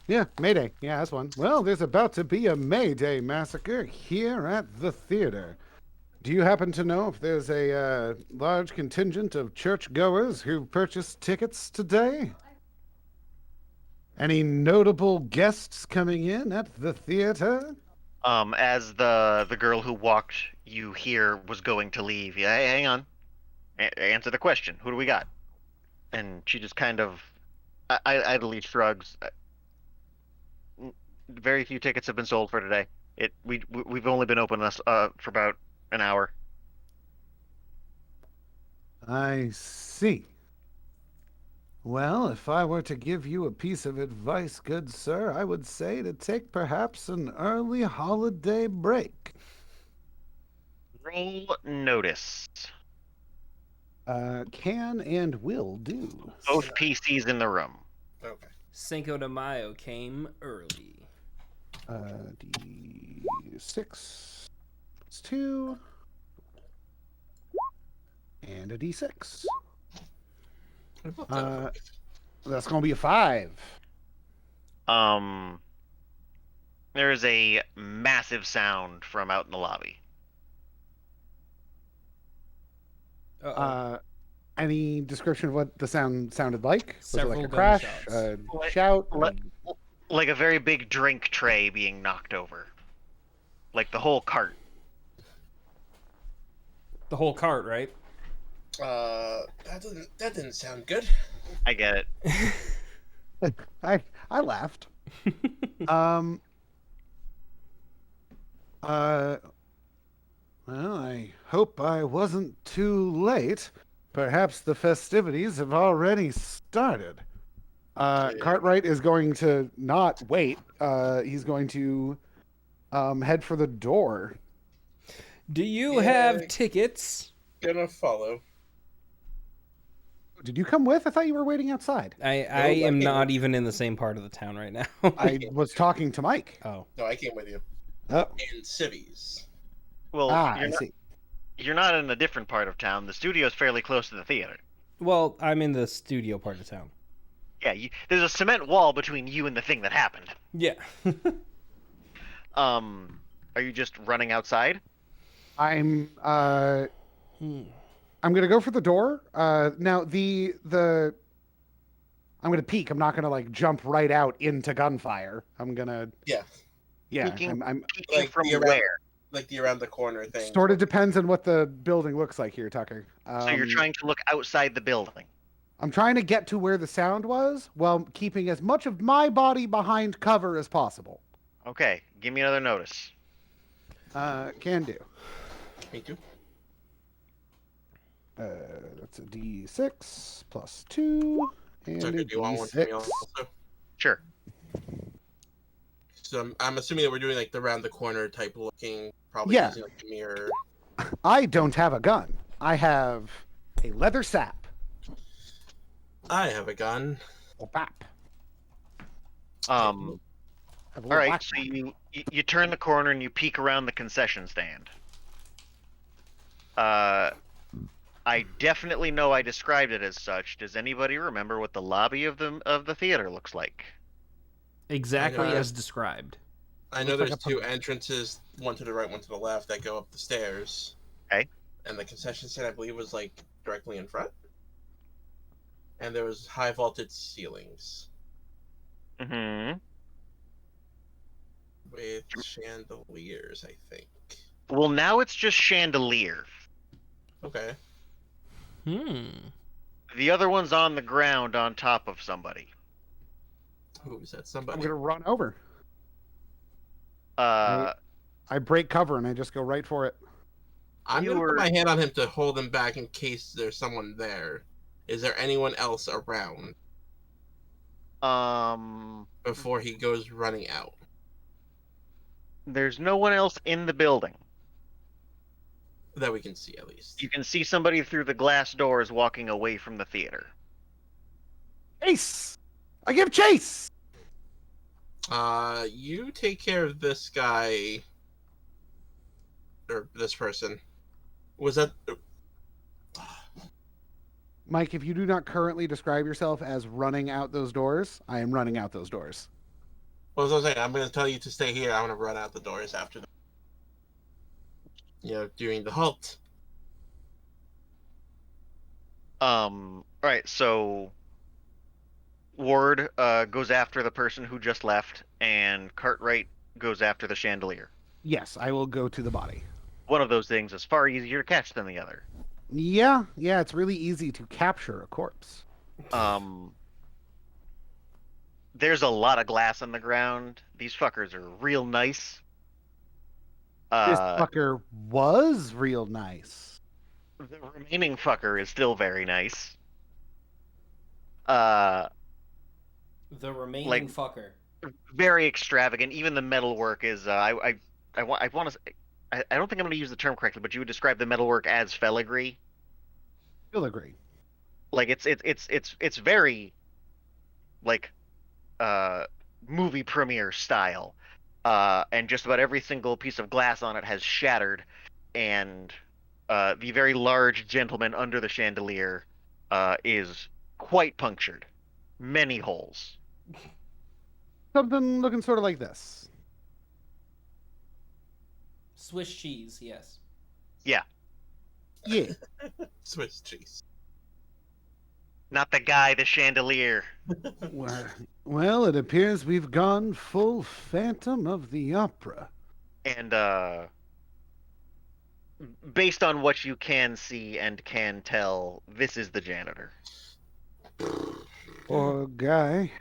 Yeah, May Day. Yeah, that's one. Well, there's about to be a May Day massacre here at the theater. Do you happen to know if there's a large contingent of churchgoers who purchased tickets today? Any notable guests coming in at the theater? As the girl who walked you here was going to leave. Yeah, hey, hang on. Answer the question. Who do we got? And she just kind of idly shrugs. Very few tickets have been sold for today. We've only been open for about an hour. I see. Well, if I were to give you a piece of advice, good sir, I would say to take perhaps an early holiday break. Roll notice. Can and will do. Both PCs in the room. Okay. Cinco de Mayo came early. D6. It's 2. And a D6. That's going to be a 5. There is a massive sound from out in the lobby. Any description of what the sound sounded like? Was it like Several a crash, gunshots. a shout? Like a very big drink tray being knocked over. Like the whole cart. The whole cart, right? That didn't sound good. I get it. I laughed. Um. Well, I hope I wasn't too late. Perhaps the festivities have already started. Yeah. Cartwright is going to not wait. He's going to head for the door. Do you Yeah. have tickets? Gonna follow. Did you come with? I thought you were waiting outside. I I am came not with- even in the same part of the town right now. I was talking to Mike. Oh. No, I came with you. Oh, In civvies. Well, I you're not, see. you're not in a different part of town. The studio's fairly close to the theater. Well, I'm in the studio part of town. Yeah, there's a cement wall between you and the thing that happened. Yeah. Are you just running outside? I'm Hmm. I'm gonna go for the door. Now I'm gonna peek. I'm not gonna like jump right out into gunfire. I'm gonna Yeah. yeah. I'm Peeking Like from the around- where? Like the around the corner thing. sort of depends on what the building looks like here, Tucker. So you're trying to look outside the building. I'm trying to get to where the sound was while keeping as much of my body behind cover as possible. Okay, give me another notice. Can do. Me too. That's a D6 plus 2 and Tucker, a do you want one from me D6. also? Sure. So I'm assuming that we're doing like the round the corner type looking, probably Yeah. using like a mirror. I don't have a gun. I have a leather sap. I have a gun. Or bap. All I have a little right. black So bap. you turn the corner and you peek around the concession stand. I definitely know I described it as such. Does anybody remember what the lobby of the theater looks like? Exactly I know. as described. I know Looks there's like a two entrances, one to the right, one to the left, that go up the stairs. Okay. And the concession stand, I believe, was like directly in front. And there was high vaulted ceilings Mm-hmm. with chandeliers, I think. Well, now it's just chandelier. Okay. The other one's on the ground on top of somebody. Who is that? I'm Somebody. gonna run over. Uh, I break cover and I just go right for it. I'm you gonna were- put my hand on him to hold him back in case there's someone there. Is there anyone else around before he goes running out? there's no one else in the building. That we can see at least. You can see somebody through the glass doors walking away from the theater. Chase! I give chase! You take care of this guy or this person. Was that Mike, if you do not currently describe yourself as running out those doors, I am running out those doors. what was I saying? I'm gonna tell you to stay here. I'm gonna run out the doors after during the halt. All right, so Ward goes after the person who just left, and Cartwright goes after the chandelier. Yes, I will go to the body. One of those things is far easier to catch than the other. Yeah, it's really easy to capture a corpse. There's a lot of glass on the ground. These fuckers are real nice. This fucker was real nice. The remaining fucker is still very nice. Uh, The remaining Like- fucker. very extravagant. Even the metalwork is. I want to. I don't think I'm going to use the term correctly, but you would describe the metalwork as filigree. Filigree. Like it's very like movie premiere style. And just about every single piece of glass on it has shattered, and the very large gentleman under the chandelier is quite punctured, many holes. Something looking sort of like this. Swiss cheese, yes. Yeah. Swiss cheese. Not the guy, the chandelier. Well, it appears we've gone full Phantom of the Opera. And based on what you can see and can tell, this is the janitor. Poor guy.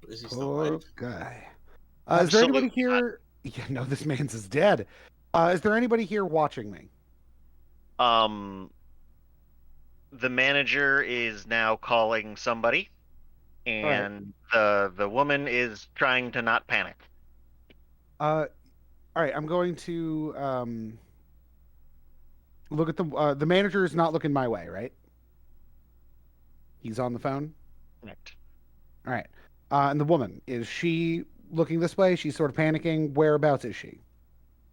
Is he still alive? Poor guy. Is there Absolutely anybody here? Yeah, no, this man's is dead. Is there anybody here watching me? not. The manager is now calling somebody, All right. and the woman is trying to not panic. Uh, all right. I'm going to look at the manager is not looking my way, right? He's on the phone. Correct. All right. And the woman, is she looking this way? She's sort of panicking. Whereabouts is she?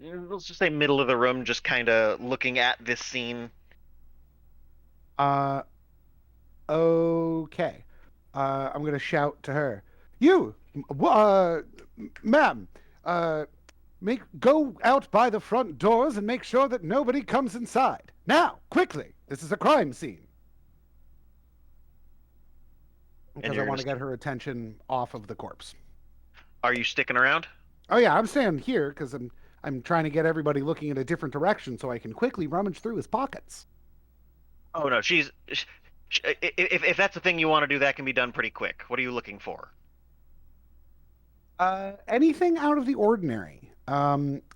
Let's just say middle of the room, just kind of looking at this scene. Uh, okay. I'm gonna shout to her. You, ma'am, uh, go out by the front doors and make sure that nobody comes inside. Now, quickly. This is a crime scene. And Because I you're want gonna. to get her attention off of the corpse. Are you sticking around? Oh yeah, I'm standing here because I'm trying to get everybody looking in a different direction so I can quickly rummage through his pockets. Oh no, if that's the thing you want to do, that can be done pretty quick. What are you looking for? Anything out of the ordinary.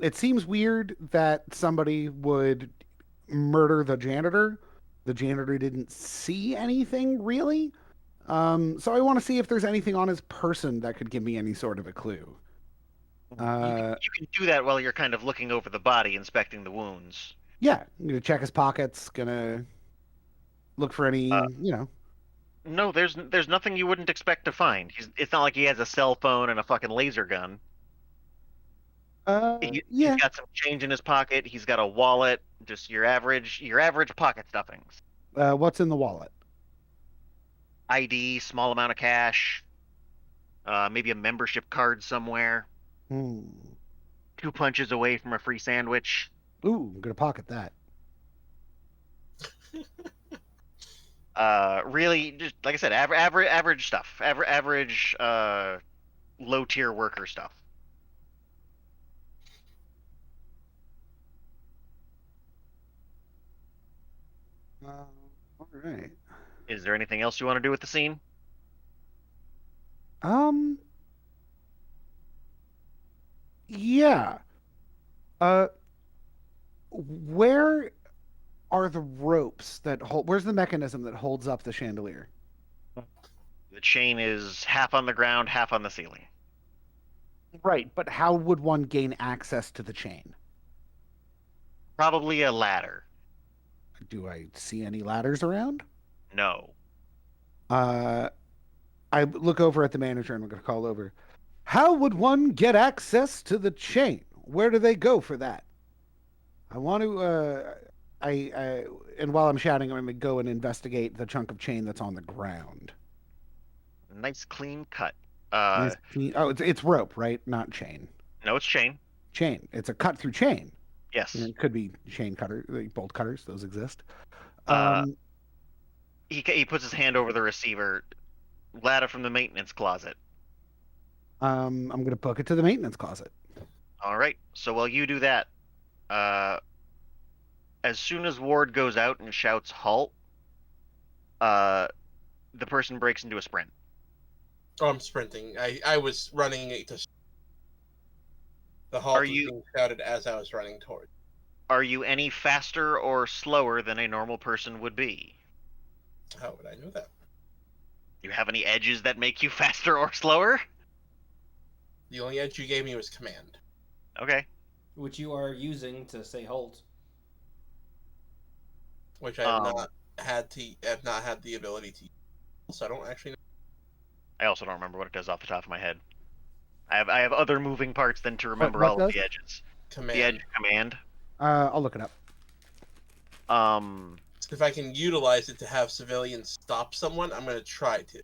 It seems weird that somebody would murder the janitor. The janitor didn't see anything really. So I want to see if there's anything on his person that could give me any sort of a clue. You can do that while you're kind of looking over the body, inspecting the wounds. Yeah, I'm gonna check his pockets. Gonna look for Uh, any. no, there's nothing you wouldn't expect to find. It's not like he has a cell phone and a fucking laser gun. He's Yeah. got some change in his pocket. He's got a wallet, just your average pocket stuffings. What's in the wallet? ID, small amount of cash, maybe a membership card somewhere. Hmm. 2 punches away from a free sandwich. Ooh, I'm gonna pocket that. Really, just like I said, average stuff. Average low tier worker stuff. All right. Is there anything else you want to do with the scene? Um. Yeah. Uh. Where are the ropes that hold? Where's the mechanism that holds up the chandelier? The chain is half on the ground, half on the ceiling. Right, but how would one gain access to the chain? Probably a ladder. Do I see any ladders around? No. Uh, I look over at the manager and I'm going to call over. How would one get access to the chain? Where do they go for that? I want to. And while I'm shouting, I'm going to go and investigate the chunk of chain that's on the ground. Nice clean cut. Nice clean- Oh, it's rope, right? Not chain. No, it's chain. Chain. It's a cut through chain. Yes. It could be chain cutter, like bolt cutters. Those exist. Uh, he puts his hand over the receiver. Ladder from the maintenance closet. I'm going to book it to the maintenance closet. All right. So while you do that, as soon as Ward goes out and shouts halt, the person breaks into a sprint. Oh, I'm sprinting. I was running to. The halt Are was you being shouted as I was running toward. are you any faster or slower than a normal person would be? How would I know that? Do you have any edges that make you faster or slower? The only edge you gave me was command. Okay. Which you are using to say halt. Which I have not had the ability to use, so I don't actually know. I also don't remember what it does off the top of my head. I have other moving parts than to remember what all does? of the edges. Command. The edge command. I'll look it up. If I can utilize it to have civilians stop someone, I'm going to try to.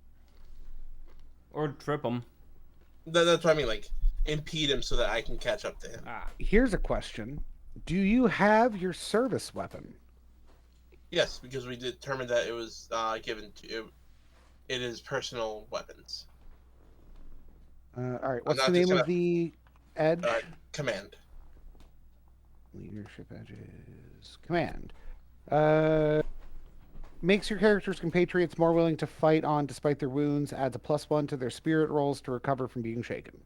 Or trip them. That's what I mean, like, impede him so that I can catch up to him. Here's a question. Do you have your service weapon? Yes, because we determined that it was given to... It is personal weapons. All right. What's not the name just of the edge? Command. Leadership edges. Command. Makes your character's compatriots more willing to fight on despite their wounds. Adds a +1 to their spirit rolls to recover from being shaken.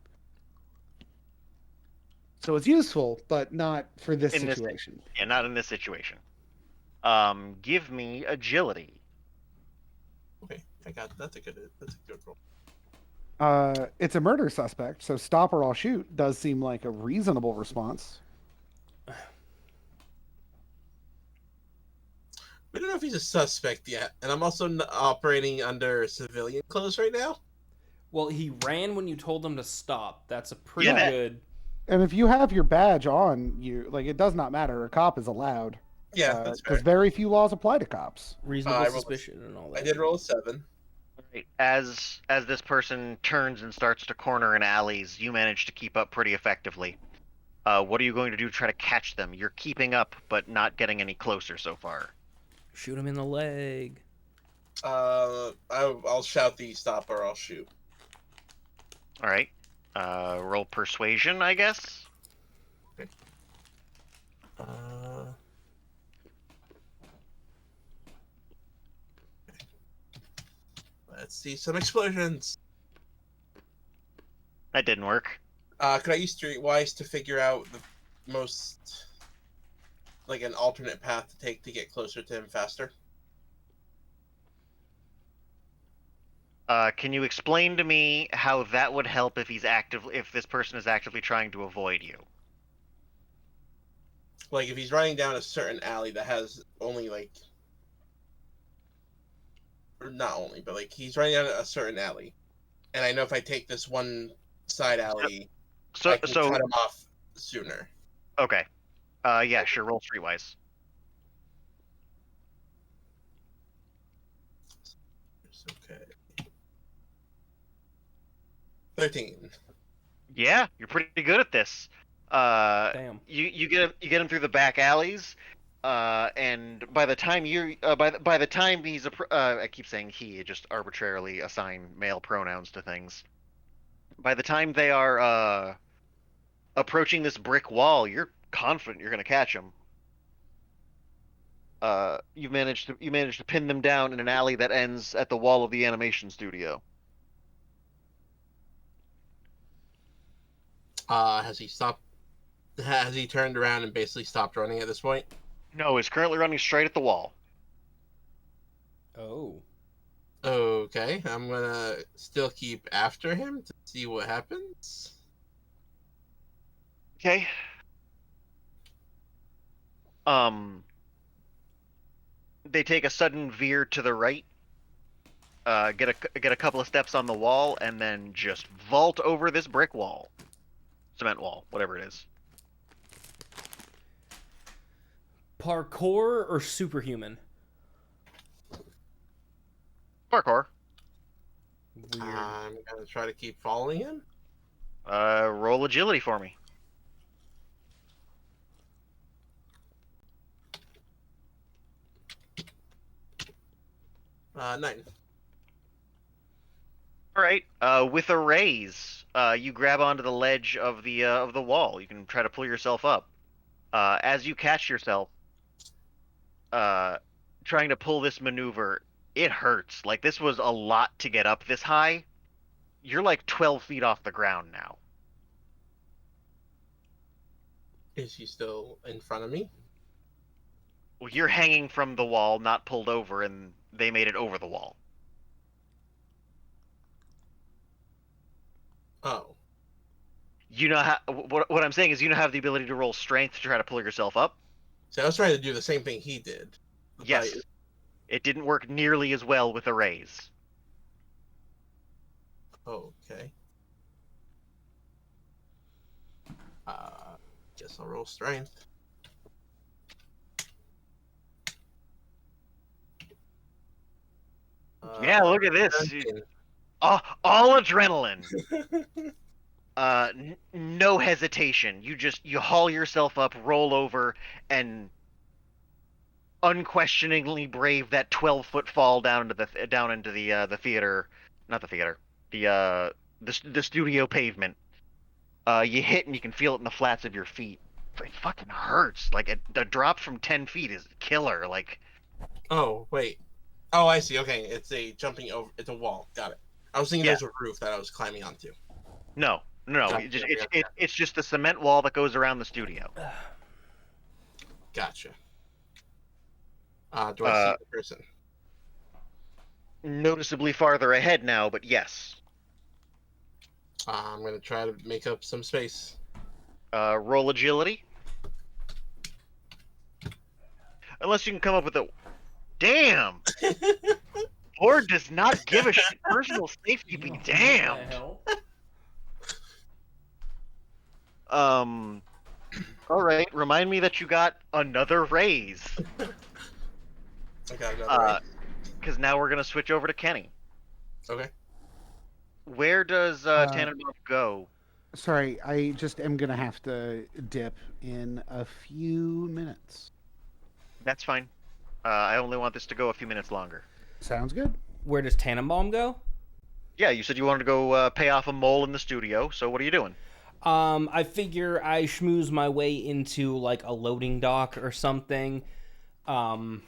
So it's useful, but not for this In this, situation. yeah, not in this situation. Give me agility. Okay, that's a good roll. It's a murder suspect, so stop or I'll shoot does seem like a reasonable response. We don't know if he's a suspect yet, and I'm also operating under civilian clothes right now. Well, he ran when you told him to stop. That's a pretty Yeah, that- good. And if you have your badge on you, like it does not matter. A cop is allowed. Yeah, that's fair. Because very few laws apply to cops. Reasonable I rolled a- suspicion and all that. I did roll a 7. Right. As this person turns and starts to corner in alleys, you manage to keep up pretty effectively. What are you going to do to try to catch them? You're keeping up, but not getting any closer so far. Shoot him in the leg. I'll shout the stop or I'll shoot. All right. Roll persuasion, I guess. Let's see some explosions. That didn't work. Could I use Streetwise to figure out the most, like, an alternate path to take to get closer to him faster? Can you explain to me how that would help if if this person is actively trying to avoid you? Like, if he's running down a certain alley that has only, like, or not only, but, like, he's running down a certain alley, and I know if I take this one side alley, I can cut him off sooner. Okay. Yeah, sure. Roll Streetwise. Okay. 13. Yeah, you're pretty good at this. Damn. You get him through the back alleys, and by the time by the time he's I keep saying he, I just arbitrarily assign male pronouns to things. By the time they are approaching this brick wall, you're confident you're gonna catch him. You managed to pin them down in an alley that ends at the wall of the animation studio. Has he stopped? Has he turned around and basically stopped running at this point? No, he's currently running straight at the wall. Oh. Okay, I'm gonna still keep after him to see what happens. Okay. They take a sudden veer to the right, get a couple of steps on the wall, and then just vault over this brick wall, cement wall, whatever it is. Parkour or superhuman? Parkour. Weird. I'm gonna try to keep following him. Roll agility for me. 9. All right. With a raise, you grab onto the ledge of the wall. You can try to pull yourself up. As you catch yourself, trying to pull this maneuver, it hurts. Like this was a lot to get up this high. You're like 12 feet off the ground now. Is he still in front of me? Well, you're hanging from the wall, not pulled over, and they made it over the wall. Oh. You know how what I'm saying is you now have the ability to roll strength to try to pull yourself up. So I was trying to do the same thing he did. Yes. But- It didn't work nearly as well with a raise. Okay. Guess I'll roll strength. Yeah, look at this. 17. All adrenaline. No hesitation. You haul yourself up, roll over, and unquestioningly brave that 12-foot fall down into the theater, not the theater, the studio pavement. You hit and you can feel it in the flats of your feet. It fucking hurts. Like a drop from 10 feet is killer. Like, Oh, wait. Oh, I see. Okay, it's a jumping over. It's a wall. Got it. I was thinking yeah, there's a roof that I was climbing onto. no. Gotcha. It's just the cement wall that goes around the studio. Gotcha. Do I see Uh, the person? Noticeably farther ahead now, but yes. I'm gonna try to make up some space. Roll agility. Unless you can come up with a. Damn! Ford does not give a shit. Personal safety be damned. All right. Remind me that you got another raise. I got another. Because now we're gonna switch over to Kenny. Okay. Where does Tannenbaum go? Sorry, I just am gonna have to dip in a few minutes. That's fine. I only want this to go a few minutes longer. Sounds good. Where does Tannenbaum go? Yeah, you said you wanted to go pay off a mole in the studio. So what are you doing? I figure I schmooze my way into like a loading dock or something. And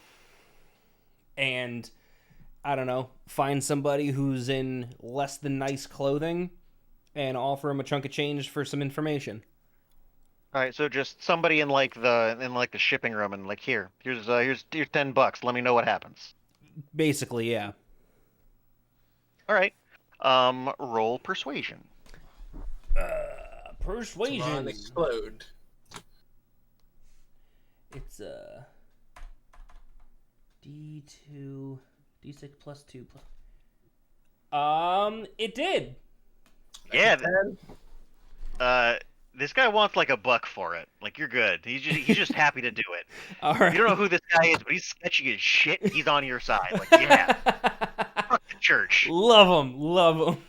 I don't know, find somebody who's in less than nice clothing and offer him a chunk of change for some information. All right, so just somebody in the shipping room and like here's $10. Let me know what happens. Basically, yeah. All right. Roll persuasion. Come on, Persuasion. explode. It's D2 D6 plus 2 plus. It did. Yeah. This guy wants like $1 for it. Like you're good. He's just happy to do it. All right. You don't know who this guy is, but he's sketchy as shit. He's on your side. Like yeah. Fuck the church. Love him.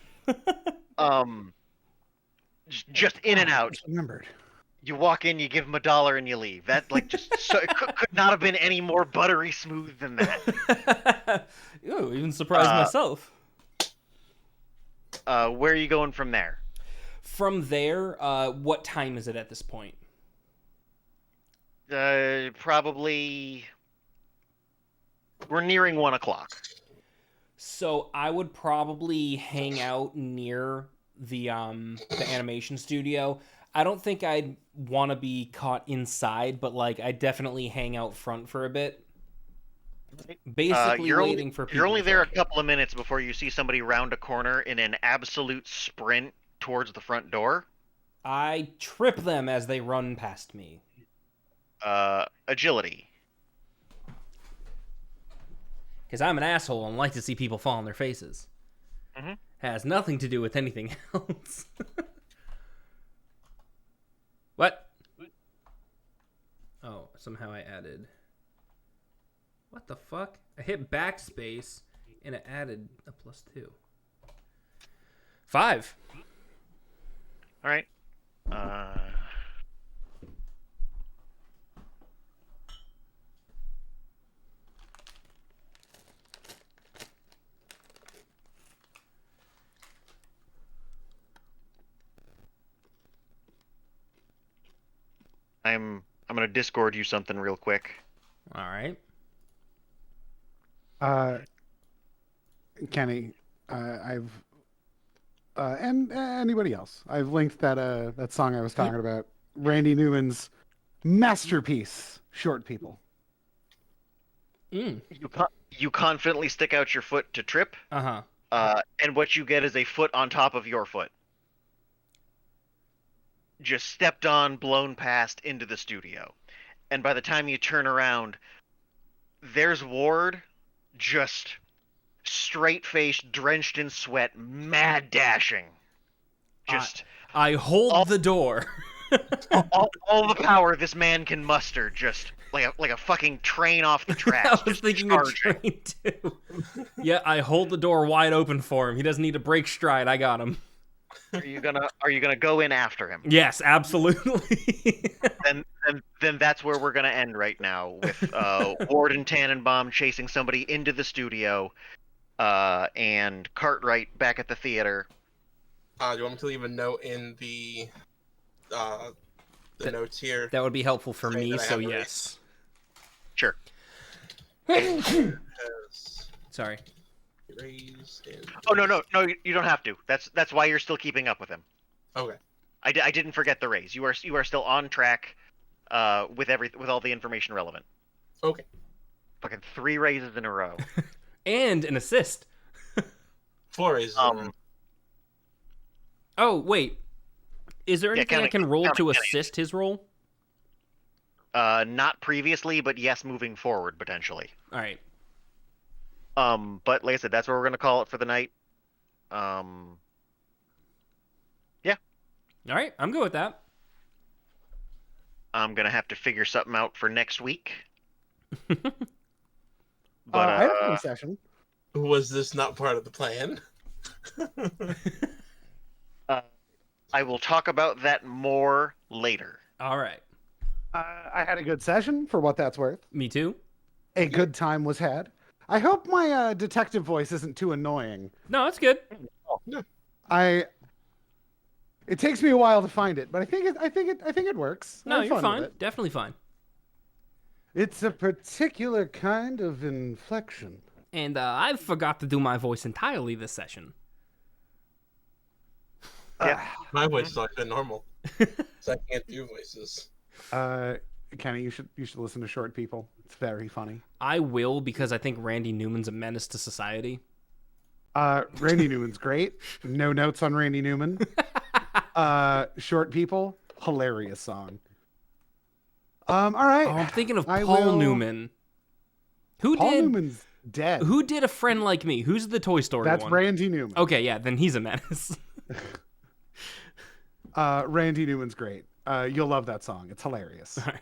Just in and out. Just remembered. You walk in, you give him $1, and you leave. That like just so it could not have been any more buttery smooth than that. Ooh, even surprised myself. Where are you going from there? From there, what time is it at this point? Probably we're nearing 1:00. So I would probably hang out near the animation studio. I don't think I'd want to be caught inside, but like I'd definitely hang out front for a bit. Basically waiting for people. You're only to there a find me. couple of minutes before you see somebody round a corner in an absolute sprint towards the front door. I trip them as they run past me. Agility. Because I'm an asshole and like to see people fall on their faces. Mm-hmm. Has nothing to do with anything else. What? Oh, somehow I added... What the fuck? I hit backspace and it added a +2. 5. All right. I'm gonna Discord you something real quick. All right. Kenny, I've and anybody else, I've linked that song I was talking about, Randy Newman's masterpiece, "Short People." Mm. You confidently stick out your foot to trip, Uh-huh. and what you get is a foot on top of your foot. Just stepped on, blown past into the studio. And by the time you turn around, there's Ward just straight-faced, drenched in sweat, mad dashing. Just I hold the door. all the power this man can muster, just like a fucking train off the tracks. I was just thinking of charging. train too. Yeah, I hold the door wide open for him. He doesn't need to break stride. I got him. Are you gonna go in after him? Yes, absolutely. Then that's where we're gonna end right now with Ward and Tannenbaum chasing somebody into the studio, and Cartwright back at the theater. Do you want me to leave a note in the the notes here. That would be helpful for Saying me, that I so have a yes. Sure. Has Sorry. raised and Oh no, you don't have to. That's why you're still keeping up with him. Okay. I didn't forget the raise. You are still on track, with all the information relevant. Okay. Fucking 3 raises in a row. And an assist. 4 raises. Oh, wait. Is there anything I can roll to assist his roll? Not previously, but yes, moving forward potentially. All right. But like I said, that's where we're gonna call it for the night. Yeah. All right. I'm good with that. I'm gonna have to figure something out for next week. But I have a session. Was this not part of the plan? I will talk about that more later. All right. I had a good session for what that's worth. Me too. A good time was had. I hope my detective voice isn't too annoying. No, that's good. It takes me a while to find it, but I think it works. No, I'm you're fun fine. with it. Definitely fine. It's a particular kind of inflection. And I forgot to do my voice entirely this session. Yeah. My voice is like normal, so I can't do voices. Kenny, you should listen to Short People. It's very funny. I will, because I think Randy Newman's a menace to society. Randy Newman's great. No notes on Randy Newman. Short People, hilarious song. All right. Oh, I'm thinking of I Paul will- Newman. Paul Newman's dead. Who did A Friend Like Me? Who's the Toy Story That's one? Randy Newman. Okay, yeah, then he's a menace. Randy Newman's great. You'll love that song. It's hilarious. All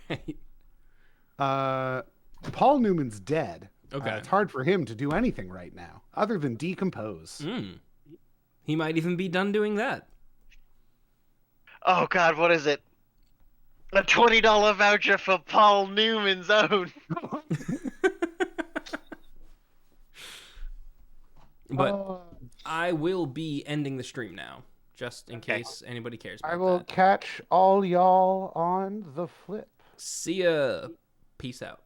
right. Paul Newman's dead. Okay. It's hard for him to do anything right now other than decompose. He might even be done doing that. Oh God, what is it? A $20 voucher for Paul Newman's own. But I will be ending the stream now, just in case anybody cares about I will that. catch all y'all on the flip. See ya. Peace out.